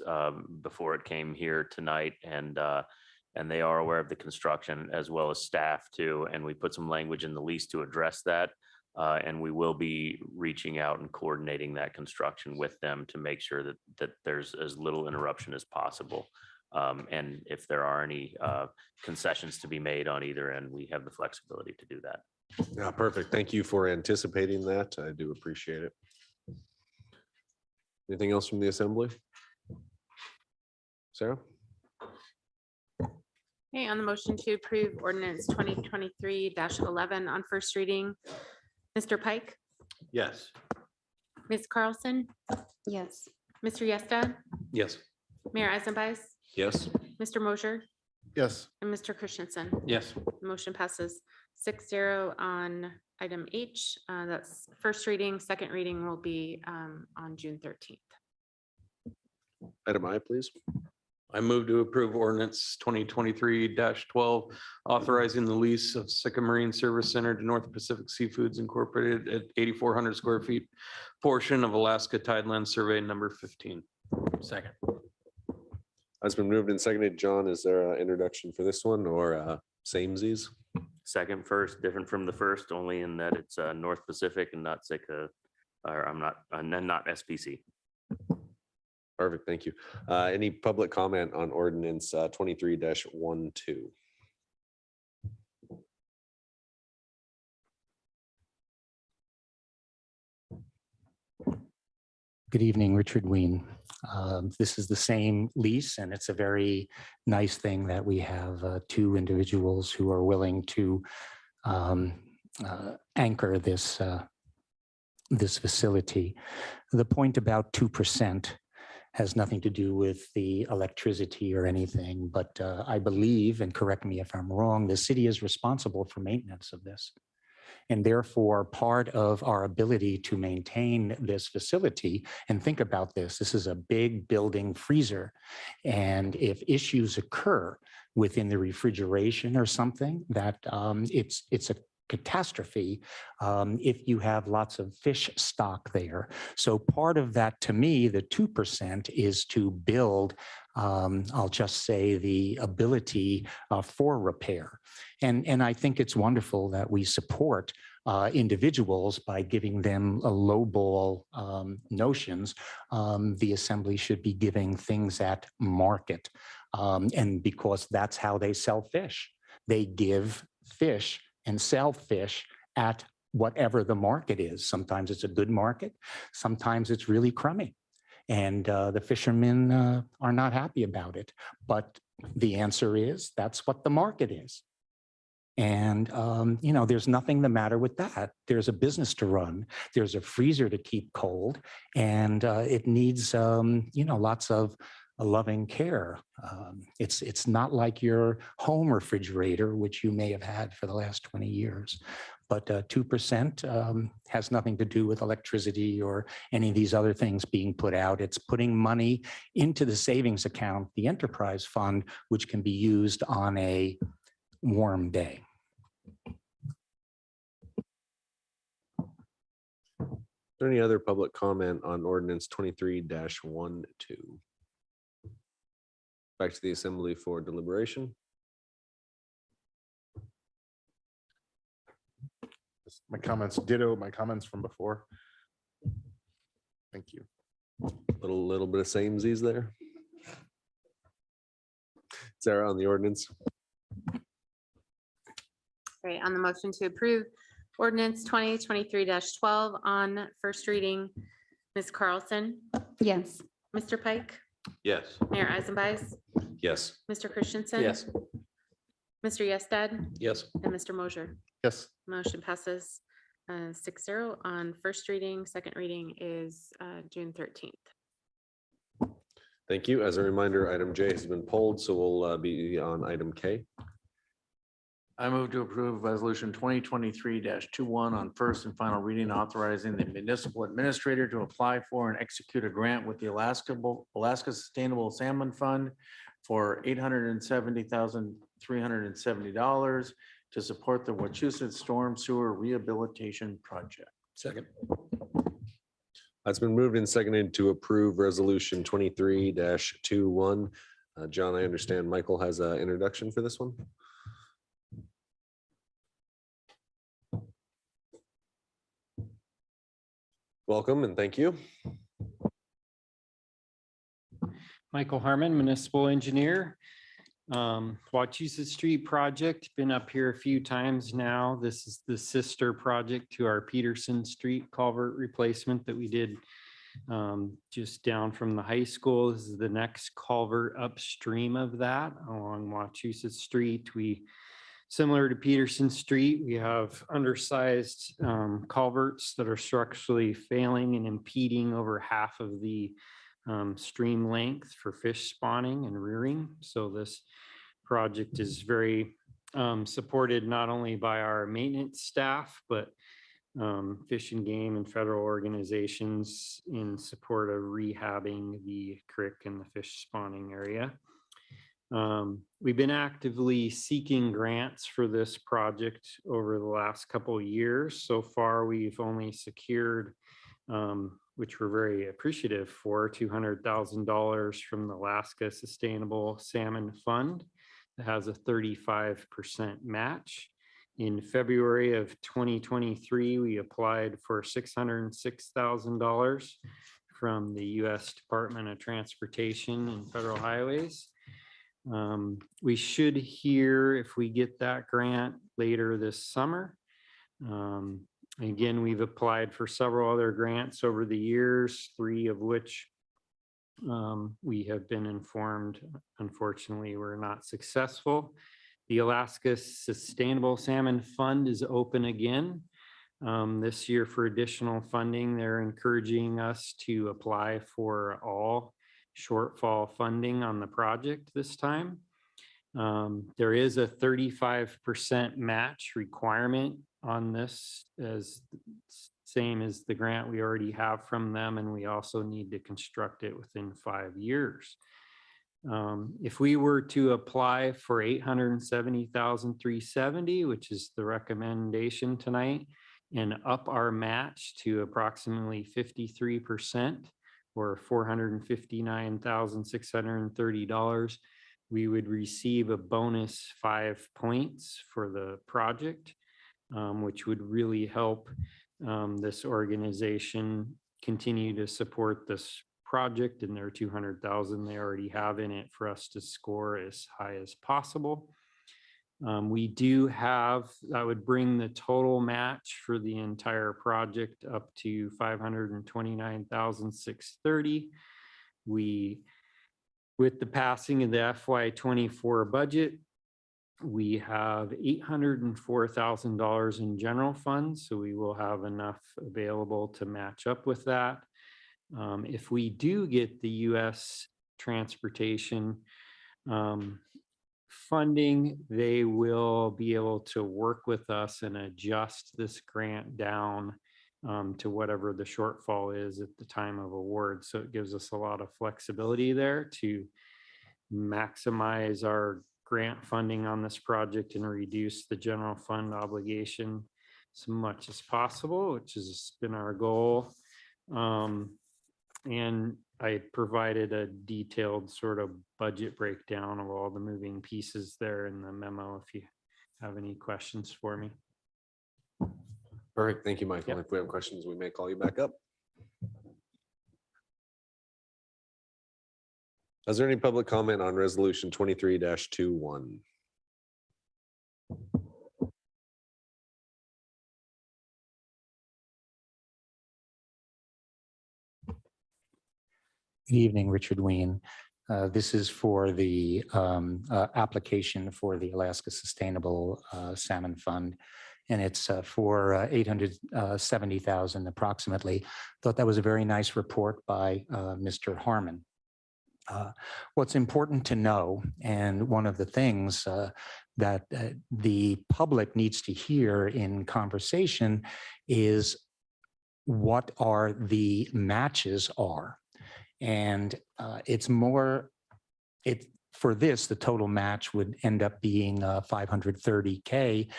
before it came here tonight, and they are aware of the construction, as well as staff too. And we put some language in the lease to address that. And we will be reaching out and coordinating that construction with them to make sure that there's as little interruption as possible. And if there are any concessions to be made on either end, we have the flexibility to do that. Yeah, perfect. Thank you for anticipating that. I do appreciate it. Anything else from the assembly? Sarah? Okay, on the motion to approve ordinance 2023-11 on first reading, Mr. Pike, Yes. Ms. Carlson, Yes. Mr. Yesta, Yes. Mayor Eisenbais, Yes. Mr. Mosher, Yes. and Mr. Christensen. Yes. Motion passes 6-0 on item H. That's first reading. Second reading will be on June 13th. Item I, please. I move to approve ordinance 2023-12, authorizing the lease of Sitka Marine Service Center to North Pacific Seafoods Incorporated at 8,400 square feet, portion of Alaska Tideland Survey number 15. Second. Has been moved and seconded. John, is there an introduction for this one, or samesies? Second, first, different from the first, only in that it's North Pacific and not Sitka, or not SPC. Perfect, thank you. Any public comment on ordinance 23-12? Good evening, Richard Ween. This is the same lease, and it's a very nice thing that we have two individuals who are willing to anchor this this facility. The point about 2% has nothing to do with the electricity or anything, but I believe, and correct me if I'm wrong, the city is responsible for maintenance of this. And therefore, part of our ability to maintain this facility, and think about this, this is a big building freezer. And if issues occur within the refrigeration or something, that it's a catastrophe if you have lots of fish stock there. So part of that, to me, the 2% is to build, I'll just say, the ability for repair. And I think it's wonderful that we support individuals by giving them a lowball notions. The assembly should be giving things at market. And because that's how they sell fish. They give fish and sell fish at whatever the market is. Sometimes it's a good market. Sometimes it's really crummy. And the fishermen are not happy about it. But the answer is that's what the market is. And, you know, there's nothing the matter with that. There's a business to run. There's a freezer to keep cold. And it needs, you know, lots of loving care. It's not like your home refrigerator, which you may have had for the last 20 years. But 2% has nothing to do with electricity or any of these other things being put out. It's putting money into the savings account, the enterprise fund, which can be used on a warm day. Is there any other public comment on ordinance 23-12? Back to the assembly for deliberation. My comments ditto my comments from before. Thank you. Little bit of samesies there. Sarah, on the ordinance. Great. On the motion to approve ordinance 2023-12 on first reading, Ms. Carlson, Yes. Mr. Pike, Yes. Mayor Eisenbais, Yes. Mr. Christensen. Yes. Mr. Yestad Yes. and Mr. Mosher. Yes. Motion passes 6-0 on first reading. Second reading is June 13th. Thank you. As a reminder, item J has been pulled, so we'll be on item K. I move to approve resolution 2023-21 on first and final reading, authorizing the municipal administrator to apply for and execute a grant with the Alaska Sustainable Salmon Fund for $870,370 to support the Wachusett Storm Sewer Rehabilitation Project. Second. It's been moved and seconded to approve resolution 23-21. John, I understand Michael has an introduction for this one. Welcome and thank you. Michael Harmon, municipal engineer. Wachusett Street project, been up here a few times now. This is the sister project to our Peterson Street culvert replacement that we did just down from the high school. This is the next culvert upstream of that along Wachusett Street. Similar to Peterson Street, we have undersized culverts that are structurally failing and impeding over half of the stream length for fish spawning and rearing. So this project is very supported not only by our maintenance staff, but Fish and Game and federal organizations in support of rehabbing the creek and the fish spawning area. We've been actively seeking grants for this project over the last couple of years. So far, we've only secured, which we're very appreciative for, $200,000 from the Alaska Sustainable Salmon Fund that has a 35% match. In February of 2023, we applied for $606,000 from the U.S. Department of Transportation and Federal Highways. We should hear if we get that grant later this summer. Again, we've applied for several other grants over the years, 3 of which we have been informed, unfortunately, we're not successful. The Alaska Sustainable Salmon Fund is open again this year for additional funding. They're encouraging us to apply for all shortfall funding on the project this time. There is a 35% match requirement on this, as same as the grant we already have from them, and we also need to construct it within 5 years. If we were to apply for $870,370, which is the recommendation tonight, and up our match to approximately 53% or $459,630, we would receive a bonus 5 points for the project, which would really help this organization continue to support this project and their 200,000 they already have in it for us to score as high as possible. We do have, that would bring the total match for the entire project up to $529,630. With the passing of the FY24 budget, we have $804,000 in general funds, so we will have enough available to match up with that. If we do get the U.S. transportation funding, they will be able to work with us and adjust this grant down to whatever the shortfall is at the time of award. So it gives us a lot of flexibility there to maximize our grant funding on this project and reduce the general fund obligation as much as possible, which has been our goal. And I provided a detailed sort of budget breakdown of all the moving pieces there in the memo, if you have any questions for me. Perfect. Thank you, Michael. If we have questions, we may call you back up. Is there any public comment on resolution 23-21? Good evening, Richard Ween. This is for the application for the Alaska Sustainable Salmon Fund, and it's for $870,000 approximately. Thought that was a very nice report by Mr. Harmon. What's important to know, and one of the things that the public needs to hear in conversation, is what are the matches are. And it's more, for this, the total match would end up being $530K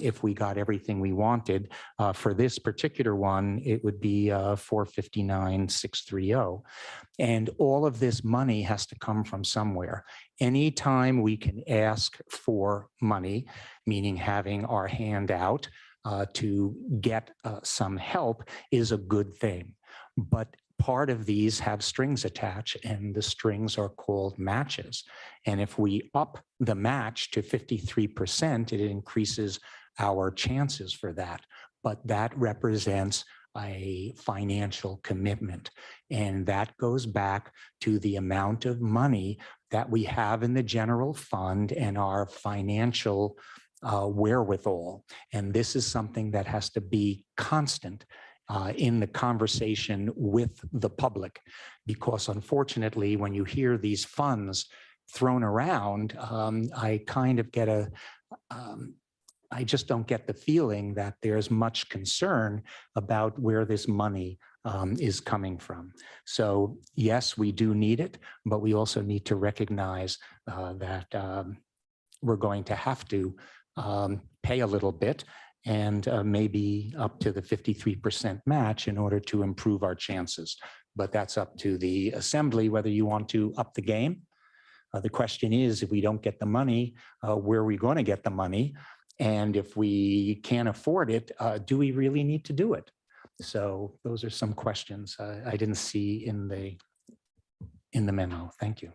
if we got everything we wanted. For this particular one, it would be $459,630. And all of this money has to come from somewhere. Anytime we can ask for money, meaning having our hand out to get some help, is a good thing. But part of these have strings attached, and the strings are called matches. And if we up the match to 53%, it increases our chances for that. But that represents a financial commitment. And that goes back to the amount of money that we have in the general fund and our financial wherewithal. And this is something that has to be constant in the conversation with the public, because unfortunately, when you hear these funds thrown around, I kind of get I just don't get the feeling that there's much concern about where this money is coming from. So yes, we do need it, but we also need to recognize that we're going to have to pay a little bit, and maybe up to the 53% match in order to improve our chances. But that's up to the assembly, whether you want to up the game. The question is, if we don't get the money, where are we going to get the money? And if we can't afford it, do we really need to do it? So those are some questions I didn't see in the memo. Thank you.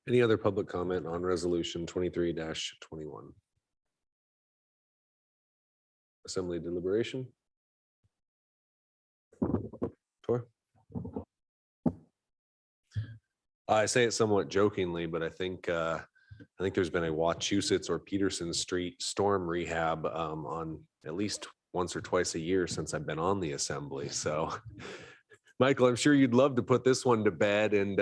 Any other public comment on resolution 23-21? assembly deliberation. Tor? I say it somewhat jokingly, but I think there's been a Wachusett or Peterson Street storm rehab on at least once or twice a year since I've been on the assembly. So, Michael, I'm sure you'd love to put this one to bed, and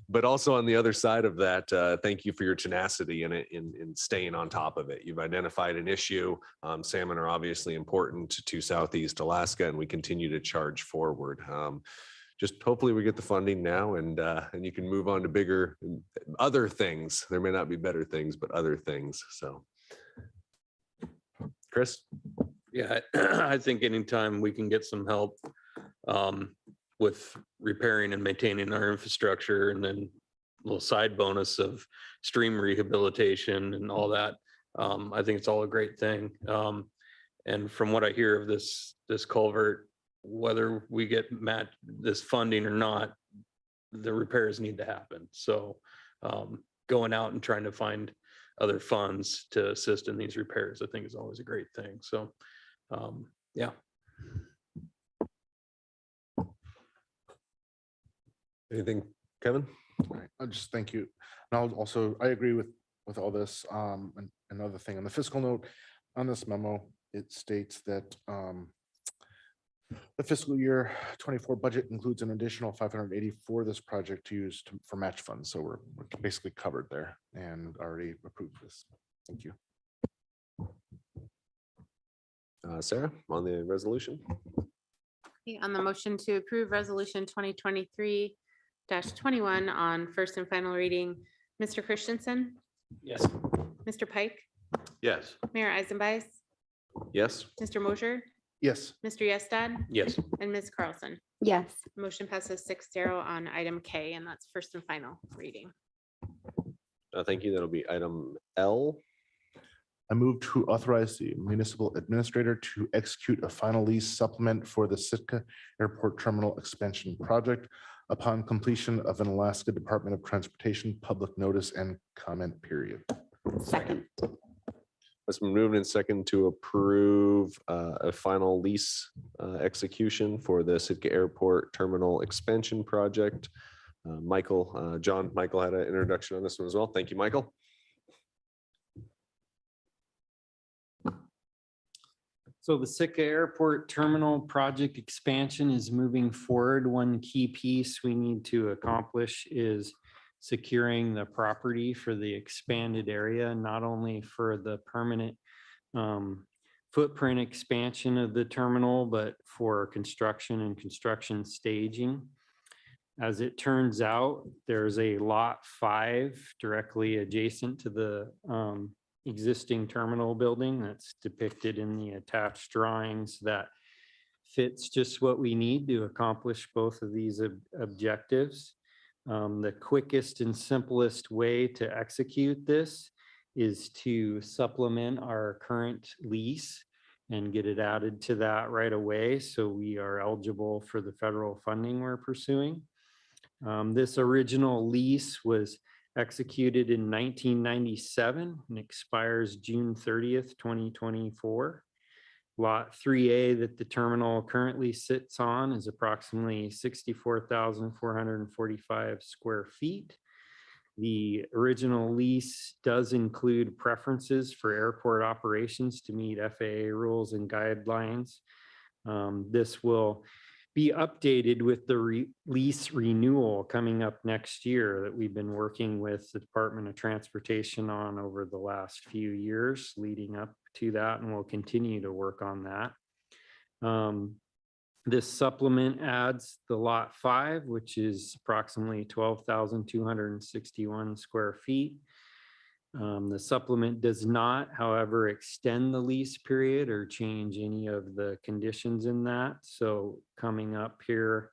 but also on the other side of that, thank you for your tenacity in staying on top of it. You've identified an issue. Salmon are obviously important to Southeast Alaska, and we continue to charge forward. Just hopefully we get the funding now, and you can move on to bigger other things. There may not be better things, but other things. So, Chris? Yeah, I think anytime we can get some help with repairing and maintaining our infrastructure, and then a little side bonus of stream rehabilitation and all that, I think it's all a great thing. And from what I hear of this culvert, whether we get this funding or not, the repairs need to happen. So going out and trying to find other funds to assist in these repairs, I think is always a great thing. So yeah. Anything, Kevin? All right, I'll just thank you. And I'll also, I agree with all this. And another thing on the fiscal note on this memo, it states that the fiscal year 24 budget includes an additional 580 for this project to use for match funds. So we're basically covered there and already approved this. Thank you. Sarah, on the resolution? Okay, on the motion to approve resolution 2023-21 on first and final reading, Mr. Christensen, Yes. Mr. Pike, Yes. Mayor Eisenbeiß, Yes. Mr. Mosher, Yes. Mr. Yestad, Yes. and Ms. Carlson. Yes. Motion passes 6-0 on item K, and that's first and final reading. Thank you. That'll be item L. I move to authorize the municipal administrator to execute a final lease supplement for the Sitka Airport Terminal Expansion Project upon completion of an Alaska Department of Transportation public notice and comment period. Second. It's been moved and second to approve a final lease execution for the Sitka Airport Terminal Expansion Project. Michael had an introduction on this one as well. Thank you, Michael. So the Sitka Airport Terminal Project expansion is moving forward. One key piece we need to accomplish is securing the property for the expanded area, not only for the permanent footprint expansion of the terminal, but for construction and construction staging. As it turns out, there's a lot 5 directly adjacent to the existing terminal building that's depicted in the attached drawings that fits just what we need to accomplish both of these objectives. The quickest and simplest way to execute this is to supplement our current lease and get it added to that right away, so we are eligible for the federal funding we're pursuing. This original lease was executed in 1997 and expires June 30th, 2024. Lot 3A that the terminal currently sits on is approximately 64,445 square feet. The original lease does include preferences for airport operations to meet FAA rules and guidelines. This will be updated with the lease renewal coming up next year that we've been working with the Department of Transportation on over the last few years leading up to that, and we'll continue to work on that. This supplement adds the lot 5, which is approximately 12,261 square feet. The supplement does not, however, extend the lease period or change any of the conditions in that. So coming up here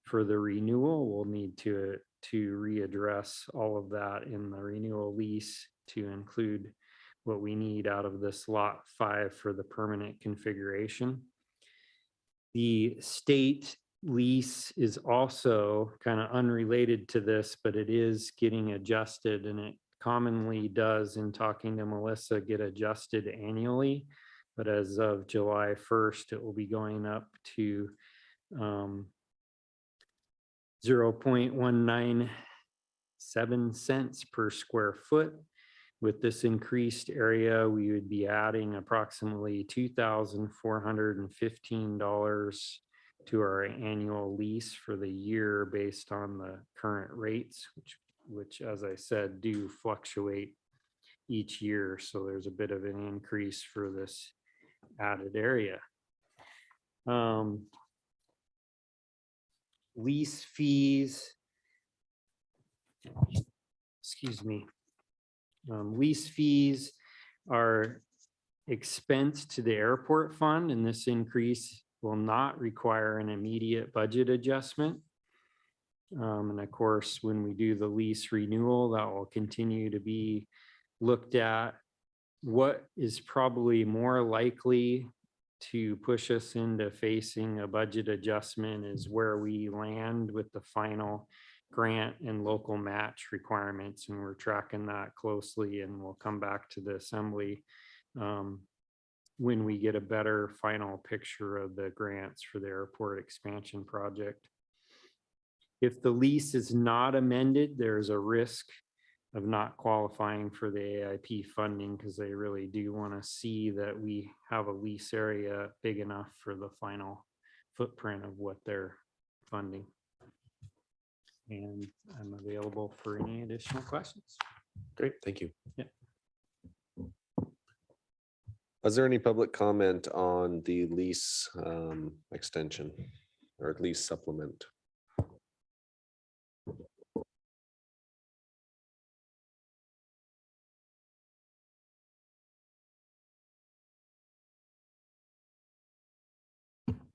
for the renewal, we'll need to readdress all of that in the renewal lease to include what we need out of this lot 5 for the permanent configuration. The state lease is also kind of unrelated to this, but it is getting adjusted, and it commonly does, in talking to Melissa, get adjusted annually. But as of July 1st, it will be going up to 0.197 cents per square foot. With this increased area, we would be adding approximately $2,415 to our annual lease for the year based on the current rates, which, as I said, do fluctuate each year. So there's a bit of an increase for this added area. Lease fees. Excuse me. Lease fees are expensed to the airport fund, and this increase will not require an immediate budget adjustment. And of course, when we do the lease renewal, that will continue to be looked at. What is probably more likely to push us into facing a budget adjustment is where we land with the final grant and local match requirements, and we're tracking that closely, and we'll come back to the assembly when we get a better final picture of the grants for the airport expansion project. If the lease is not amended, there's a risk of not qualifying for the AIP funding because they really do want to see that we have a lease area big enough for the final footprint of what they're funding. And I'm available for any additional questions. Great, thank you. Yeah. Is there any public comment on the lease extension or lease supplement?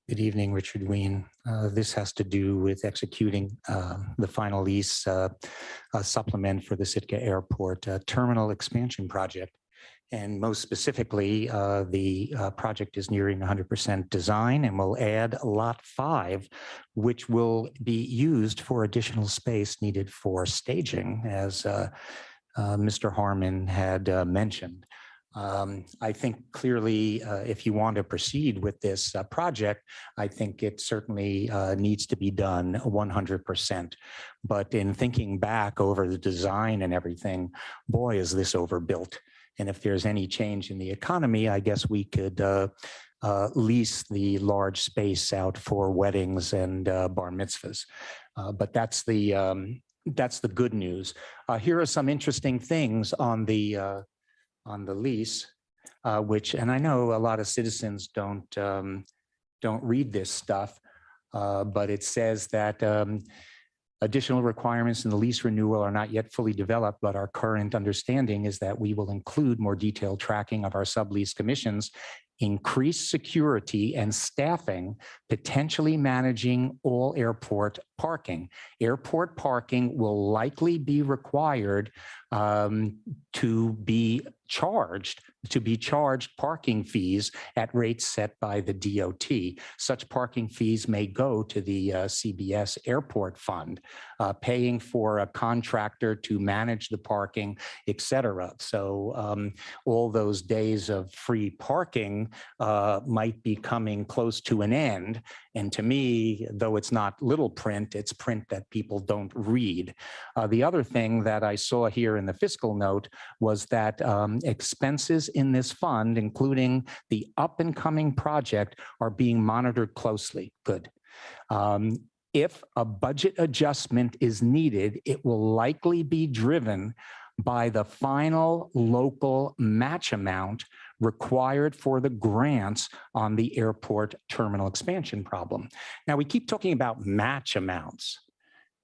Good evening, Richard Ween. This has to do with executing the final lease supplement for the Sitka Airport terminal expansion project. And most specifically, the project is nearing 100% design and will add Lot 5, which will be used for additional space needed for staging, as Mr. Harmon had mentioned. I think clearly, if you want to proceed with this project, I think it certainly needs to be done 100%. But in thinking back over the design and everything, boy, is this overbuilt. And if there's any change in the economy, I guess we could lease the large space out for weddings and bar mitzvahs. But that's the good news. Here are some interesting things on the lease, and I know a lot of citizens don't read this stuff, but it says that additional requirements in the lease renewal are not yet fully developed, but our current understanding is that we will include more detailed tracking of our sublease commissions, increased security and staffing, potentially managing all airport parking. Airport parking will likely be required to be charged parking fees at rates set by the DOT. Such parking fees may go to the CBS Airport Fund, paying for a contractor to manage the parking, et cetera. So all those days of free parking might be coming close to an end. And to me, though it's not little print, it's print that people don't read. The other thing that I saw here in the fiscal note was that expenses in this fund, including the up and coming project, are being monitored closely. Good. If a budget adjustment is needed, it will likely be driven by the final local match amount required for the grants on the airport terminal expansion problem. Now, we keep talking about match amounts,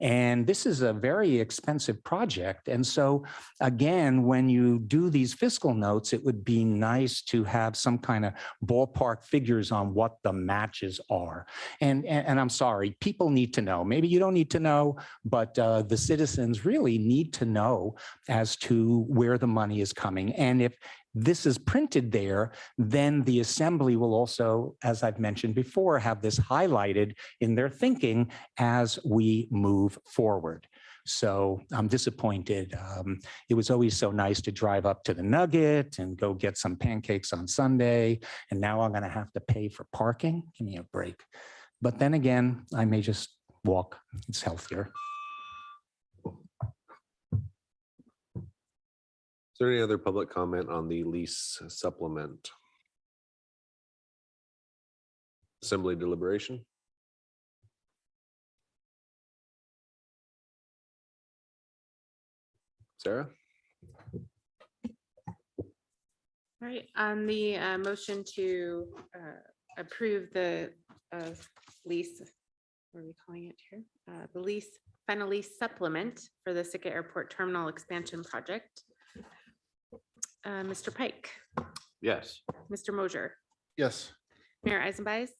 and this is a very expensive project. And so again, when you do these fiscal notes, it would be nice to have some kind of ballpark figures on what the matches are. And I'm sorry, people need to know. Maybe you don't need to know, but the citizens really need to know as to where the money is coming. And if this is printed there, then the assembly will also, as I've mentioned before, have this highlighted in their thinking as we move forward. So I'm disappointed. It was always so nice to drive up to the Nugget and go get some pancakes on Sunday. And now I'm going to have to pay for parking. Give me a break. But then again, I may just walk. It's healthier. Is there any other public comment on the lease supplement? Assembly deliberation? Sarah? All right, on the motion to approve the lease, what are we calling it here? The lease, final lease supplement for the Sitka Airport Terminal Expansion Project. Mr. Pike, Yes. Mr. Mosier, Yes. Mayor Eisenbeiß,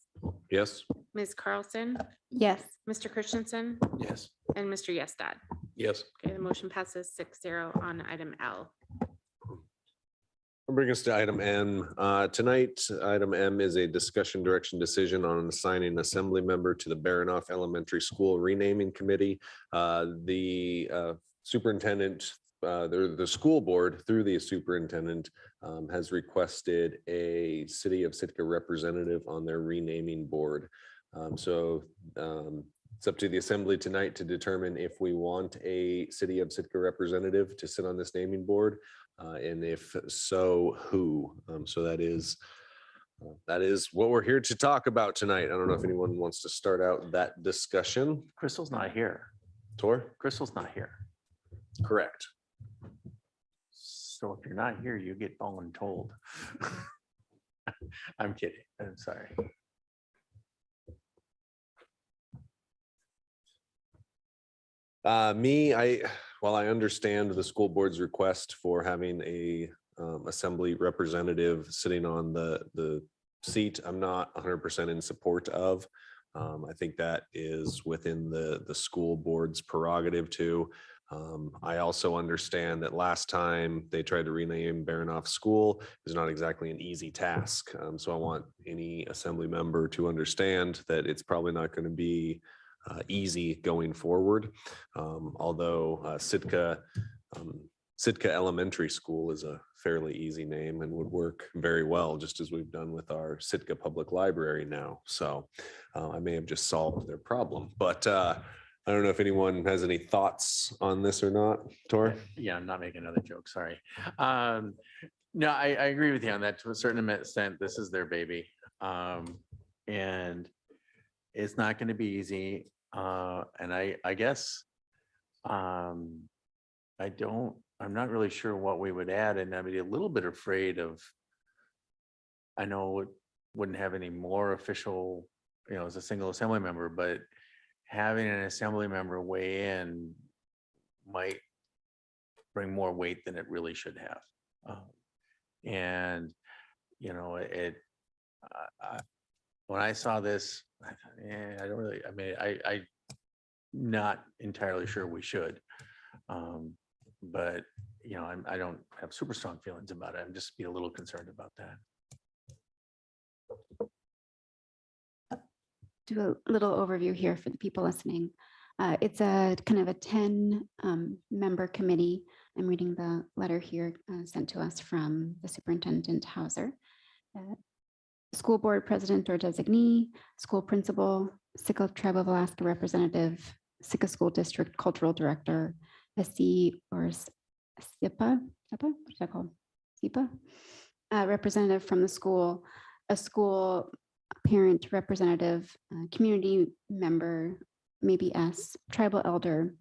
Yes. Ms. Carlson, Yes. Mr. Christensen, Yes. and Mr. Yestad. Yes. Okay, the motion passes 6-0 on item L. I'll bring us to item M. Tonight, item M is a discussion direction decision on assigning assembly member to the Baranoff Elementary School Renaming Committee. The superintendent, the school board through the superintendent has requested a City of Sitka representative on their renaming board. So it's up to the assembly tonight to determine if we want a City of Sitka representative to sit on this naming board. And if so, who? So that is what we're here to talk about tonight. I don't know if anyone wants to start out that discussion. Crystal's not here. Tor? Crystal's not here. Correct. So if you're not here, you get voluntold. I'm kidding. I'm sorry. While I understand the school board's request for having a assembly representative sitting on the seat, I'm not 100% in support of. I think that is within the school board's prerogative too. I also understand that last time they tried to rename Baranoff School is not exactly an easy task. So I want any assembly member to understand that it's probably not going to be easy going forward. Although Sitka Elementary School is a fairly easy name and would work very well, just as we've done with our Sitka Public Library now. So I may have just solved their problem, but I don't know if anyone has any thoughts on this or not. Tor? Yeah, I'm not making another joke. Sorry. No, I agree with you on that to a certain extent. This is their baby. And it's not going to be easy. And I guess I'm not really sure what we would add, and I'd be a little bit afraid of, I know it wouldn't have any more official, as a single assembly member, but having an assembly member weigh in might bring more weight than it really should have. And, when I saw this, I thought, I don't really, I'm not entirely sure we should. But, I don't have super strong feelings about it. I'm just be a little concerned about that. Do a little overview here for the people listening. It's a kind of a 10 member committee. I'm reading the letter here sent to us from the Superintendent Hauser. School board president or designee, school principal, Sitka Tribe of Alaska representative, Sitka School District cultural director, a C or SIPA, what is that called? SIPA, representative from the school, a school parent representative, community member, maybe S, tribal elder,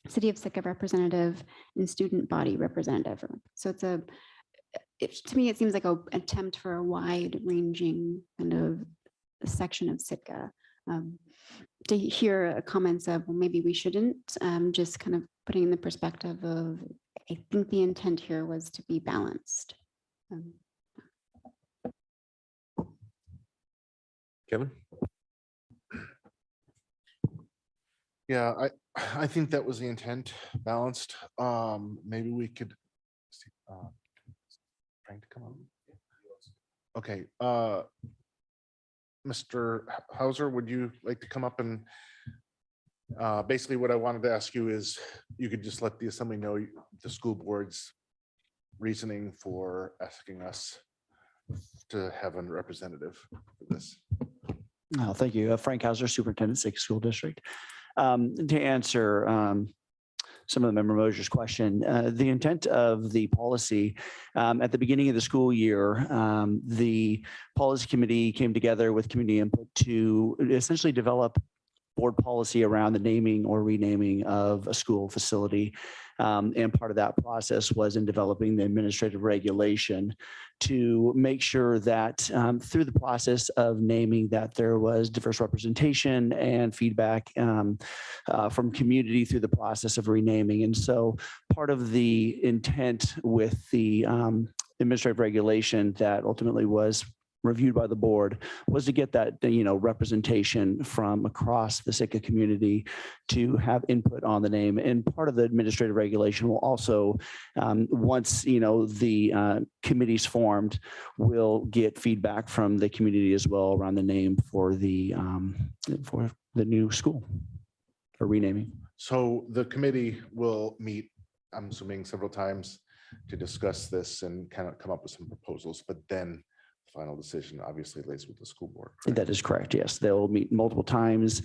City of Sitka representative, and student body representative. So to me, it seems like an attempt for a wide ranging kind of section of Sitka. To hear comments of, well, maybe we shouldn't, just kind of putting in the perspective of, I think the intent here was to be balanced. Kevin? Yeah, I think that was the intent, balanced. Maybe we could see, trying to come on. Okay, Mr. Hauser, would you like to come up and Basically, what I wanted to ask you is, you could just let the assembly know the school board's reasoning for asking us to have a representative for this. Oh, thank you. Frank Hauser, Superintendent, Sitka School District. To answer some of the member Mosier's question, the intent of the policy at the beginning of the school year, the policy committee came together with community input to essentially develop board policy around the naming or renaming of a school facility. And part of that process was in developing the administrative regulation to make sure that through the process of naming that there was diverse representation and feedback from community through the process of renaming. And so part of the intent with the administrative regulation that ultimately was reviewed by the board was to get that, representation from across the Sitka community to have input on the name. And part of the administrative regulation will also, once, the committee's formed, will get feedback from the community as well around the name for the new school or renaming. So the committee will meet, I'm assuming, several times to discuss this and kind of come up with some proposals, but then final decision obviously lays with the school board. That is correct. Yes, they'll meet multiple times,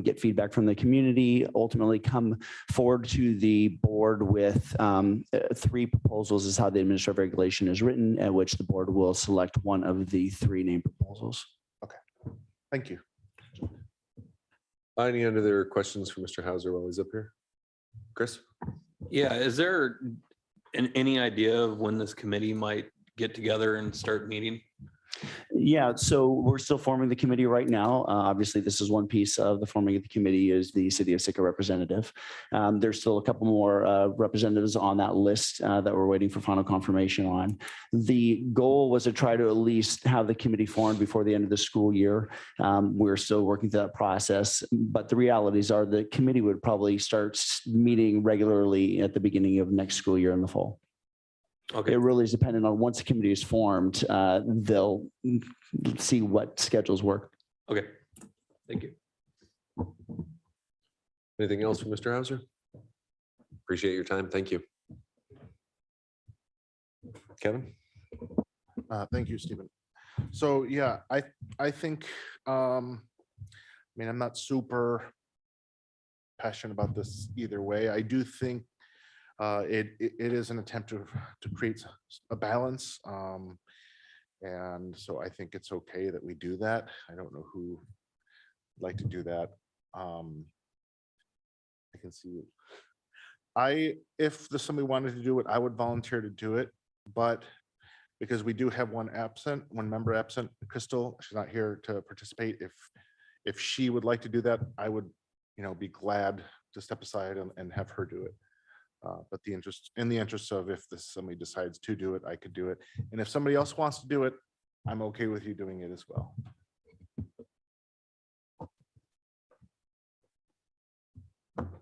get feedback from the community, ultimately come forward to the board with 3 proposals is how the administrative regulation is written, at which the board will select one of the 3 named proposals. Okay, thank you. Any other questions for Mr. Hauser while he's up here? Chris? Yeah, is there any idea of when this committee might get together and start meeting? Yeah, so we're still forming the committee right now. Obviously, this is one piece of the forming of the committee is the City of Sitka representative. There's still a couple more representatives on that list that we're waiting for final confirmation on. The goal was to try to at least have the committee formed before the end of the school year. We're still working through that process, but the realities are the committee would probably start meeting regularly at the beginning of next school year in the fall. Okay. It really is dependent on once the committee is formed, they'll see what schedules work. Okay, thank you. Anything else from Mr. Hauser? Appreciate your time. Thank you. Kevin? Thank you, Stephen. So yeah, I think, I'm not super passionate about this either way. I do think it is an attempt to create a balance. And so I think it's okay that we do that. I don't know who would like to do that. I can see if somebody wanted to do it, I would volunteer to do it, but because we do have one member absent, Crystal, she's not here to participate. If she would like to do that, I would, be glad to step aside and have her do it. But in the interest of if somebody decides to do it, I could do it. And if somebody else wants to do it, I'm okay with you doing it as well.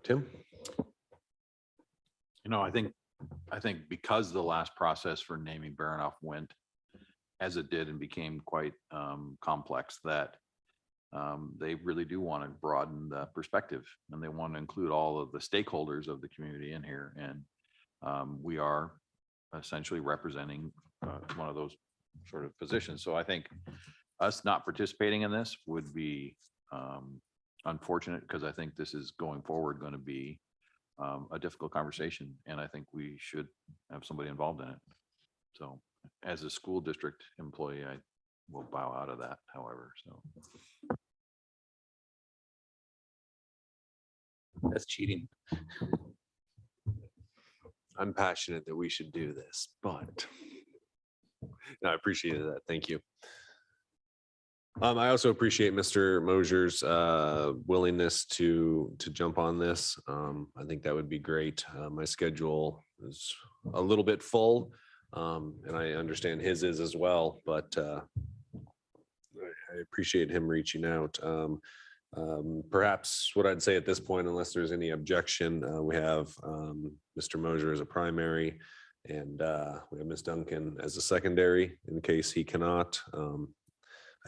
Tim? I think because the last process for naming Baranoff went as it did and became quite complex, that they really do want to broaden the perspective and they want to include all of the stakeholders of the community in here. And we are essentially representing one of those sort of positions. So I think us not participating in this would be unfortunate, because I think this is going forward going to be a difficult conversation. And I think we should have somebody involved in it. So as a school district employee, I will bow out of that, however, so. That's cheating. I'm passionate that we should do this, but no, I appreciate that. Thank you. I also appreciate Mr. Mosier's willingness to jump on this. I think that would be great. My schedule is a little bit full, and I understand his is as well, but I appreciate him reaching out. Perhaps what I'd say at this point, unless there's any objection, we have Mr. Mosier as a primary and we have Ms. Duncan as a secondary in case he cannot.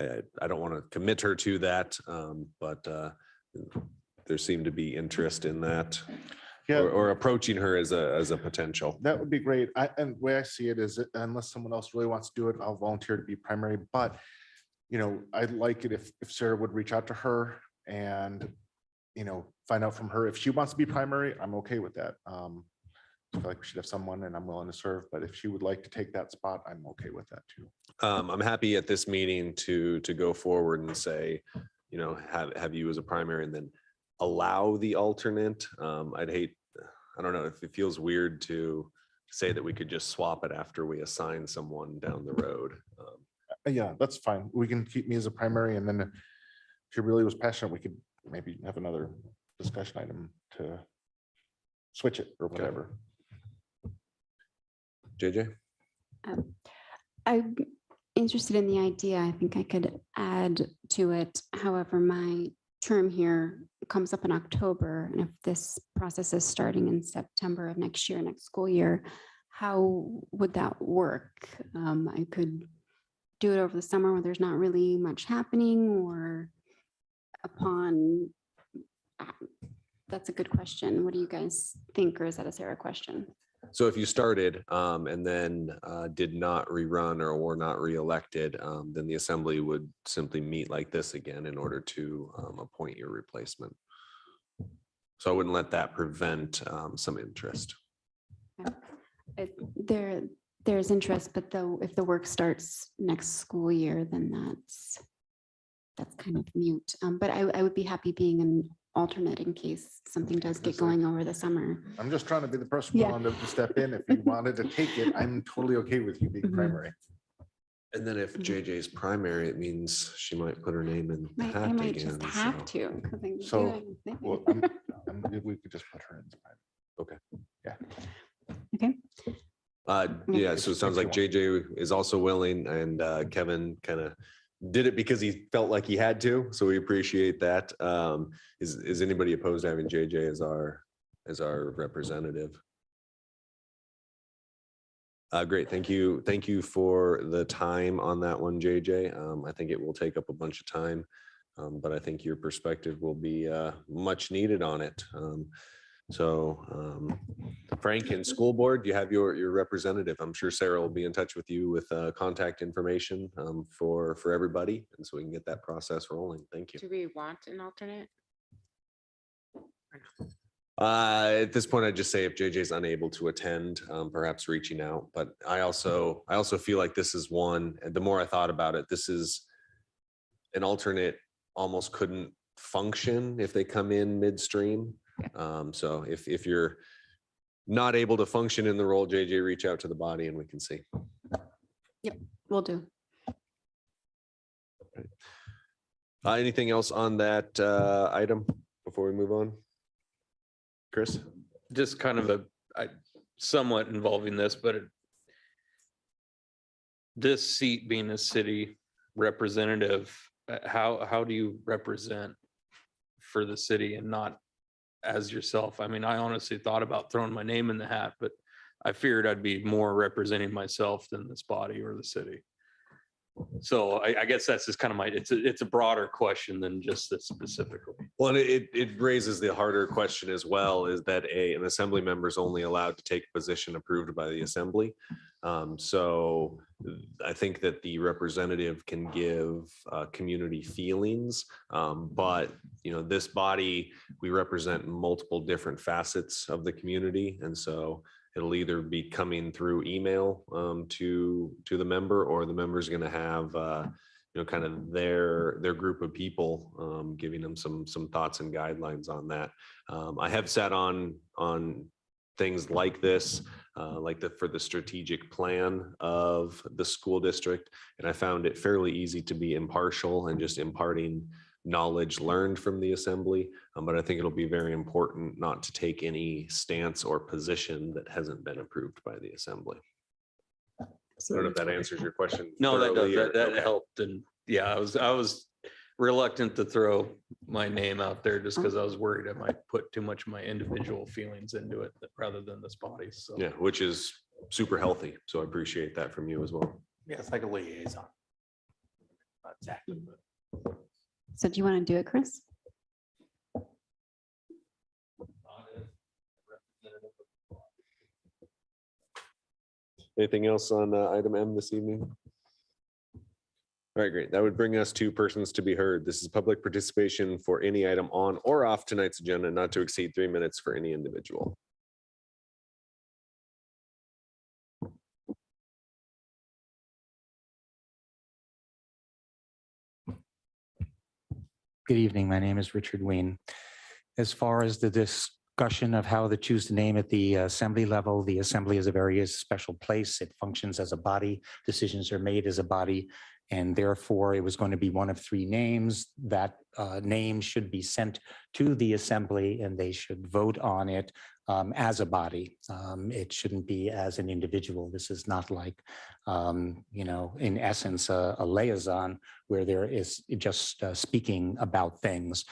I don't want to commit her to that, but there seemed to be interest in that. Yeah. Or approaching her as a potential. That would be great. And the way I see it is unless someone else really wants to do it, I'll volunteer to be primary. But, you know, I'd like it if Sarah would reach out to her and, you know, find out from her. If she wants to be primary, I'm okay with that. I feel like we should have someone and I'm willing to serve, but if she would like to take that spot, I'm okay with that too. I'm happy at this meeting to go forward and say, you know, have you as a primary and then allow the alternate. I'd hate, I don't know if it feels weird to say that we could just swap it after we assign someone down the road. Yeah, that's fine. We can keep me as a primary and then if she really was passionate, we could maybe have another discussion item to switch it or whatever. JJ? I'm interested in the idea. I think I could add to it. However, my term here comes up in October, and if this process is starting in September of next year, next school year, how would that work? I could do it over the summer when there's not really much happening, or upon, that's a good question. What do you guys think, or is that a Sarah question? So if you started and then did not rerun or were not reelected, then the assembly would simply meet like this again in order to appoint your replacement. So I wouldn't let that prevent some interest. There's interest, but though if the work starts next school year, then that's kind of mute. But I would be happy being an alternate in case something does get going over the summer. I'm just trying to be the person Yeah. willing to step in. If you wanted to take it, I'm totally okay with you being primary. And then if JJ's primary, it means she might put her name in the I hat might again. just have so- to. 'cause I can do So, it. well, we could just put her in. Okay. Yeah. Okay. Yeah, so it sounds like JJ is also willing and Kevin kind of did it because he felt like he had to, so we appreciate that. Is anybody opposed to having JJ as our representative? Great, thank you. Thank you for the time on that one, JJ. I think it will take up a bunch of time, but I think your perspective will be much needed on it. So Frank and school board, you have your representative. I'm sure Sarah will be in touch with you with contact information for everybody. And so we can get that process rolling. Thank you. Do we want an alternate? At this point, I'd just say if JJ is unable to attend, perhaps reaching out. But I also feel like this is one, and the more I thought about it, this is an alternate almost couldn't function if they come in midstream. So if you're not able to function in the role, JJ, reach out to the body and we can see. Yep, will do. Anything else on that item before we move on? Chris? Just kind of somewhat involving this, but this seat being a city representative, how do you represent for the city and not as yourself? I mean, I honestly thought about throwing my name in the hat, but I feared I'd be more representing myself than this body or the city. So I guess that's just kind of it's a broader question than just this specifically. Well, and it raises the harder question as well, is that an assembly member is only allowed to take a position approved by the assembly. So I think that the representative can give community feelings, but this body, we represent multiple different facets of the community. And so it'll either be coming through email to the member, or the member is going to have kind of their group of people giving them some thoughts and guidelines on that. I have sat on things like this, for the strategic plan of the school district, and I found it fairly easy to be impartial and just imparting knowledge learned from the assembly. But I think it'll be very important not to take any stance or position that hasn't been approved by the assembly. I don't know if that answers your question. No, that thoroughly does, or- that okay. helped. And yeah, I was reluctant to throw my name out there just because I was worried I might put too much of my individual feelings into it rather than this body. So Yeah, which is super healthy. So I appreciate that from you as well. Yeah, it's like a liaison. Not exactly, but. So do you want to do it, Chris? Anything else on item M this evening? All right, great. That would bring us to persons to be heard. This is public participation for any item on or off tonight's agenda, not to exceed 3 minutes for any individual. Good evening. My name is Richard Ween. As far as the discussion of how to choose the name at the assembly level, the assembly is a very special place. It functions as a body. Decisions are made as a body. And therefore, it was going to be one of 3 names. That name should be sent to the assembly and they should vote on it as a body. It shouldn't be as an individual. This is not like, in essence, a liaison where there is just speaking about things.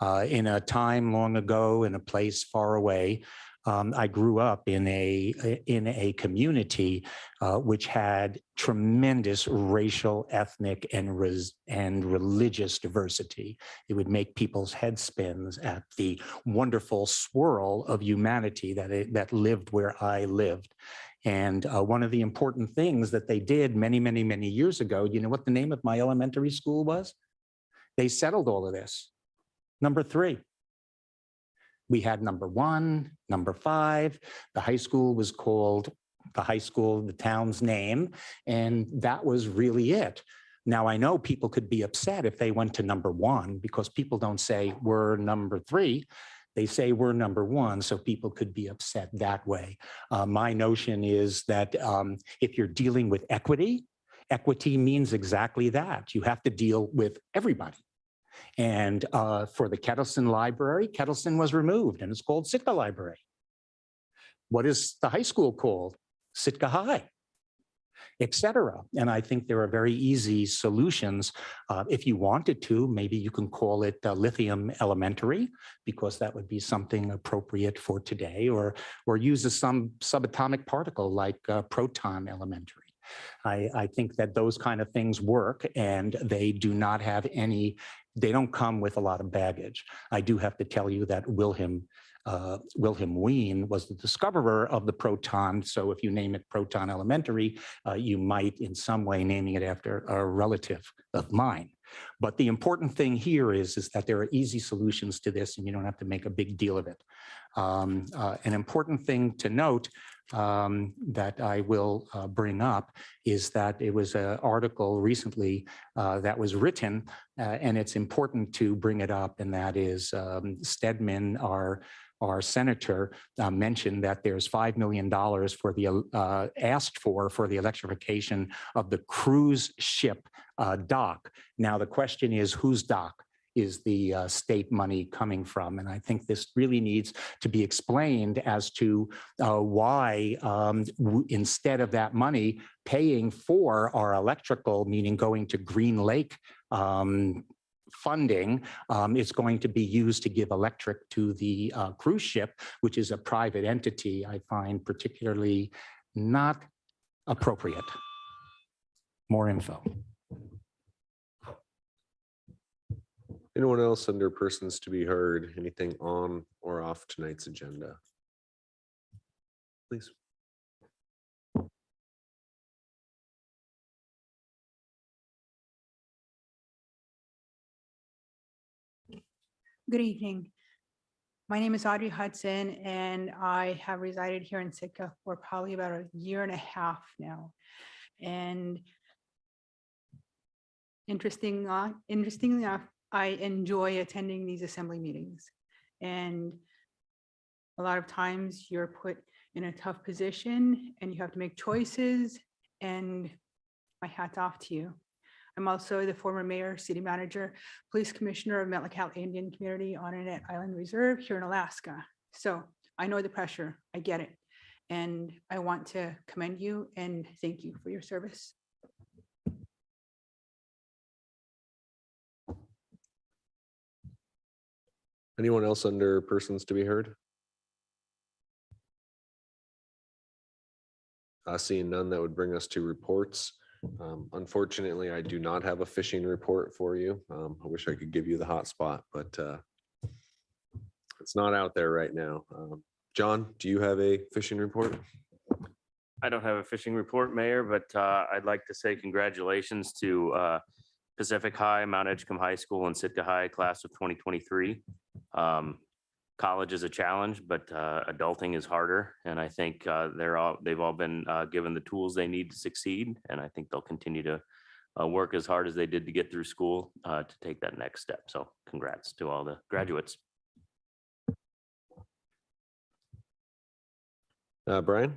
In a time long ago, in a place far away, I grew up in a community which had tremendous racial, ethnic, and religious diversity. It would make people's heads spins at the wonderful swirl of humanity that lived where I lived. And one of the important things that they did many, many, many years ago, you know what the name of my elementary school was? They settled all of this. Number 3. We had number 1, number 5. The high school was called the high school, the town's name, and that was really it. Now, I know people could be upset if they went to number 1 because people don't say we're number 3. They say we're number 1, so people could be upset that way. My notion is that if you're dealing with equity, equity means exactly that. You have to deal with everybody. And for the Kettleson Library, Kettleson was removed and it's called Sitka Library. What is the high school called? Sitka High, etc. And I think there are very easy solutions. If you wanted to, maybe you can call it Lithium Elementary, because that would be something appropriate for today, or use some subatomic particle like Proton Elementary. I think that those kind of things work, and they do not have any, they don't come with a lot of baggage. I do have to tell you that Wilhelm Wien was the discoverer of the proton. So if you name it Proton Elementary, you might in some way naming it after a relative of mine. But the important thing here is that there are easy solutions to this and you don't have to make a big deal of it. An important thing to note that I will bring up is that it was an article recently that was written, and it's important to bring it up, and that is Stedman, our senator, mentioned that there's $5 million for the asked for the electrification of the cruise ship dock. Now, the question is, whose dock is the state money coming from? And I think this really needs to be explained as to why instead of that money paying for our electrical, meaning going to Green Lake funding, it's going to be used to give electric to the cruise ship, which is a private entity, I find particularly not appropriate. More info. Anyone else under persons to be heard? Anything on or off tonight's agenda? Please. Good evening. My name is Audrey Hudson, and I have resided here in Sitka for probably about a year and a half now. And interestingly enough, I enjoy attending these assembly meetings. And a lot of times you're put in a tough position and you have to make choices, and my hat's off to you. I'm also the former mayor, city manager, police commissioner of Metlakatla Indian Community on Annette Island Reserve here in Alaska. So I know the pressure, I get it. And I want to commend you and thank you for your service. Anyone else under persons to be heard? Seeing none, that would bring us to reports. Unfortunately, I do not have a fishing report for you. I wish I could give you the hot spot, but it's not out there right now. John, do you have a fishing report? I don't have a fishing report, Mayor, but I'd like to say congratulations to Pacific High, Mount Edgecombe High School, and Sitka High class of 2023. College is a challenge, but adulting is harder, and I think they've all been given the tools they need to succeed, and I think they'll continue to work as hard as they did to get through school to take that next step. So congrats to all the graduates. Brian?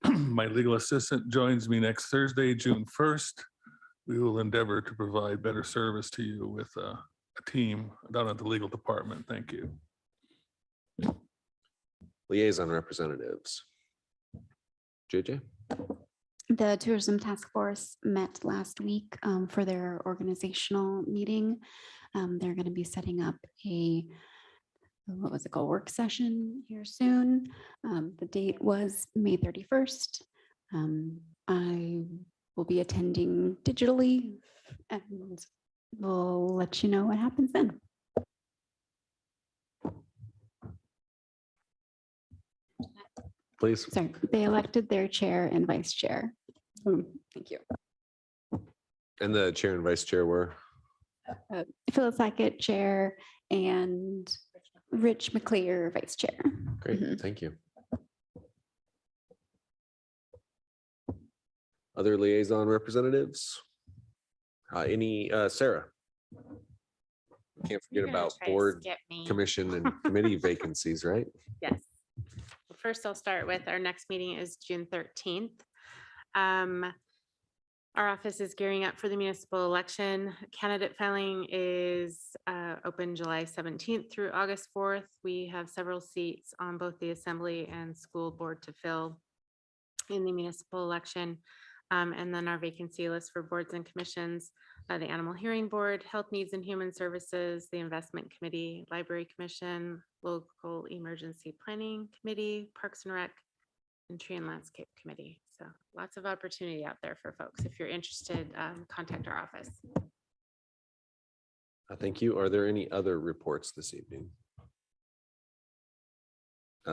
My legal assistant joins me next Thursday, June 1st. We will endeavor to provide better service to you with a team down at the legal department. Thank you. Liaison representatives. JJ? The Tourism Task Force met last week for their organizational meeting. They're going to be setting up a, what was it called, work session here soon. The date was May 31st. I will be attending digitally and we'll let you know what happens then. Please. Sorry, they elected their chair and vice chair. Thank you. And the chair and vice chair were? Phyllis Hackett, chair, and Rich McClear, vice chair. Great, thank you. Other liaison representatives? Sarah? Can't forget You're gonna about try to board, skip me. commission, and committee vacancies, right? Yes. Well, first, I'll start with our next meeting is June 13th. Our office is gearing up for the municipal election. Candidate filing is open July 17th through August 4th. We have several seats on both the assembly and school board to fill in the municipal election. And then our vacancy list for boards and commissions, the Animal Hearing Board, Health Needs and Human Services, the Investment Committee, Library Commission, Local Emergency Planning Committee, Parks and Rec, and Tree and Landscape Committee. So lots of opportunity out there for folks. If you're interested, contact our office. Thank you. Are there any other reports this evening?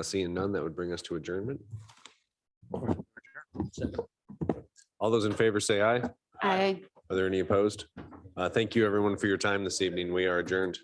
Seeing none, that would bring us to adjournment. All those in favor say aye. Aye. Are there any opposed? Thank you, everyone, for your time this evening. We are adjourned.